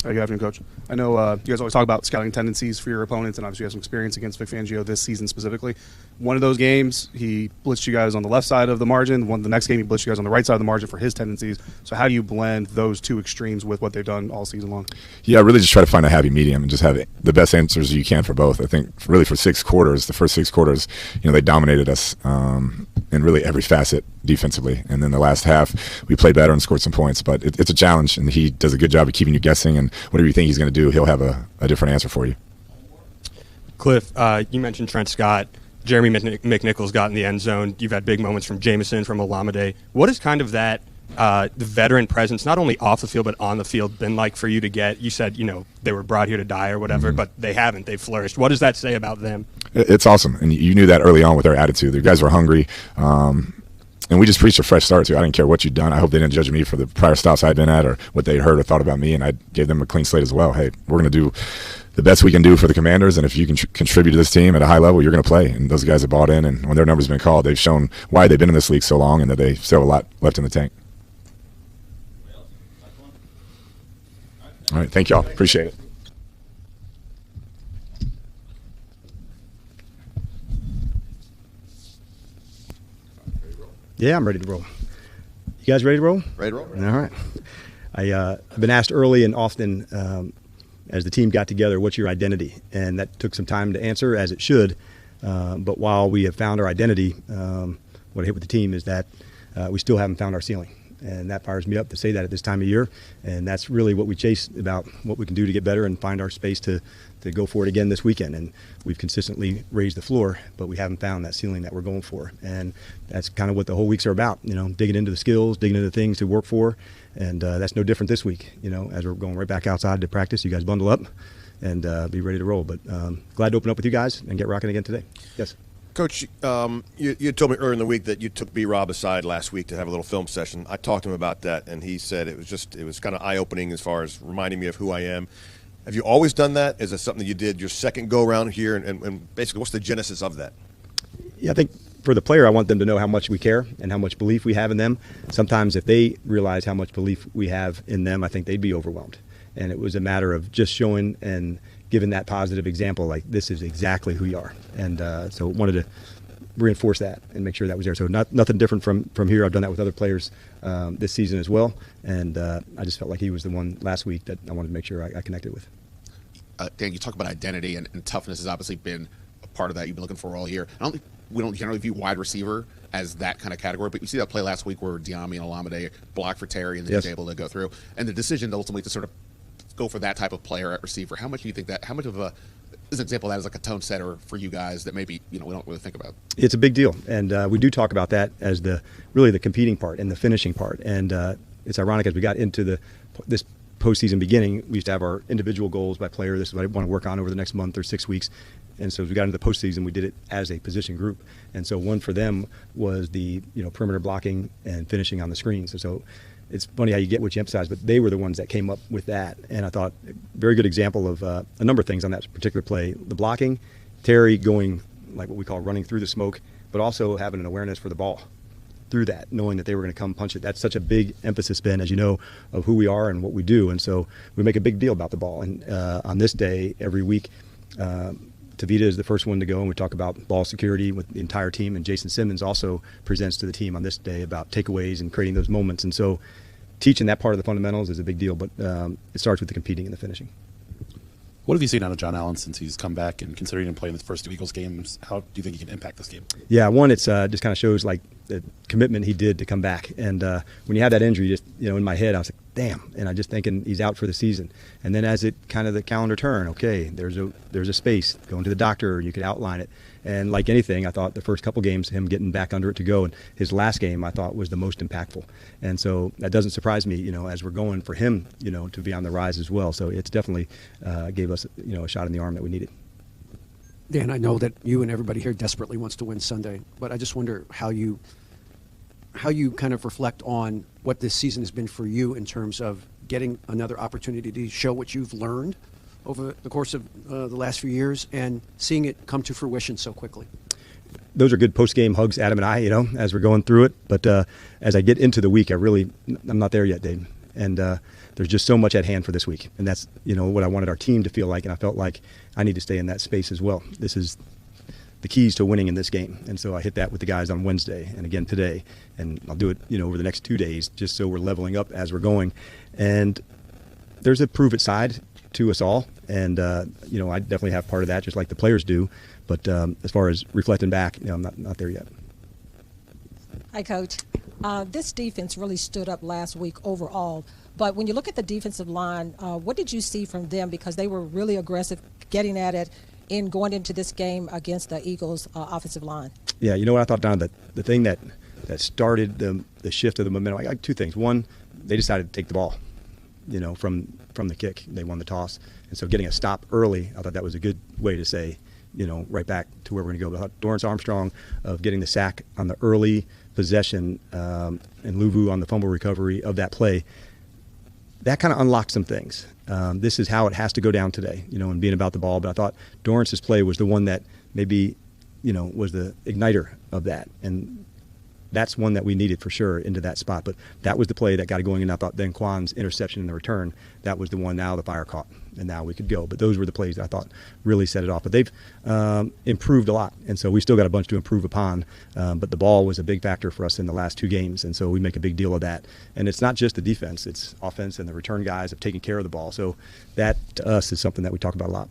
Good afternoon, Coach. I know you guys always talk about scouting tendencies for your opponents, and obviously you have some experience against Vic Fangio this season specifically. One of those games, he blitzed you guys on the left side of the margin. The next game, he blitzed you guys on the right side of the margin for his tendencies. So how do you blend those two extremes with what they've done all season long? Yeah, really just try to find a happy medium and just have the best answers you can for both. I think really for 6 quarters, the first 6 quarters, they dominated us in really every facet defensively. And then the last half, we played better and scored some points. But it's a challenge, and he does a good job of keeping you guessing. And whatever you think he's going to do, he'll have a different answer for you. Kliff, you mentioned Trent Scott. Jeremy McNichols got in the end zone. You've had big moments from Jameson, from Olamide. What is kind of that the veteran presence, not only off the field but on the field, been like for you to get? You said, they were brought here to die or whatever, but they haven't. They've flourished. What does that say about them? It's awesome, and you knew that early on with their attitude. The guys were hungry. And we just preached a fresh start, too. I didn't care what you'd done. I hope they didn't judge me for the prior stops I'd been at or what they heard or thought about me, and I gave them a clean slate as well. Hey, we're going to do the best we can do for the Commanders, and if you can contribute to this team at a high level, you're going to play. And those guys have bought in, and when their number's been called, they've shown why they've been in this league so long and that they still have a lot left in the tank. All right, thank y'all. Appreciate it. Yeah, I'm ready to roll. You guys ready to roll? Ready to roll. All right. I've been asked early and often as the team got together, what's your identity? And that took some time to answer, as it should. But while we have found our identity, what I hit with the team is that we still haven't found our ceiling. And that fires me up to say that at this time of year. And that's really what we chase about what we can do to get better and find our space to go for it again this weekend. And we've consistently raised the floor, but we haven't found that ceiling that we're going for. And that's kind of what the whole weeks are about, digging into the skills, digging into the things to work for. And that's no different this week, as we're going right back outside to practice. You guys bundle up and be ready to roll. But glad to open up with you guys and get rocking again today. Yes. Coach, you told me earlier in the week that you took B-Rob aside last week to have a little film session. I talked to him about that, and he said it was kind of eye-opening as far as reminding me of who I am. Have you always done that? Is it something that you did your second go-around here? And basically, what's the genesis of that? Yeah, I think for the player, I want them to know how much we care and how much belief we have in them. Sometimes if they realize how much belief we have in them, I think they'd be overwhelmed. And it was a matter of just showing and giving that positive example, like this is exactly who you are. And so wanted to reinforce that and make sure that was there. So nothing different from here. I've done that with other players this season as well. And I just felt like he was the one last week that I wanted to make sure I connected with. Dan, you talk about identity, and toughness has obviously been a part of that you've been looking for all year. We don't generally view wide receiver as that kind of category, but you see that play last week where Diami and Olamide blocked for Terry and then he's able to go through. And the decision ultimately to sort of go for that type of player at receiver, how much do you think that, how much of is an example of that is like a tone setter for you guys that maybe we don't really think about? It's a big deal, and we do talk about that as really the competing part and the finishing part. And it's ironic as we got into this postseason beginning, we used to have our individual goals by player. This is what I want to work on over the next month or 6 weeks. And so as we got into the postseason, we did it as a position group. And so one for them was the perimeter blocking and finishing on the screens. And so it's funny how you get what you emphasize, but they were the ones that came up with that. And I thought a very good example of a number of things on that particular play. The blocking, Terry going like what we call running through the smoke, but also having an awareness for the ball through that, knowing that they were going to come punch it. That's such a big emphasis, Ben, as you know, of who we are and what we do. And so we make a big deal about the ball. And on this day, every week, Tavita is the first one to go, and we talk about ball security with the entire team. And Jason Simmons also presents to the team on this day about takeaways and creating those moments. And so teaching that part of the fundamentals is a big deal, but it starts with the competing and the finishing. What have you seen out of John Allen since he's come back, and considering him playing his first 2 Eagles games, how do you think he can impact this game? Yeah, one, it's just kind of shows like the commitment he did to come back. And when you had that injury, just in my head, I was like, damn. And I just thinking he's out for the season. And then as it kind of the calendar turned, okay, there's a space, going to the doctor, you could outline it. And like anything, I thought the first couple games, him getting back under it to go, and his last game I thought was the most impactful. And so that doesn't surprise me, as we're going for him, to be on the rise as well. So it's definitely gave us, a shot in the arm that we needed. Dan, I know that you and everybody here desperately wants to win Sunday, but I just wonder how you kind of reflect on what this season has been for you in terms of getting another opportunity to show what you've learned over the course of the last few years and seeing it come to fruition so quickly. Those are good post-game hugs, Adam and I, as we're going through it. But as I get into the week, I'm not there yet, Dave. And there's just so much at hand for this week. And that's, what I wanted our team to feel like. And I felt like I need to stay in that space as well. This is the keys to winning in this game. And so I hit that with the guys on Wednesday and again today. And I'll do it, over the next 2 days, just so we're leveling up as we're going. And there's a prove it side to us all. And, I definitely have part of that, just like the players do. But as far as reflecting back, I'm not there yet. Hi, Coach. This defense really stood up last week overall. But when you look at the defensive line, what did you see from them? Because they were really aggressive getting at it in going into this game against the Eagles' offensive line. Yeah, you know what I thought, Don? The thing that started the shift of the momentum, I got 2 things. One, they decided to take the ball, from the kick. They won the toss. And so getting a stop early, I thought that was a good way to say, right back to where we're going to go. But I thought Dorrance Armstrong of getting the sack on the early possession and Luvu on the fumble recovery of that play, that kind of unlocked some things. This is how it has to go down today, and being about the ball. But I thought Dorrance's play was the one that maybe, was the igniter of that. And that's one that we needed for sure into that spot. But that was the play that got it going. And I thought then Quan's interception in the return, that was the one now the fire caught. And now we could go. But those were the plays that I thought really set it off. But they've improved a lot. And so we still got a bunch to improve upon. But the ball was a big factor for us in the last 2 games. And so we make a big deal of that. And it's not just the defense. It's offense and the return guys have taken care of the ball. So that, to us, is something that we talk about a lot.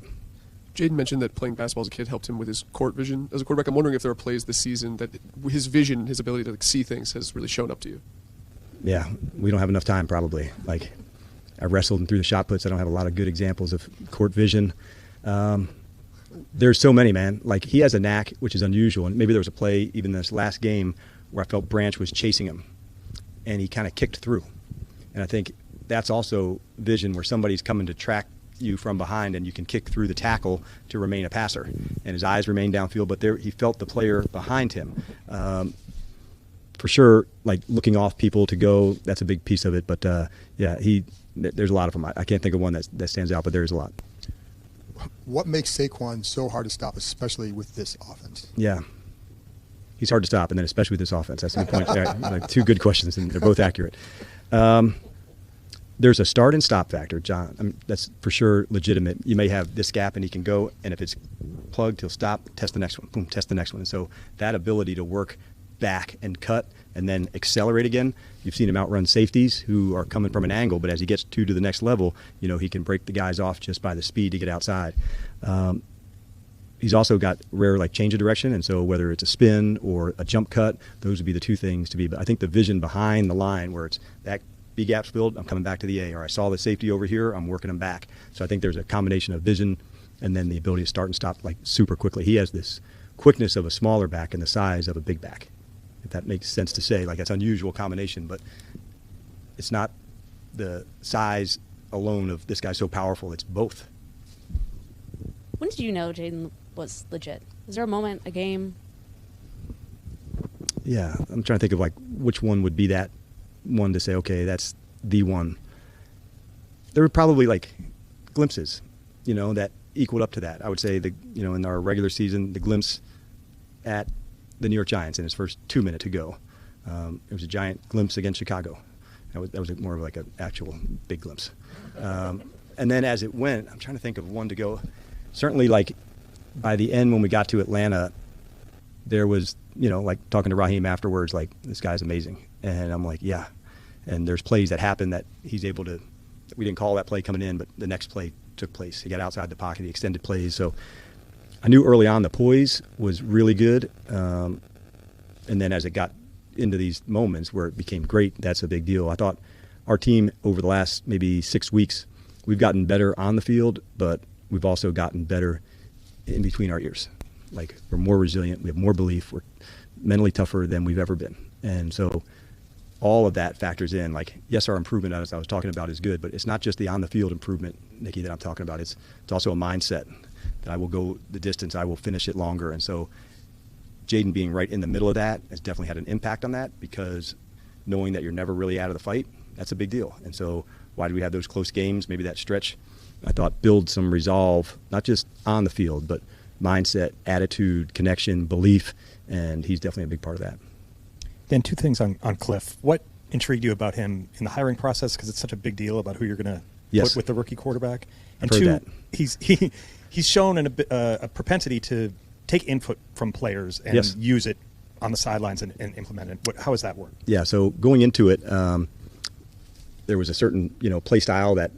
Jayden mentioned that playing basketball as a kid helped him with his court vision as a quarterback. I'm wondering if there are plays this season that his vision, his ability to see things has really shown up to you. Yeah, we don't have enough time probably. Like, I wrestled and threw the shot puts. I don't have a lot of good examples of court vision. There's so many, man. Like, he has a knack, which is unusual. And maybe there was a play even this last game where I felt Branch was chasing him, and he kind of kicked through. And I think that's also vision where somebody's coming to track you from behind and you can kick through the tackle to remain a passer. And his eyes remained downfield, but there he felt the player behind him. For sure, like looking off people to go, that's a big piece of it. But yeah, there's a lot of them. I can't think of one that stands out, but there's a lot. What makes Saquon so hard to stop, especially with this offense? Yeah. He's hard to stop, and then especially with this offense. That's a good point. Like 2 good questions, and they're both accurate. There's a start and stop factor, John. I mean, that's for sure legitimate. You may have this gap, and he can go, and if it's plugged, he'll stop, test the next one, boom, test the next one. And so that ability to work back and cut and then accelerate again, you've seen him outrun safeties who are coming from an angle, but as he gets to the next level, he can break the guys off just by the speed to get outside. He's also got rare change of direction, and so whether it's a spin or a jump cut, those would be the 2 things to be. But I think the vision behind the line where it's that B gap's filled, I'm coming back to the A, or I saw the safety over here, I'm working him back. So I think there's a combination of vision and then the ability to start and stop super quickly. He has this quickness of a smaller back and the size of a big back, if that makes sense to say. That's an unusual combination, but it's not the size alone of this guy's so powerful. It's both. When did you know Jayden was legit? Is there a moment, a game? Yeah, I'm trying to think of which one would be that one to say, okay, that's the one. There were probably glimpses, that equaled up to that. I would say in our regular season, the glimpse at the New York Giants in his first 2 minutes to go. It was a giant glimpse against Chicago. That was more of an actual big glimpse. And then as it went, I'm trying to think of one to go. Certainly, by the end when we got to Atlanta, there was, talking to Raheem afterwards, this guy's amazing. And I'm like, yeah. And there's plays that happen that he's able to, we didn't call that play coming in, but the next play took place. He got outside the pocket, he extended plays. So I knew early on the poise was really good. And then as it got into these moments where it became great, that's a big deal. I thought our team over the last maybe 6 weeks, we've gotten better on the field, but we've also gotten better in between our ears. Like, we're more resilient, we have more belief, we're mentally tougher than we've ever been. And so all of that factors in. Like, yes, our improvement, as I was talking about, is good, but it's not just the on-the-field improvement, Nikki, that I'm talking about. It's also a mindset that I will go the distance, I will finish it longer. And so Jayden being right in the middle of that has definitely had an impact on that, because knowing that you're never really out of the fight, that's a big deal. And so why do we have those close games? Maybe that stretch, I thought, build some resolve, not just on the field, but mindset, attitude, connection, belief, and he's definitely a big part of that. Then two things on Kliff. What intrigued you about him in the hiring process, because it's such a big deal about who you're going to put with the rookie quarterback? And I've heard two, he's shown a propensity to take input from players and use it on the sidelines and implement it. How has that worked? Yeah, so going into it, there was a certain play style that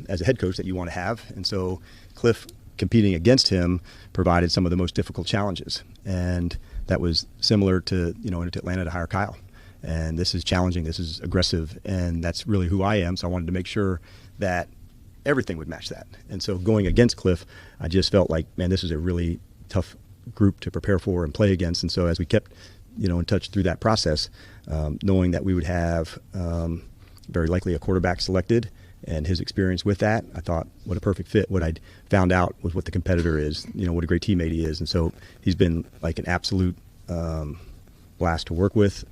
as a head coach that you want to have, and so Kliff competing against him provided some of the most difficult challenges, and that was similar to into Atlanta to hire Kyle. And this is challenging, this is aggressive, and that's really who I am. So I wanted to make sure that everything would match that. And so going against Kliff, I just felt like, man, this is a really tough group to prepare for and play against. And so as we kept in touch through that process, knowing that we would have very likely a quarterback selected and his experience with that, I thought, what a perfect fit. What I'd found out was what the competitor is, what a great teammate he is. And so he's been like an absolute blast to work with.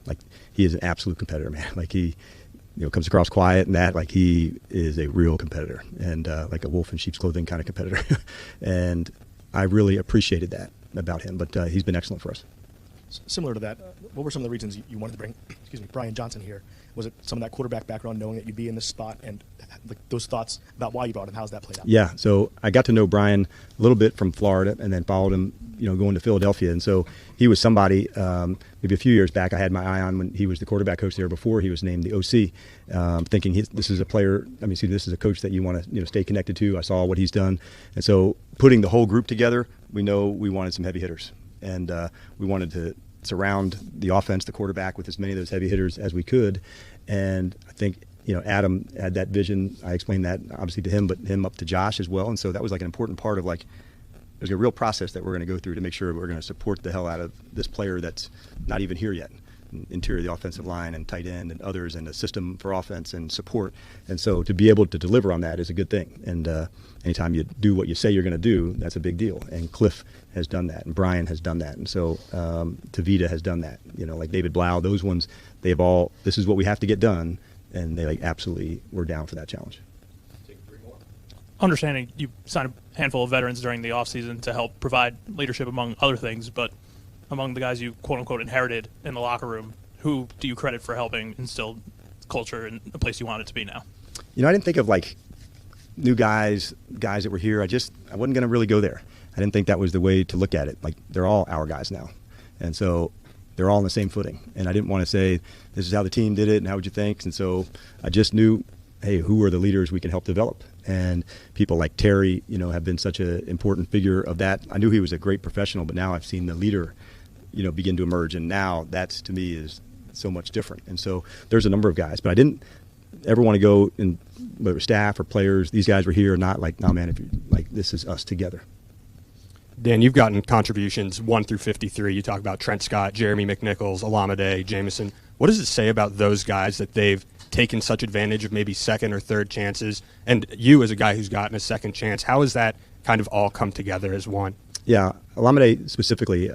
Like, he is an absolute competitor, man. Like, he comes across quiet and that, like, he is a real competitor, and like a wolf in sheep's clothing kind of competitor. And I really appreciated that about him, but he's been excellent for us. Similar to that, what were some of the reasons you wanted to bring, Brian Johnson here? Was it some of that quarterback background, knowing that you'd be in this spot, and like those thoughts about why you brought him? How's that played out? Yeah, so I got to know Brian a little bit from Florida, and then followed him, going to Philadelphia. And so he was somebody, maybe a few years back, I had my eye on when he was the quarterback coach there before he was named the OC, thinking this is a player. This is a coach that you want to stay connected to. I saw what he's done, and so putting the whole group together, we know we wanted some heavy hitters, and we wanted to surround the offense, the quarterback, with as many of those heavy hitters as we could. And I think Adam had that vision. I explained that obviously to him, but him up to Josh as well. And so that was like an important part of, like, there's a real process that we're going to go through to make sure we're going to support the hell out of this player that's not even here yet. Interior of the offensive line and tight end and others, and a system for offense and support. And so to be able to deliver on that is a good thing. And anytime you do what you say you're going to do, that's a big deal. And Kliff has done that, and Brian has done that, and so Tavita has done that. Like David Blau, those ones, they've all, this is what we have to get done, and they absolutely were down for that challenge. Understanding you signed a handful of veterans during the offseason to help provide leadership among other things, but among the guys you quote-unquote inherited in the locker room, who do you credit for helping instill culture in the place you want it to be now? I didn't think of like new guys that were here. I wasn't going to really go there. I didn't think that was the way to look at it. Like, they're all our guys now, and so they're all on the same footing. And I didn't want to say, this is how the team did it and how would you think? And so I just knew, hey, who are the leaders we can help develop? And people like Terry, have been such an important figure of that. I knew he was a great professional, but now I've seen the leader begin to emerge, and now that's, to me, is so much different. And so there's a number of guys, but I didn't ever want to go, in whether it was staff or players, these guys were here or not, like, no, man, if you like, this is us together. Dan, you've gotten contributions 1 through 53. You talk about Trent Scott, Jeremy McNichols, Olamide, Jameson. What does it say about those guys that they've taken such advantage of maybe second or third chances? And you, as a guy who's gotten a second chance, how has that kind of all come together as one? Yeah, Olamide specifically,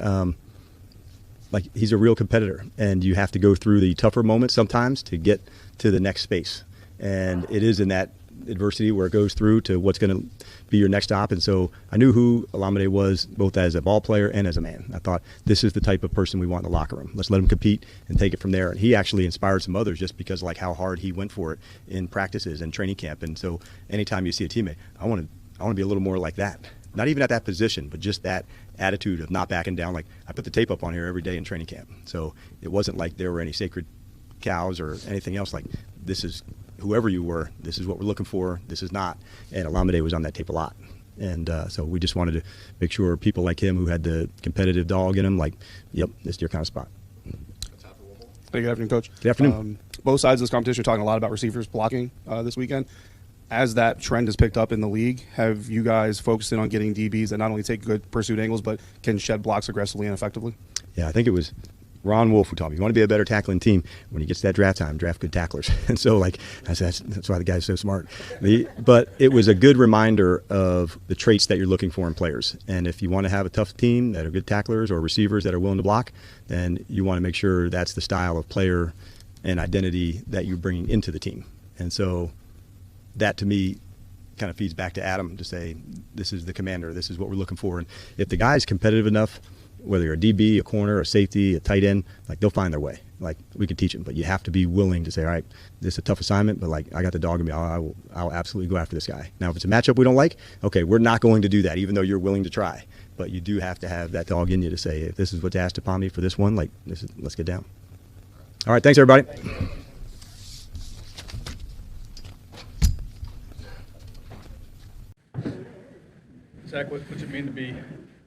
like, he's a real competitor, and you have to go through the tougher moments sometimes to get to the next space. And it is in that adversity where it goes through to what's going to be your next stop. And so I knew who Olamide was, both as a ball player and as a man. I thought, this is the type of person we want in the locker room. Let's let him compete and take it from there. And he actually inspired some others just because, like, how hard he went for it in practices and training camp. And so anytime you see a teammate, I want to be a little more like that. Not even at that position, but just that attitude of not backing down. Like, I put the tape up on here every day in training camp. So it wasn't like there were any sacred cows or anything else. Like, this is whoever you were, this is what we're looking for, this is not. And Olamide was on that tape a lot. And so we just wanted to make sure people like him who had the competitive dog in him, like, yep, this is your kind of spot. Hey, good afternoon, Coach. Good afternoon. Both sides of this competition are talking a lot about receivers blocking this weekend. As that trend has picked up in the league, have you guys focused in on getting DBs that not only take good pursuit angles but can shed blocks aggressively and effectively? Yeah, I think it was Ron Wolf who taught me, you want to be a better tackling team, when you get to that draft time, draft good tacklers. And so, like, that's why the guy's so smart. But it was a good reminder of the traits that you're looking for in players. And if you want to have a tough team that are good tacklers or receivers that are willing to block, then you want to make sure that's the style of player and identity that you're bringing into the team. And so that, to me, kind of feeds back to Adam to say, this is the commander, this is what we're looking for. And if the guy's competitive enough, whether you're a DB, a corner, a safety, a tight end, like, they'll find their way. Like, we can teach them, but you have to be willing to say, all right, this is a tough assignment, but, like, I got the dog in me. I'll absolutely go after this guy. Now, if it's a matchup we don't like, okay, we're not going to do that, even though you're willing to try. But you do have to have that dog in you to say, if this is what's asked upon me for this one, like, let's get down. All right, thanks, everybody. Zach, what's it mean to be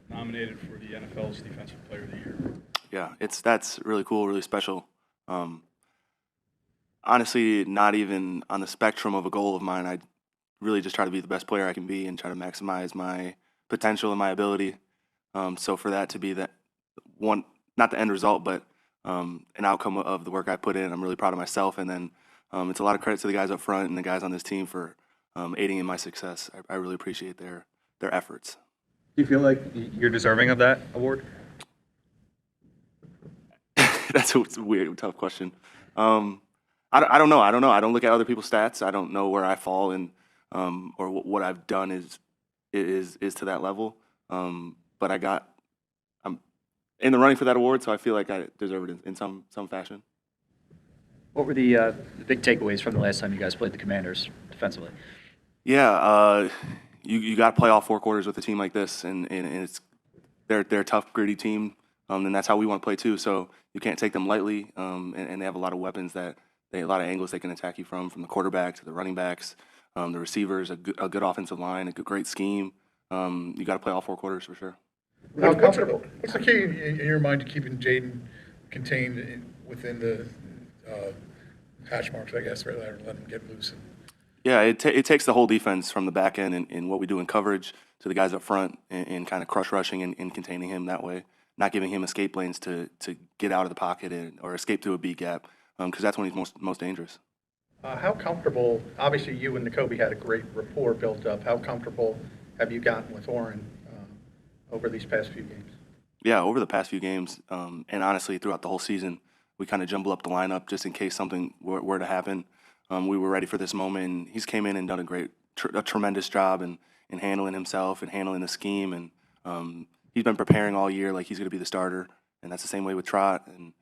nominated for the NFL's Defensive Player of the Year? Yeah, that's really cool, really special. Honestly, not even on the spectrum of a goal of mine. I really just try to be the best player I can be and try to maximize my potential and my ability. So for that to be that one, not the end result, but an outcome of the work I put in, I'm really proud of myself. And then it's a lot of credit to the guys up front and the guys on this team for aiding in my success. I really appreciate their efforts. Do you feel like you're deserving of that award? That's a weird, tough question. I don't know. I don't look at other people's stats. I don't know where I fall in, or what I've done is to that level. But I'm in the running for that award, so I feel like I deserve it in some fashion. What were the big takeaways from the last time you guys played the Commanders defensively? Yeah, you got to play all four quarters with a team like this, and they're a tough, gritty team, and that's how we want to play too. So you can't take them lightly, and they have a lot of weapons a lot of angles they can attack you from the quarterback to the running backs, the receivers, a good offensive line, great scheme. You got to play all four quarters for sure. How comfortable? What's the key in your mind to keeping Jayden contained within the hash marks, I guess, rather than let him get loose? Yeah, it takes the whole defense from the back end and what we do in coverage to the guys up front and kind of crush rushing and containing him that way, not giving him escape lanes to get out of the pocket or escape through a B gap, because that's when he's most dangerous. How comfortable, obviously you and Nakobe had a great rapport built up. How comfortable have you gotten with Oren over these past few games? Yeah, over the past few games, and honestly throughout the whole season, we kind of jumble up the lineup just in case something were to happen. We were ready for this moment, and he's came in and done a tremendous job in handling himself and handling the scheme, and he's been preparing all year like he's going to be the starter, and that's the same way with Trot, and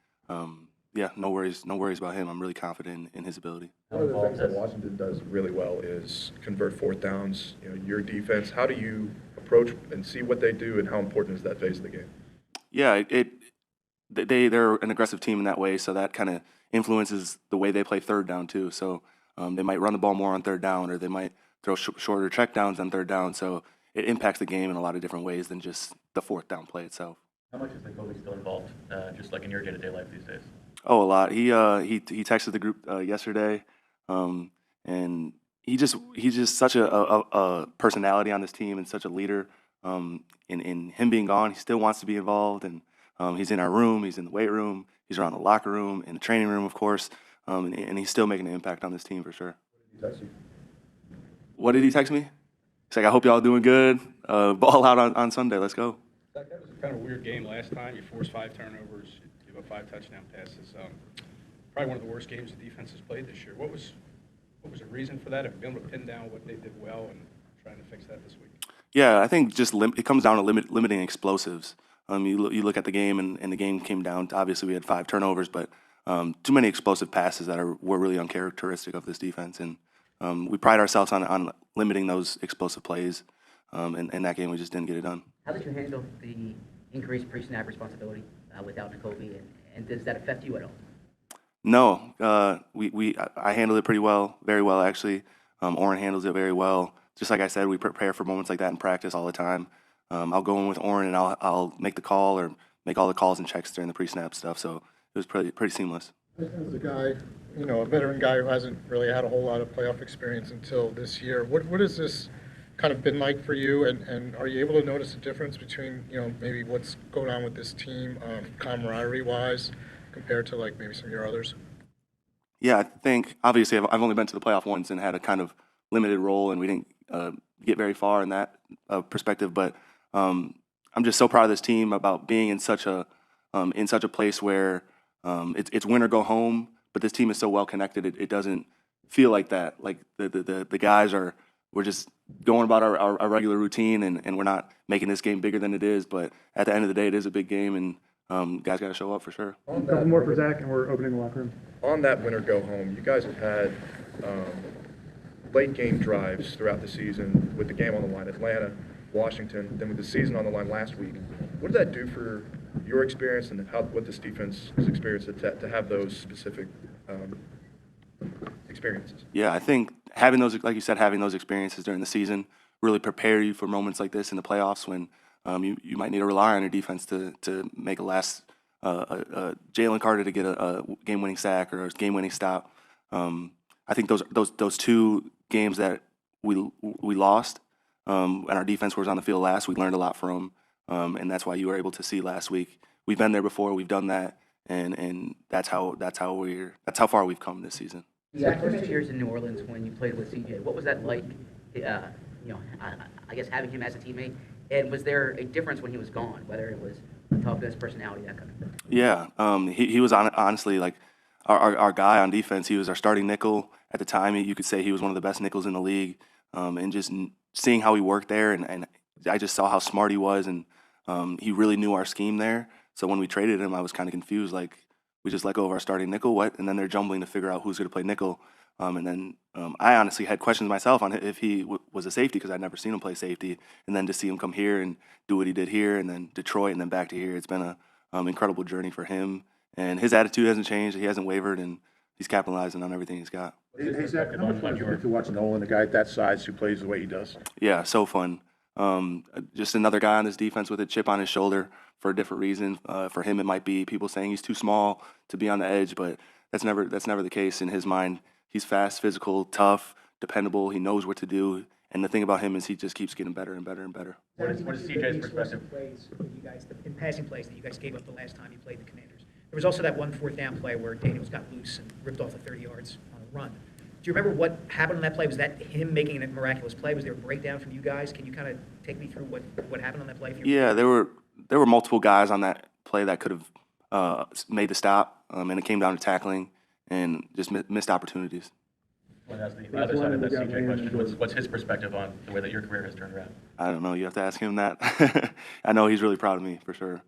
yeah, no worries about him. I'm really confident in his ability. One of the things that Washington does really well is convert fourth downs. Your defense, how do you approach and see what they do, and how important is that phase of the game? Yeah, they're an aggressive team in that way, so that kind of influences the way they play third down too. So they might run the ball more on third down, or they might throw shorter check downs on third down. So it impacts the game in a lot of different ways than just the fourth down play itself. How much is Nakobe still involved, just like in your day-to-day life these days? Oh, a lot. He texted the group yesterday, and he's just such a personality on this team and such a leader. In him being gone, he still wants to be involved, and he's in our room, he's in the weight room, he's around the locker room, in the training room, of course, and he's still making an impact on this team for sure. What did he text me? He's like, I hope y'all doing good. Ball out on Sunday. Let's go. That was kind of a weird game last time. You forced 5 turnovers, you gave up 5 touchdown passes. Probably one of the worst games the defense has played this year. What was the reason for that? Have you been able to pin down what they did well and trying to fix that this week? Yeah, I think just it comes down to limiting explosives. You look at the game, and the game came down to, obviously we had 5 turnovers, but too many explosive passes that were really uncharacteristic of this defense. And we pride ourselves on limiting those explosive plays. And in that game, we just didn't get it done. How did you handle the increased pre-snap responsibility without Nakobe, and does that affect you at all? No, I handled it pretty well, very well actually. Oren handles it very well. Just like I said, we prepare for moments like that in practice all the time. I'll go in with Oren and I'll make the call or make all the calls and checks during the pre-snap stuff. So it was pretty seamless. As a guy, a veteran guy who hasn't really had a whole lot of playoff experience until this year, what has this kind of been like for you? And are you able to notice a difference between, maybe what's going on with this team camaraderie-wise compared to like maybe some of your others? Yeah, I think obviously I've only been to the playoff once and had a kind of limited role, and we didn't get very far in that perspective. But I'm just so proud of this team about being in such a place where it's win or go home. But this team is so well connected; it doesn't feel like that. Like the guys we're just going about our regular routine, and we're not making this game bigger than it is. But at the end of the day, it is a big game, and guys got to show up for sure. A couple more for Zach, and we're opening the locker room. On that win or go home, you guys have had late game drives throughout the season with the game on the line, Atlanta, Washington, then with the season on the line last week. What did that do for your experience and what this defense has experienced to have those specific experiences? Yeah, I think having those, like you said, having those experiences during the season really prepare you for moments like this in the playoffs when you might need to rely on your defense to make a last Jalen Carter to get a game-winning sack or a game-winning stop. I think those two games that we lost and our defense was on the field last, we learned a lot from, and that's why you were able to see last week. We've been there before, we've done that, and that's how far we've come this season. Yeah, first years in New Orleans when you played with CJ, what was that like? I guess having him as a teammate, and was there a difference when he was gone, whether it was toughness, personality, that kind of thing? Yeah, he was honestly like our guy on defense. He was our starting nickel at the time. You could say he was one of the best nickels in the league, and just seeing how he worked there, and I just saw how smart he was, and he really knew our scheme there. So when we traded him, I was kind of confused, like, we just let go of our starting nickel, and then they're jumbling to figure out who's going to play nickel. And then I honestly had questions myself on if he was a safety because I'd never seen him play safety. And then to see him come here and do what he did here, and then Detroit, and then back to here, it's been an incredible journey for him. And his attitude hasn't changed. He hasn't wavered, and he's capitalizing on everything he's got. Hey, Zach, how much fun is it to watch Nolan, a guy at that size who plays the way he does? Yeah, so fun. Just another guy on this defense with a chip on his shoulder for a different reason. For him, it might be people saying he's too small to be on the edge, but that's never the case in his mind. He's fast, physical, tough, dependable. He knows what to do, and the thing about him is he just keeps getting better and better and better. What is CJ's perspective? Plays for you guys, in passing plays that you guys gave up the last time you played the Commanders. There was also that 1 4th down play where Daniels got loose and ripped off the 30 yards on a run. Do you remember what happened on that play? Was that him making a miraculous play? Was there a breakdown from you guys? Can you kind of take me through what happened on that play? Yeah, there were multiple guys on that play that could have made the stop, and it came down to tackling and just missed opportunities. Well, that's the other side of that CJ question. What's his perspective on the way that your career has turned around? I don't know. You have to ask him that. I know he's really proud of me for sure.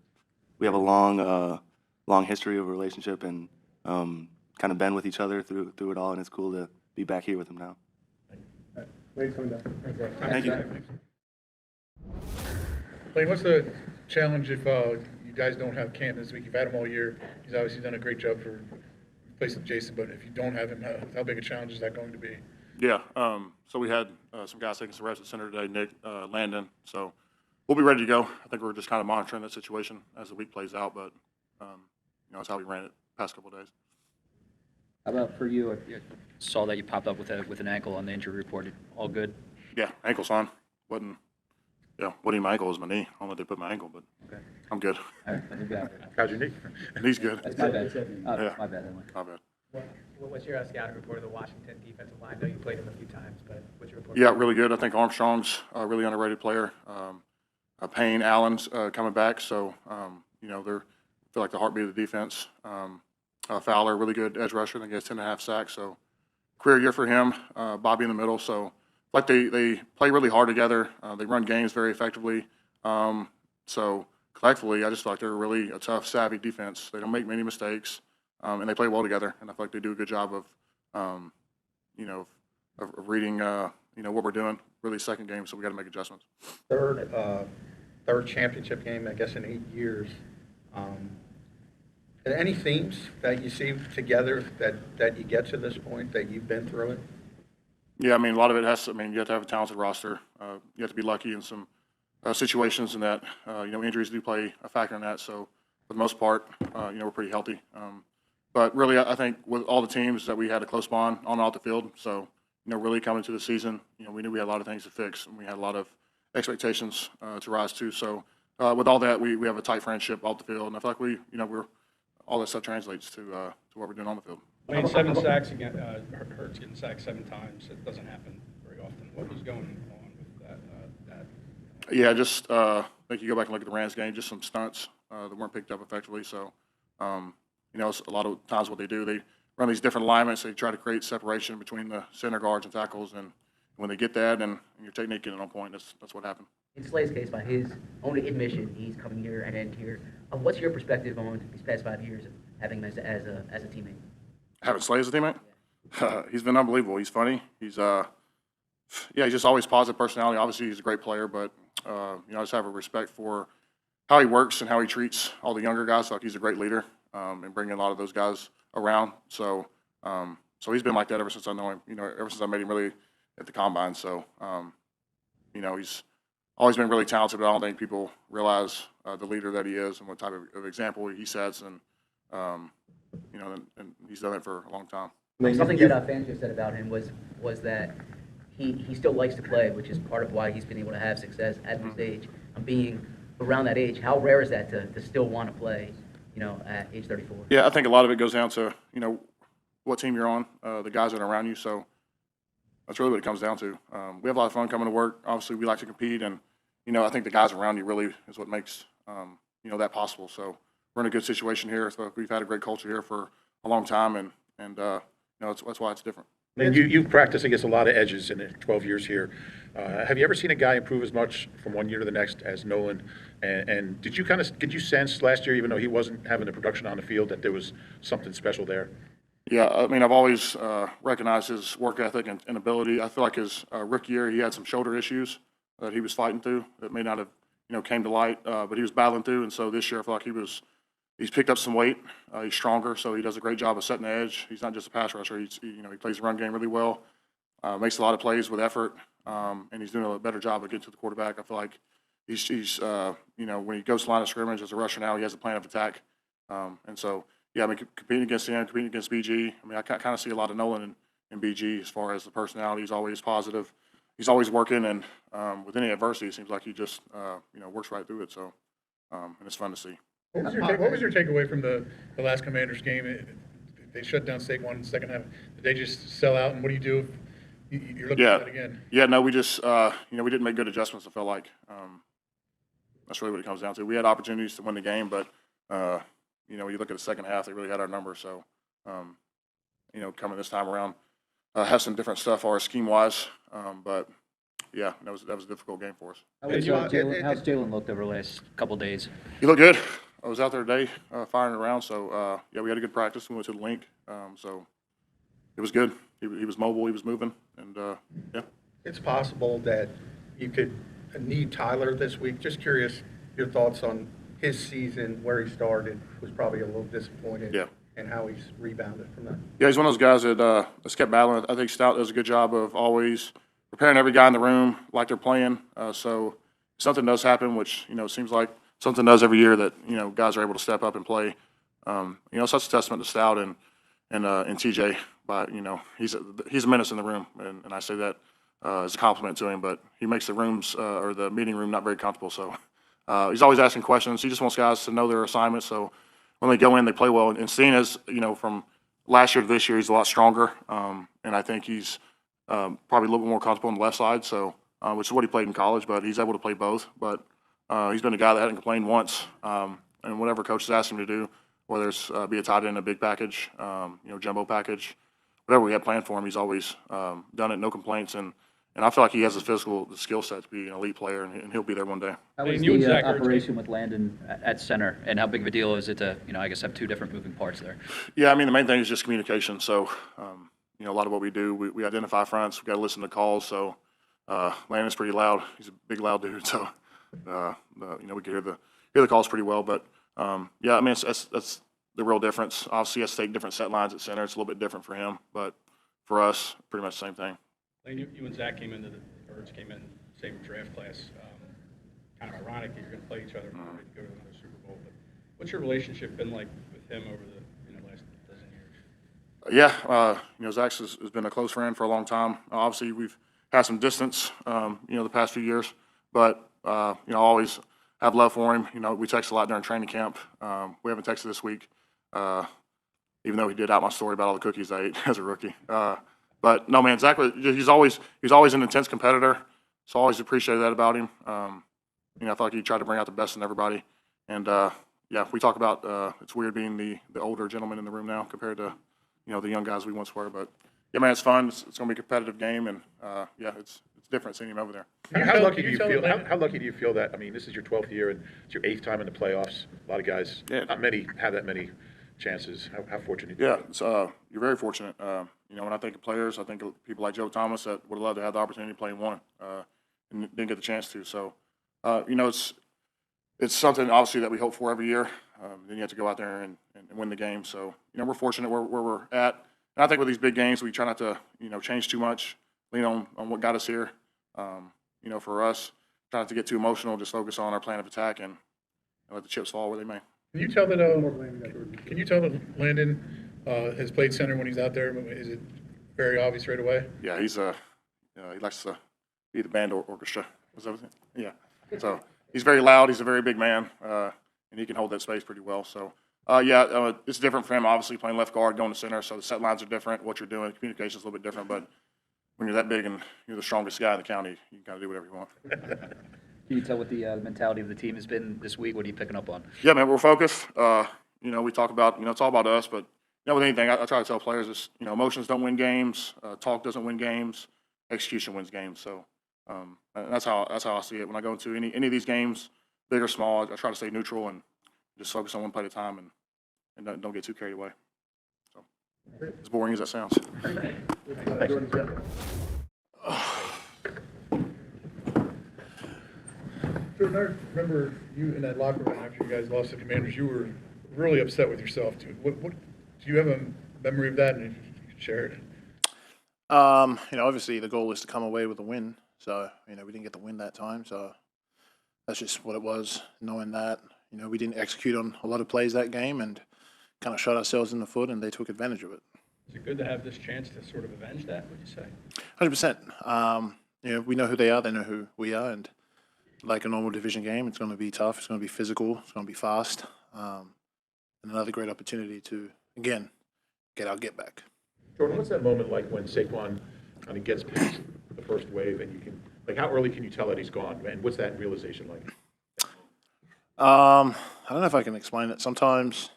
We have a long history of a relationship and kind of been with each other through it all, and it's cool to be back here with him now. Lane's coming down. Thank you. Lane, what's the challenge if you guys don't have Cam this week? You've had him all year. He's obviously done a great job for replacing Jason, but if you don't have him, how big a challenge is that going to be? Yeah, so we had some guys taking some reps at center today, Nick, Landon, so we'll be ready to go. I think we're just kind of monitoring the situation as the week plays out, but that's how we ran it the past couple of days. How about for you? I saw that you popped up with an ankle on the injury report. All good? Yeah, ankle's fine. Wasn't even my ankle, it was my knee. I don't know if they put my ankle, but okay. I'm good. All right, we'll be out. How's your knee? Knee's good. That's my bad. Yeah. My bad, anyway. My bad. What's your scouting report of the Washington defensive line? I know you played him a few times, but what's your report? Yeah, really good. I think Armstrong's a really underrated player. Payne, Allen's coming back, so they feel like the heartbeat of the defense. Fowler, really good edge rusher. I think he has 10.5 sacks, so career year for him. Bobby in the middle, so like they play really hard together. They run games very effectively. So collectively, I just feel like they're really a tough, savvy defense. They don't make many mistakes, and they play well together. And I feel like they do a good job of reading, what we're doing. Really, second game, so we got to make adjustments. Third championship game, I guess, in 8 years. And any themes that you see together that you get to this point, that you've been through it? Yeah, I mean, a lot of it has to, I mean, you have to have a talented roster. You have to be lucky in some situations in that, injuries do play a factor in that. So for the most part, we're pretty healthy. But really, I think with all the teams that we had a close bond on and off the field. So, really coming to the season, we knew we had a lot of things to fix, and we had a lot of expectations to rise to. So with all that, we have a tight friendship off the field, and I feel like we're all that stuff translates to what we're doing on the field. I mean, 7 sacks again. Ertz getting sacked 7 times. It doesn't happen very often. What was going on with that? Yeah, just I think you go back and look at the Rams game, just some stunts that weren't picked up effectively. So, it's a lot of times what they do, they run these different alignments. They try to create separation between the center guards and tackles, and when they get that and your technique isn't on point, that's what happened. In Slay's case, by his own admission, he's coming here and end here. What's your perspective on these past 5 years of having him as a teammate? Having Slay as a teammate? He's been unbelievable. He's funny. He's just always positive personality. Obviously, he's a great player, but I just have a respect for how he works and how he treats all the younger guys. Like, he's a great leader and bringing a lot of those guys around. So he's been like that ever since I know him. Ever since I met him really at the combine. So he's always been really talented, but I don't think people realize the leader that he is and what type of example he sets. And and he's done it for a long time. Something that fans have said about him was that he still likes to play, which is part of why he's been able to have success at this age. Being around that age, how rare is that to still want to play, at age 34? Yeah, I think a lot of it goes down to, what team you're on, the guys that are around you. So that's really what it comes down to. We have a lot of fun coming to work. Obviously, we like to compete, and, I think the guys around you really is what makes, that possible. So we're in a good situation here. So we've had a great culture here for a long time, and that's why it's different. And you've practiced against a lot of edges in the 12 years here. Have you ever seen a guy improve as much from one year to the next as Nolan? And did you sense last year, even though he wasn't having the production on the field, that there was something special there? Yeah, I mean, I've always recognized his work ethic and ability. I feel like his rookie year, he had some shoulder issues that he was fighting through that may not have, came to light, but he was battling through. And so this year, I feel like he's picked up some weight. He's stronger, so he does a great job of setting the edge. He's not just a pass rusher. He plays the run game really well, makes a lot of plays with effort, and he's doing a better job of getting to the quarterback. I feel like he's when he goes to line of scrimmage as a rusher now, he has a plan of attack. And so, yeah, I mean, competing against him, competing against BG, I mean, I kind of see a lot of Nolan in BG as far as the personality. He's always positive. He's always working, and with any adversity, it seems like he just, works right through it. So, and it's fun to see. What was your takeaway from the last Commanders game? They shut down Saquon in the second half. Did they just sell out? And what do you do if you're looking at that again? Yeah, no, we just, we didn't make good adjustments, I felt like. That's really what it comes down to. We had opportunities to win the game, but, you look at the second half, they really had our number. So, coming this time around, have some different stuff or scheme-wise. But, yeah, that was a difficult game for us. How's Jalen looked over the last couple of days? He looked good. I was out there today firing it around. So, we had a good practice. We went to the link. So it was good. He was mobile. He was moving. And, yeah. It's possible that you could need Tyler this week. Just curious, your thoughts on his season, where he started, was probably a little disappointed. Yeah. And how he's rebounded from that. Yeah, he's one of those guys that has kept battling. I think Stout does a good job of always preparing every guy in the room like they're playing. So if something does happen, which, it seems like something does every year that, guys are able to step up and play. It's such a testament to Stout and TJ. But, he's a menace in the room, and I say that as a compliment to him. But he makes the rooms or the meeting room not very comfortable. So he's always asking questions. He just wants guys to know their assignments. So when they go in, they play well. And seeing as, from last year to this year, he's a lot stronger. And I think he's probably a little bit more comfortable on the left side, so which is what he played in college, but he's able to play both. But he's been a guy that hadn't complained once. And whatever coach has asked him to do, whether it's be a tight end, a big package, jumbo package, whatever we had planned for him, he's always done it, no complaints. And I feel like he has the skill set to be an elite player, and he'll be there one day. How was the operation with Landon at center, and how big of a deal is it to, I guess, have two different moving parts there? Yeah, I mean, the main thing is just communication. So, a lot of what we do, we identify fronts. We got to listen to calls. So, Landon's pretty loud. He's a big, loud dude. So, we can hear the calls pretty well. But yeah, I mean, that's the real difference. Obviously, he has to take different set lines at center. It's a little bit different for him, but for us, pretty much the same thing. Lane, you and Zach came into Ertz came in same draft class. Kind of ironic that you're going to play each other and go to another Super Bowl. But what's your relationship been like with him over the last dozen years? Yeah, Zach has been a close friend for a long time. Obviously, we've had some distance, the past few years, but I always have love for him. We text a lot during training camp. We haven't texted this week, even though he did out my story about all the cookies I ate as a rookie. But no, man, Zach, he's always an intense competitor. So I always appreciate that about him. I feel like he tried to bring out the best in everybody. And we talk about it's weird being the older gentleman in the room now compared to the young guys we once were. But yeah, man, it's fun. It's going to be a competitive game, and it's different seeing him over there. How lucky do you feel? How lucky do you feel that? I mean, this is your 12th year, and it's your 8th time in the playoffs. A lot of guys, not many, have that many chances. How fortunate? Yeah, you're very fortunate. When I think of players, I think of people like Joe Thomas that would have loved to have the opportunity to play in one, and didn't get the chance to. So, it's something obviously that we hope for every year. Then you have to go out there and win the game. So, we're fortunate where we're at. And I think with these big games, we try not to, change too much, lean on what got us here. For us, try not to get too emotional, just focus on our plan of attack and let the chips fall where they may. Can you tell that Landon has played center when he's out there? Is it very obvious right away? Yeah, he likes to be the band orchestra. Was everything? Yeah. So he's very loud. He's a very big man, and he can hold that space pretty well. So it's different for him. Obviously, playing left guard, going to center. So the set lines are different. What you're doing, communication is a little bit different. But when you're that big and you're the strongest guy in the county, you kind of do whatever you want. Can you tell what the mentality of the team has been this week? What are you picking up on? Yeah, man, we're focused. We talk about, it's all about us. But with anything, I try to tell players is, emotions don't win games. Talk doesn't win games. Execution wins games. So that's how I see it. When I go into any of these games, big or small, I try to stay neutral and just focus on one play at a time and don't get too carried away. So as boring as that sounds. Jordan, I remember you in that locker room after you guys lost the Commanders. You were really upset with yourself, too. What do you have a memory of that, and if you could share it? Obviously the goal is to come away with a win. So, we didn't get the win that time. So that's just what it was, knowing that, we didn't execute on a lot of plays that game and kind of shot ourselves in the foot, and they took advantage of it. Is it good to have this chance to sort of avenge that, would you say? 100%. We know who they are. They know who we are. And like a normal division game, it's going to be tough. It's going to be physical. It's going to be fast. And another great opportunity to, again, get our get back. Jordan, what's that moment like when Saquon kind of gets past the first wave and you can, how early can you tell that he's gone? And what's that realization like? I don't know if I can explain it. Sometimes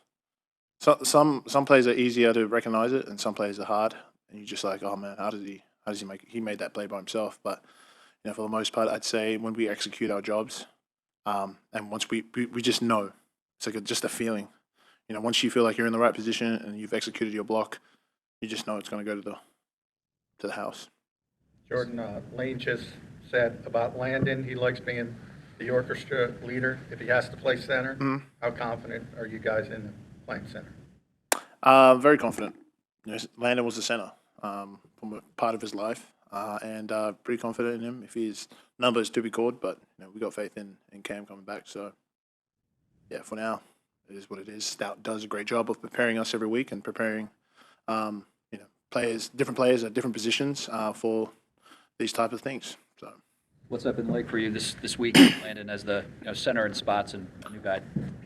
some plays are easier to recognize it, and some plays are hard. And you're just like, oh man, how does he make it? He made that play by himself. But for the most part, I'd say when we execute our jobs, and once we just know, it's like just a feeling. Once you feel like you're in the right position and you've executed your block, you just know it's going to go to the house. Jordan, Lane just said about Landon, he likes being the orchestra leader if he has to play center. Mm-hmm. How confident are you guys in playing center? Very confident. Landon was the center from a part of his life, and pretty confident in him. If his number is to be called, but we got faith in Cam coming back. So yeah, for now, it is what it is. Stout does a great job of preparing us every week and preparing different players at different positions for these type of things. So, what's that been like for you this week, Landon, as the center in spots and a new guy?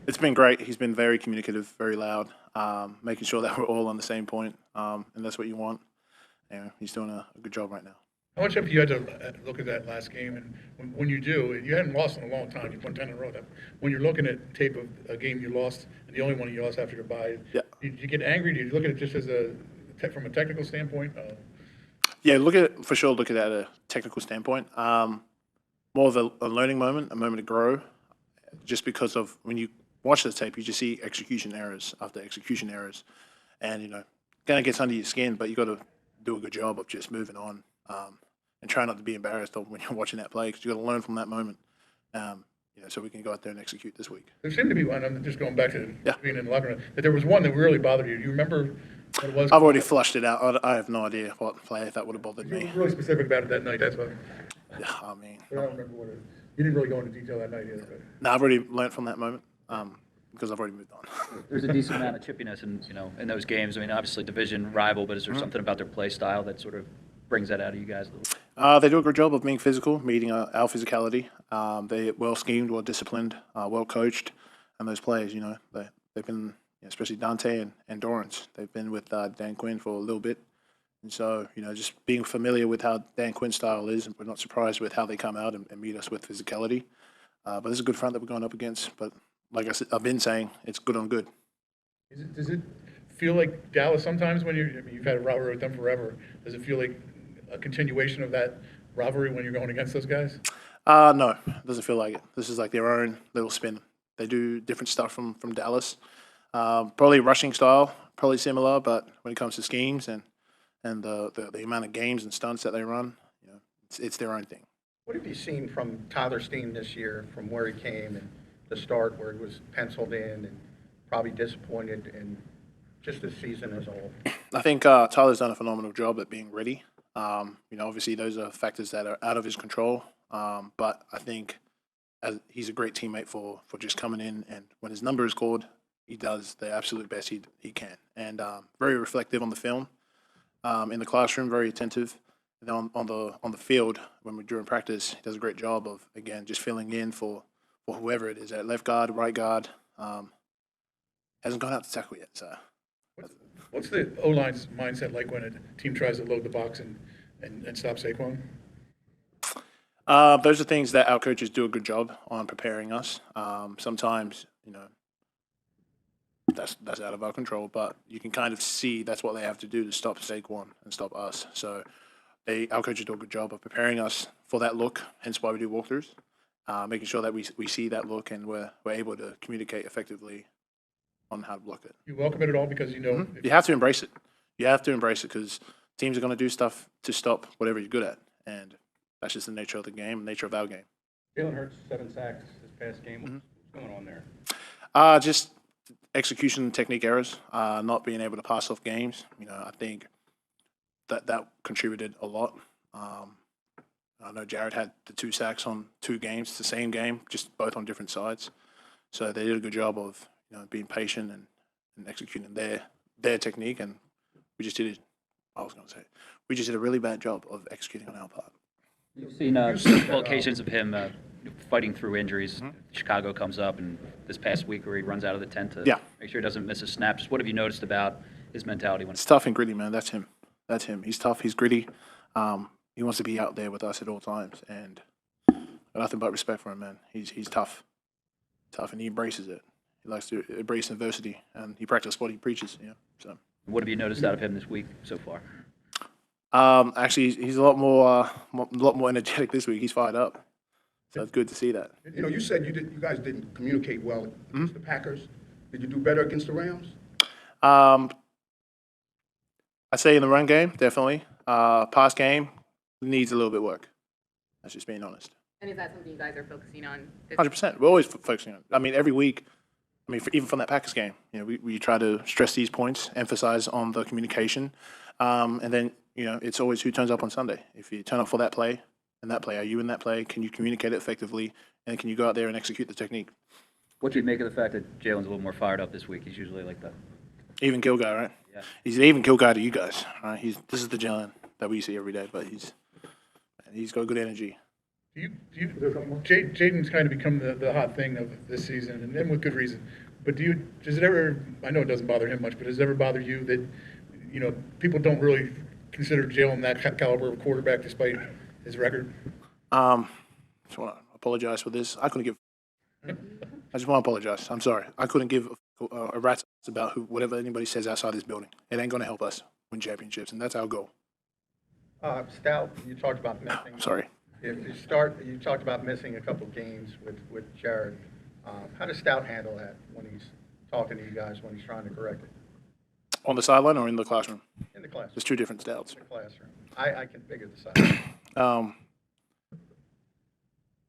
It's been great. He's been very communicative, very loud, making sure that we're all on the same point, and that's what you want. And he's doing a good job right now. How much have you had to look at that last game? And when you do, you hadn't lost in a long time. You've won 10 in a row. When you're looking at tape of a game you lost, and the only one you lost after your bye, yeah. Do you get angry? Do you look at it just as from a technical standpoint? Yeah, look at it at a technical standpoint. More of a learning moment, a moment to grow. Just because of when you watch the tape, you just see execution errors after execution errors, and kind of gets under your skin. But you got to do a good job of just moving on. And try not to be embarrassed when you're watching that play, because you got to learn from that moment. so we can go out there and execute this week. There seemed to be one, I'm just going back to being in the locker room, that there was one that really bothered you. Do you remember what it was? I've already flushed it out. I have no idea what play that would have bothered You me. were really specific about it that night, that's why. Yeah, I mean, I don't remember what it, you didn't really go into detail that night either, but. no, I've already learned from that moment because I've already moved on. There's a decent amount of chippiness in those games. I mean, obviously division rival, but is there something about their play style that sort of brings that out of you guys a little bit? They do a good job of being physical, meeting our physicality. They're well schemed, well disciplined, well coached, and those players, they've been, especially Dante and Dorrance, they've been with Dan Quinn for a little bit. And so, just being familiar with how Dan Quinn's style is, and we're not surprised with how they come out and meet us with physicality. But this is a good front that we're going up against. But like I've been saying, it's good on good. Does it feel like Dallas sometimes when you've had a rivalry with them forever? Does it feel like a continuation of that rivalry when you're going against those guys? No, it doesn't feel like it. This is like their own little spin. They do different stuff from Dallas. Probably rushing style, probably similar, but when it comes to schemes and the amount of games and stunts that they run, it's their own thing. What have you seen from Tyler's team this year, from where he came and the start where he was penciled in and probably disappointed in just the season as a whole? I think Tyler's done a phenomenal job at being ready. Obviously those are factors that are out of his control, but I think he's a great teammate for just coming in, and when his number is called, he does the absolute best he can, and very reflective on the film. In the classroom, very attentive. And then on the field, when we're during practice, he does a great job of, again, just filling in for whoever it is at left guard, right guard. Hasn't gone out to tackle yet. So, What's the O-line's mindset like when a team tries to load the box and stop Saquon? Those are things that our coaches do a good job on preparing us. Sometimes, that's out of our control, but you can kind of see that's what they have to do to stop Saquon and stop us. So our coaches do a good job of preparing us for that look, hence why we do walkthroughs, making sure that we see that look and we're able to communicate effectively on how to block it. You welcome it at all because You have to embrace it. You have to embrace it because teams are going to do stuff to stop whatever you're good at, and that's just the nature of the game, nature of our game. Jalen Hurts, 7 sacks this past game. What's going on there? Just execution technique errors, not being able to pass off games. I think that contributed a lot. I know Jared had the 2 sacks on 2 games, the same game, just both on different sides. So they did a good job of being patient and executing their technique, and we just did we just did a really bad job of executing on our part. You've seen occasions of him fighting through injuries. Chicago comes up, and this past week where he runs out of the tent to make sure he doesn't miss a snap. Just what have you noticed about his mentality? It's tough and gritty, man. That's him. He's tough. He's gritty. He wants to be out there with us at all times, and nothing but respect for him, man. He's tough, and he embraces it. He likes to embrace adversity, and he practices what he preaches. So. What have you noticed out of him this week so far? Actually, he's a lot more energetic this week. He's fired up, so it's good to see that. You said you guys didn't communicate well against the Packers. Did you do better against the Rams? I'd say in the run game, definitely. Pass game needs a little bit of work. That's just being honest. And is that something you guys are focusing on? 100%. We're always focusing on it. I mean, every week. Even from that Packers game, we try to stress these points, emphasize on the communication, and then it's always who turns up on Sunday. If you turn up for that play, and that play, are you in that play? Can you communicate it effectively, and can you go out there and execute the technique? What do you make of the fact that Jalen's a little more fired up this week? He's usually like that. Even kill guy, right? Yeah. He's an even kill guy to you guys, right? This is the Jalen that we see every day, but he's got good energy. Jayden's kind of become the hot thing of this season, and then with good reason. But does it ever? I know it doesn't bother him much, but does it ever bother you that people don't really consider Jalen that caliber of quarterback despite his record? I just want to apologize for this. I just want to apologize. I'm sorry. I couldn't give a rat's ass about whatever anybody says outside this building. It ain't going to help us win championships, and that's our goal. Stout, you talked about missing. Sorry. You talked about missing a couple games with Jared. How does Stout handle that when he's talking to you guys, when he's trying to correct it? On the sideline or in the classroom? In the classroom. There's 2 different Stouts. In the classroom. I can figure this out.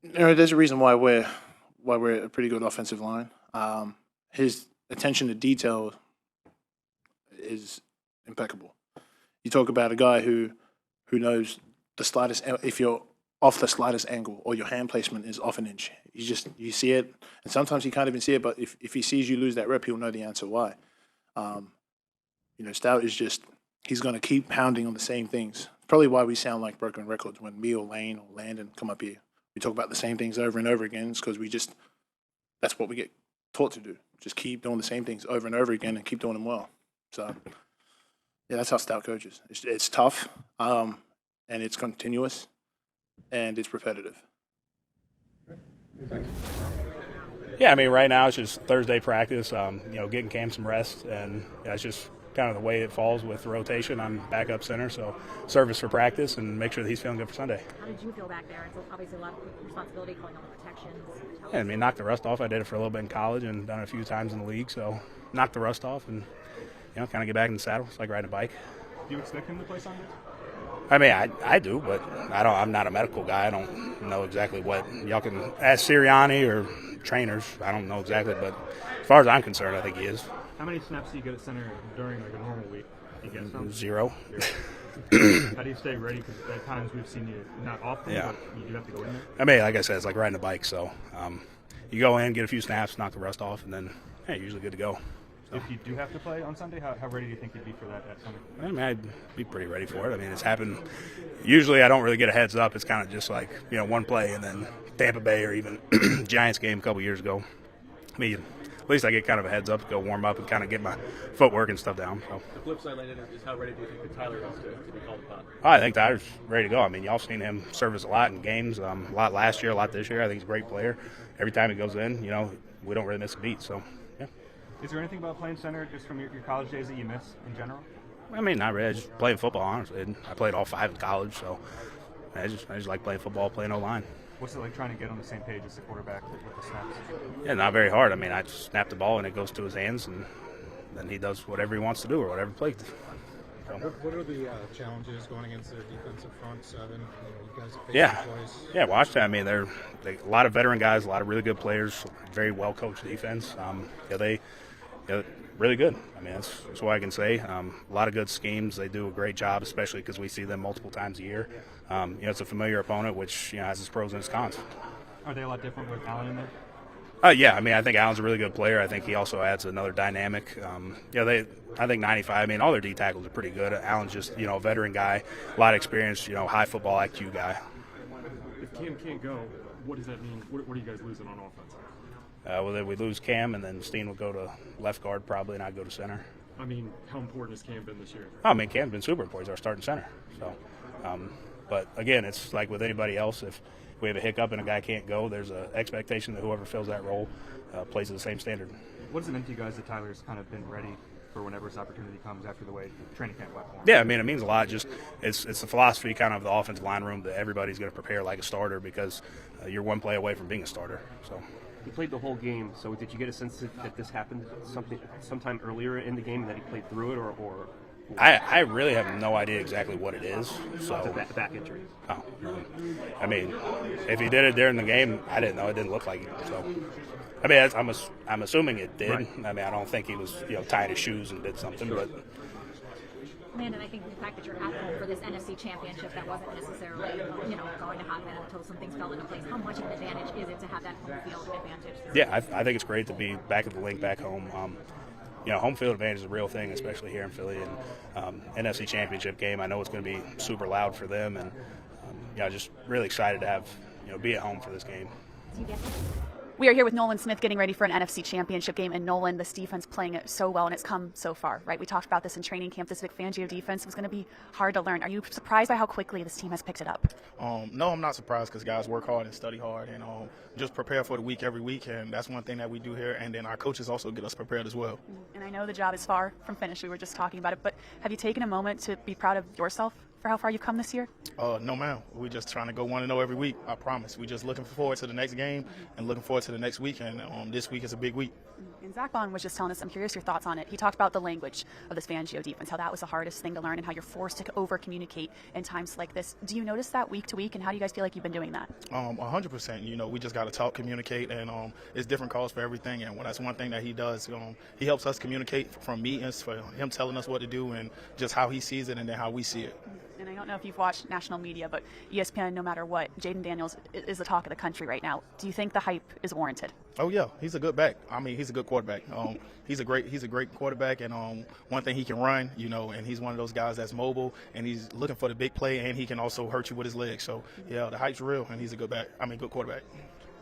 There's a reason why why we're a pretty good offensive line. His attention to detail is impeccable. You talk about a guy who knows the slightest, if you're off the slightest angle or your hand placement is off an inch. You see it, and sometimes he can't even see it, but if he sees you lose that rep, he'll know the answer why. Stout is just, he's going to keep pounding on the same things. Probably why we sound like broken records when me or Lane or Landon come up here. We talk about the same things over and over again. It's because that's what we get taught to do. Just keep doing the same things over and over again and keep doing them well. So, yeah, that's how Stout coaches. It's tough, and it's continuous, and it's repetitive. Yeah, I mean, right now it's just Thursday practice, getting Cam some rest, and that's just kind of the way it falls with the rotation. I'm backup center, so service for practice and make sure that he's feeling good for Sunday. How did you feel back there? It's obviously a lot of responsibility calling all the protections. Yeah, I mean, knock the rust off. I did it for a little bit in college and done it a few times in the league, so knock the rust off and, kind of get back in the saddle. It's like riding a bike. Do you expect him to play Sunday? I mean, I do, but I'm not a medical guy. I don't know exactly what. Y'all can ask Sirianni or trainers. I don't know exactly, but as far as I'm concerned, I think he is. How many snaps do you get at center during like a normal week? You get some? Zero. How do you stay ready? Because at times we've seen you not often, but you do have to go in there. I mean, like I said, it's like riding a bike. So you go in, get a few snaps, knock the rust off, and then you're usually good to go. So. If you do have to play on Sunday, how ready do you think you'd be for that at Sunday? I mean, I'd be pretty ready for it. I mean, it's happened. Usually I don't really get a heads up. It's kind of just like, one play and then Tampa Bay or even Giants game a couple years ago. I mean, at least I get kind of a heads up to go warm up and kind of get my footwork and stuff down. So. The flip side, Landon, is how ready do you think that Tyler is to be called upon? I think Tyler's ready to go. I mean, y'all seen him service a lot in games, a lot last year, a lot this year. I think he's a great player. Every time he goes in, we don't really miss a beat. So, yeah. Is there anything about playing center just from your college days that you miss in general? I mean, not really. I just playing football, honestly. I played all 5 in college, so I just like playing football, playing O-line. What's it like trying to get on the same page as the quarterback with the snaps? Yeah, not very hard. I mean, I just snap the ball and it goes to his hands, and then he does whatever he wants to do or whatever play. So. What are the challenges going against the defensive front seven? You guys have faced twice. Yeah, watch that. I mean, they're a lot of veteran guys, a lot of really good players, very well coached defense. They really good. I mean, that's what I can say. A lot of good schemes. They do a great job, especially because we see them multiple times a year. It's a familiar opponent, which has its pros and its cons. Are they a lot different with Allen in there? Yeah, I mean, I think Allen's a really good player. I think he also adds another dynamic. I think 95, I mean, all their D tackles are pretty good. Allen's just, a veteran guy, a lot of experience, high football IQ guy. If Cam can't go, what does that mean? What are you guys losing on offense? Well, then we lose Cam, and then Steen will go to left guard probably, and I go to center. I mean, how important has Cam been this year? I mean, Cam's been super important. He's our starting center. So, but again, it's like with anybody else. If we have a hiccup and a guy can't go, there's an expectation that whoever fills that role plays at the same standard. What does it mean to you guys that Tyler's kind of been ready for whenever this opportunity comes after the way training camp platform? Yeah, I mean, it means a lot. Just it's the philosophy kind of the offensive line room that everybody's going to prepare like a starter because you're one play away from being a starter. So. He played the whole game, so did you get a sense that this happened sometime earlier in the game and that he played through it, or? I really have no idea exactly what it is. So it's a back injury. Oh, I mean, if he did it during the game, I didn't know. It didn't look like it. So, I mean, I'm assuming it did. Right. I mean, I don't think he was tying his shoes and did something, but. Landon, I think the fact that you're at home for this NFC championship that wasn't necessarily, going to happen until some things fell into place. How much of an advantage is it to have that home field advantage? Yeah, I think it's great to be back at the link, back home. Home field advantage is a real thing, especially here in Philly. And NFC championship game, I know it's going to be super loud for them, and just really excited to have be at home for this game. We are here with Nolan Smith getting ready for an NFC championship game, and Nolan, this defense playing it so well, and it's come so far, right? We talked about this in training camp. This Vic Fangio defense was going to be hard to learn. Are you surprised by how quickly this team has picked it up? No, I'm not surprised because guys work hard and study hard and just prepare for the week every week, and that's one thing that we do here. And then our coaches also get us prepared as well. And I know the job is far from finished. We were just talking about it, but have you taken a moment to be proud of yourself for how far you've come this year? No, ma'am. We're just trying to go 1-0 every week. I promise. We're just looking forward to the next game and looking forward to the next week. And this week is a big week. And Zach Baun was just telling us, I'm curious your thoughts on it. He talked about the language of this Fangio defense, how that was the hardest thing to learn and how you're forced to over-communicate in times like this. Do you notice that week to week, and how do you guys feel like you've been doing that? 100%. You know, we just got to talk, communicate, and it's different calls for everything. And that's one thing that he does. He helps us communicate from meetings, for him telling us what to do and just how he sees it and then how we see it. And I don't know if you've watched national media, but ESPN, no matter what, Jayden Daniels is the talk of the country right now. Do you think the hype is warranted? Oh yeah, he's a good back. I mean, he's a good quarterback. He's a great quarterback, and one thing he can run, you know, and he's one of those guys that's mobile, and he's looking for the big play, and he can also hurt you with his legs. So yeah, the hype's real, and he's a good quarterback.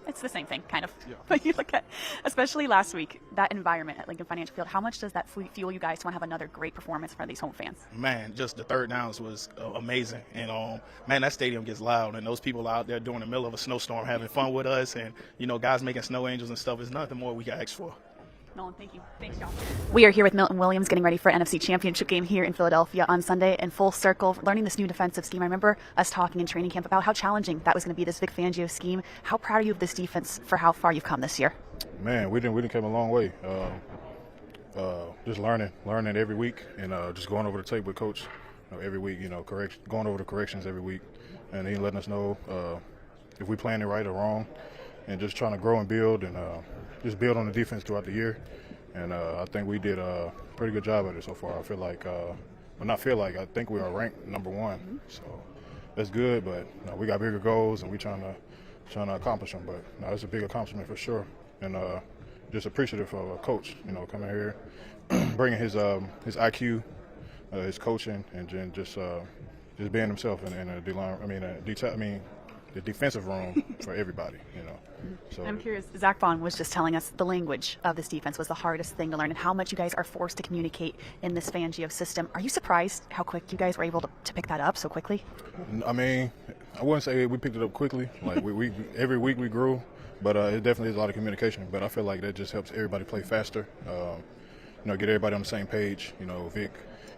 It's the same thing, kind of. Yeah. But you look at, especially last week, that environment at Lincoln Financial Field, how much does that fuel you guys to want to have another great performance in front of these home fans? Man, just the third downs was amazing. And, man, that stadium gets loud. And those people out there during the middle of a snowstorm having fun with us and, you know, guys making snow angels and stuff is nothing more we can ask for. Nolan, thank you. Thanks, y'all. We are here with Milton Williams getting ready for an NFC Championship game here in Philadelphia on Sunday in full circle, learning this new defensive scheme. I remember us talking in training camp about how challenging that was going to be, this Vic Fangio scheme. How proud are you of this defense for how far you've come this year? Man, we didn't come a long way. Just learning every week and just going over the tape with Coach every week, you know, going over the corrections every week, and he letting us know if we playing it right or wrong, and just trying to grow and build and just build on the defense throughout the year. And I think we did a pretty good job at it so far. I feel like, I think we are ranked number one. So that's good, but we got bigger goals and we're trying to accomplish them. But it's a big accomplishment for sure. And just appreciative of a coach, you know, coming here, bringing his IQ, his coaching, and just being himself in the defensive room for everybody, you know. So I'm curious, Zach Baun was just telling us the language of this defense was the hardest thing to learn and how much you guys are forced to communicate in this Fangio system. Are you surprised how quick you guys were able to pick that up so quickly? I mean, I wouldn't say we picked it up quickly. Like we every week we grew, but it definitely is a lot of communication. But I feel like that just helps everybody play faster, you know, get everybody on the same page. You know, Vic,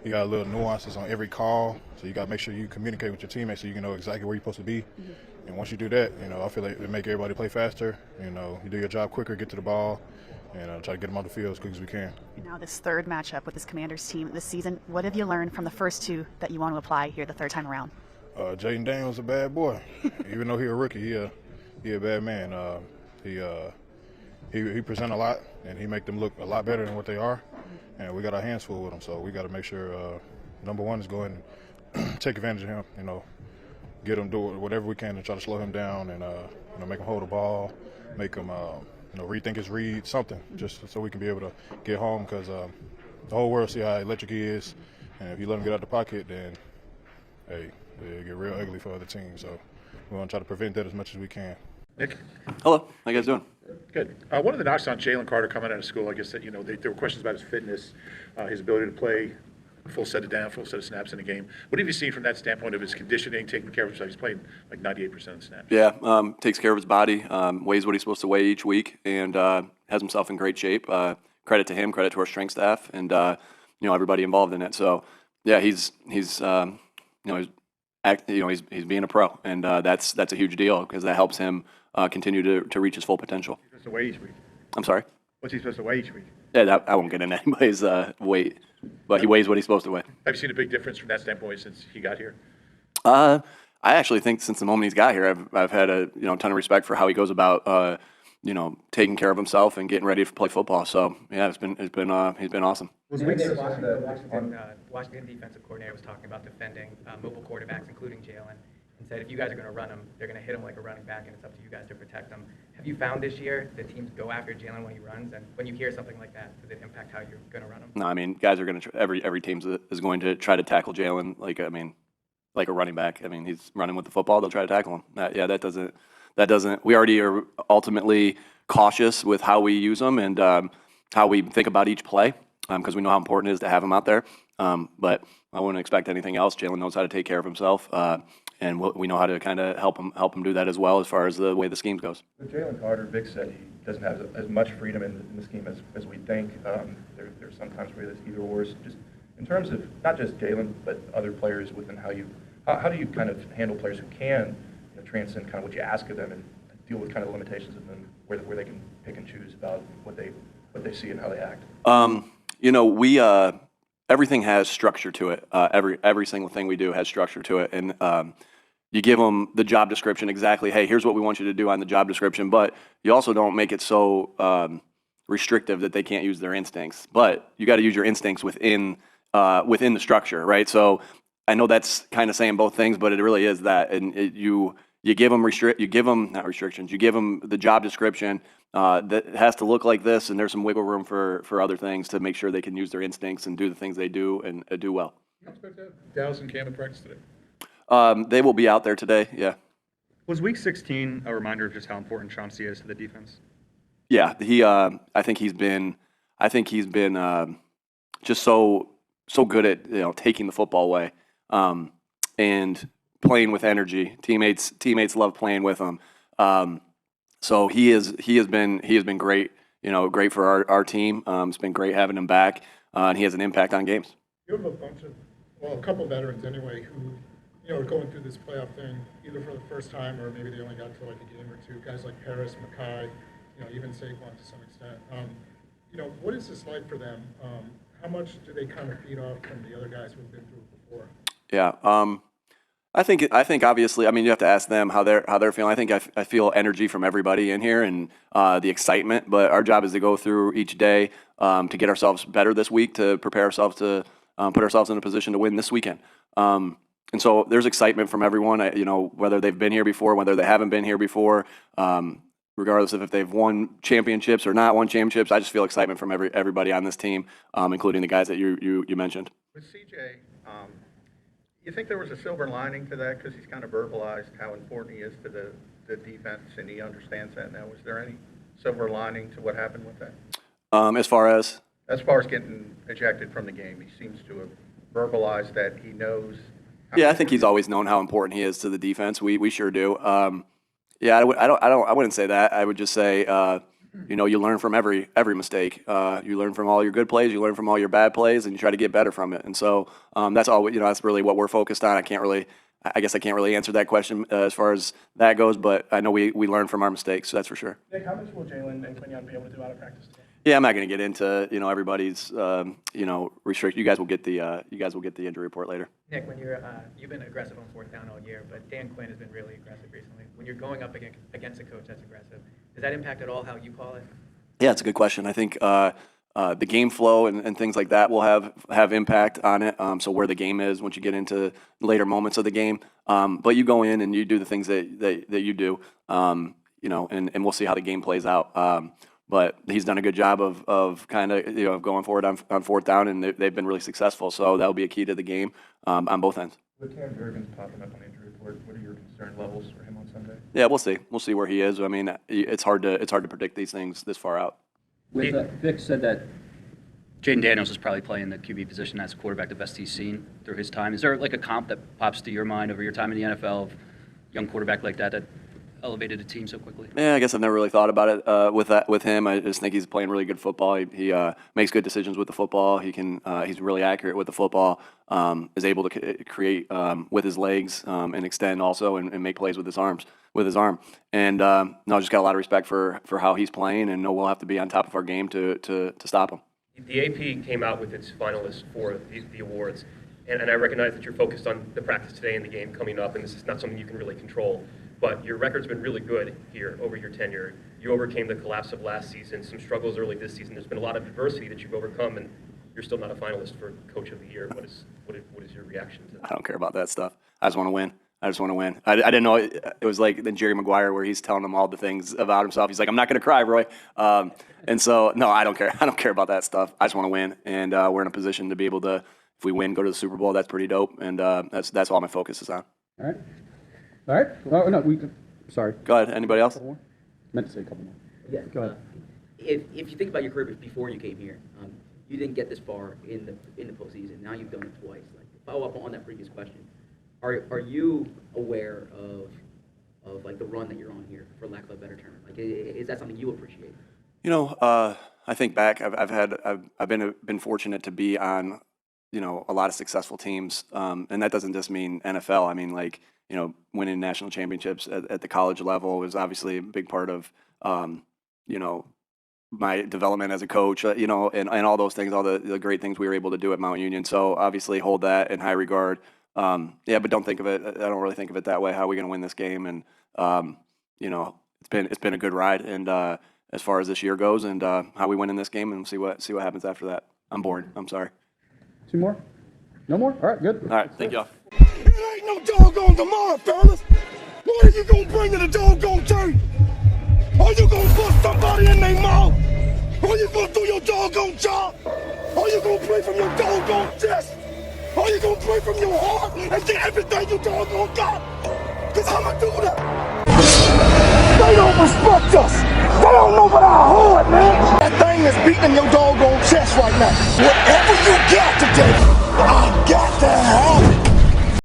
you got little nuances on every call, so you got to make sure you communicate with your teammates so you can know exactly where you're supposed to be. Mm-hmm. And once you do that, you know, I feel like it make everybody play faster. You know, you do your job quicker, get to the ball, and try to get them on the field as quick as we can. Now this third matchup with this Commanders team this season, what have you learned from the first two that you want to apply here the third time around? Jayden Daniels a bad boy. Even though he's a rookie, he a bad man. He present a lot, and he make them look a lot better than what they are. And we got our hands full with him, so we got to make sure number one is go ahead and take advantage of him. You know, get him do whatever we can to try to slow him down and you know, make him hold the ball, make him you know, rethink his read, something, just so we can be able to get home, because the whole world see how electric he is, and if you let him get out the pocket, then hey, it get real ugly for other teams. So we want to try to prevent that as much as we can. Nick? Hello. How you guys doing? Good. One of the knocks on Jalen Carter coming out of school, I guess that, you know, there were questions about his fitness, his ability to play full set of snaps in a game. What have you seen from that standpoint of his conditioning, taking care of himself? He's playing like 98% of the snaps. Yeah, takes care of his body, weighs what he's supposed to weigh each week, and has himself in great shape. Credit to him, credit to our strength staff, and you know, everybody involved in it. So yeah, he's you know, he's being a pro, and that's a huge deal because that helps him continue to reach his full potential. What's he supposed to weigh each week? I'm sorry? What's he supposed to weigh each week? Yeah, I won't get into anybody's weight, but he weighs what he's supposed to weigh. Have you seen a big difference from that standpoint since he got here? I actually think since the moment he's got here, I've had a ton of respect for how he goes about you know, taking care of himself and getting ready to play football. So yeah, he's been awesome. Washington defensive coordinator was talking about defending mobile quarterbacks, including Jalen, and said if you guys are going to run him, they're going to hit him like a running back, and it's up to you guys to protect him. Have you found this year that teams go after Jalen when he runs, and when you hear something like that, does it impact how you're going to run him? No, I mean, guys are going to every team is going to try to tackle Jalen like a running back. I mean, he's running with the football, they'll try to tackle him. That doesn't. We already are ultimately cautious with how we use him and how we think about each play because we know how important it is to have him out there. But I wouldn't expect anything else. Jalen knows how to take care of himself, and we know how to kind of help him do that as well as far as the way the scheme goes. With Jalen Carter, Vic said he doesn't have as much freedom in the scheme as we think. There's sometimes where it's either or. Just in terms of not just Jalen, but other players within how you How do you kind of handle players who can transcend kind of what you ask of them and deal with kind of the limitations of them, where they can pick and choose about what they see and how they act? We everything has structure to it. Every single thing we do has structure to it, and you give them the job description exactly. Hey, here's what we want you to do on the job description, but you also don't make it so restrictive that they can't use their instincts. But you got to use your instincts within the structure, right? So I know that's kind of saying both things, but it really is that, and you give them not restrictions. You give them the job description that has to look like this, and there's some wiggle room for other things to make sure they can use their instincts and do the things they do and do well. You expect that Dallas and Cam in practice today? They will be out there today. Yeah. Was Week 16 a reminder of just how important Chauncey is to the defense? Yeah, I think he's been just so good at taking the football away and playing with energy. Teammates love playing with him. So he has been great. Great for our team. It's been great having him back, and he has an impact on games. You have a couple of veterans anyway who are going through this playoff thing either for the first time or maybe they only got to like a game or two. Guys like Paris, Mackay, even Saquon to some extent. What is this like for them? How much do they kind of feed off from the other guys who've been through it before? Yeah, I think obviously, you have to ask them how they're feeling. I think I feel energy from everybody in here and the excitement. But our job is to go through each day to get ourselves better this week, to prepare ourselves to put ourselves in a position to win this weekend. And so there's excitement from everyone. Whether they've been here before, whether they haven't been here before. Regardless of if they've won championships or not won championships, I just feel excitement from everybody on this team, including the guys that you mentioned. With CJ, you think there was a silver lining to that because he's kind of verbalized how important he is to the defense and he understands that now. Was there any silver lining to what happened with that? As far as getting ejected from the game, he seems to have verbalized that he knows. Yeah, I think he's always known how important he is to the defense. We sure do. Yeah, I wouldn't say that. I would just say, you learn from every mistake. You learn from all your good plays. You learn from all your bad plays, and you try to get better from it. And so that's all. That's really what we're focused on. I guess I can't really answer that question as far as that goes. But I know we learn from our mistakes. So that's for sure. Nick, how much will Jalen and Quinn be able to do out of practice today? Yeah, I'm not going to get into everybody's restrict. You guys will get the injury report later. Nick, when you've been aggressive on fourth down all year, but Dan Quinn has been really aggressive recently. When you're going up against a coach that's aggressive, does that impact at all how you call it? Yeah, it's a good question. I think the game flow and things like that will have impact on it. So where the game is once you get into later moments of the game, but you go in and you do the things that you do, and we'll see how the game plays out. But he's done a good job of kind of going forward on fourth down, and they've been really successful. So that will be a key to the game on both ends. With Cam Jurgens popping up on the injury report, what are your concern levels for him on Sunday? Yeah, we'll see. We'll see where he is. It's hard to predict these things this far out. Vic said that Jayden Daniels is probably playing the QB position as a quarterback the best he's seen through his time. Is there like a comp that pops to your mind over your time in the NFL of young quarterback like that elevated a team so quickly? Yeah, I guess I've never really thought about it with him. I just think he's playing really good football. He makes good decisions with the football. He's really accurate with the football. Is able to create with his legs and extend also and make plays with his arm. And just got a lot of respect for how he's playing, and know we'll have to be on top of our game to stop him. The AP came out with its finalists for the awards, and I recognize that you're focused on the practice today and the game coming up, and this is not something you can really control. But your record's been really good here over your tenure. You overcame the collapse of last season, some struggles early this season. There's been a lot of adversity that you've overcome, and you're still not a finalist for Coach of the Year. What is your reaction to that? I don't care about that stuff. I just want to win. I I didn't know it was like then Jerry Maguire where he's telling them all the things about himself. He's like, I'm not going to cry, Roy. And so, no, I don't care. I don't care about that stuff. I just want to win, and we're in a position to be able to, if we win, go to the Super Bowl. That's pretty dope, and that's all my focus is on. All right. Oh, no, sorry. Go ahead. Anybody else? Meant to say a couple more. Yeah. Go ahead. If you think about your career before you came here, you didn't get this far in the postseason. Now you've done it twice. Like to follow up on that previous question, are you aware of like the run that you're on here, for lack of a better term? Like, is that something you appreciate? I think back. I've been fortunate to be on, you know, a lot of successful teams, and that doesn't just mean NFL. I mean, like, you know, winning national championships at the college level was obviously a big part of, you know, my development as a coach, you know, and all those things, all the great things we were able to do at Mount Union. So obviously hold that in high regard. Yeah, but don't think of it. I don't really think of it that way. How are we going to win this game? And you know, it's been a good ride. And as far as this year goes, and how we win in this game, and see what happens after that. I'm bored. I'm sorry. 2 more? No more? All right, good. All right, thank y'all. It ain't no doggone tomorrow, fellas. What are you gonna bring to the doggone church? Are you gonna put somebody in their mouth? Are you gonna do your doggone job? Are you gonna pray from your doggone chest? Are you gonna pray from your heart and get everything you doggone got? Cause I'ma do that. They don't respect us. They don't know about our heart, man. That thing is beating your doggone chest right now. Whatever you got today, I got to have it.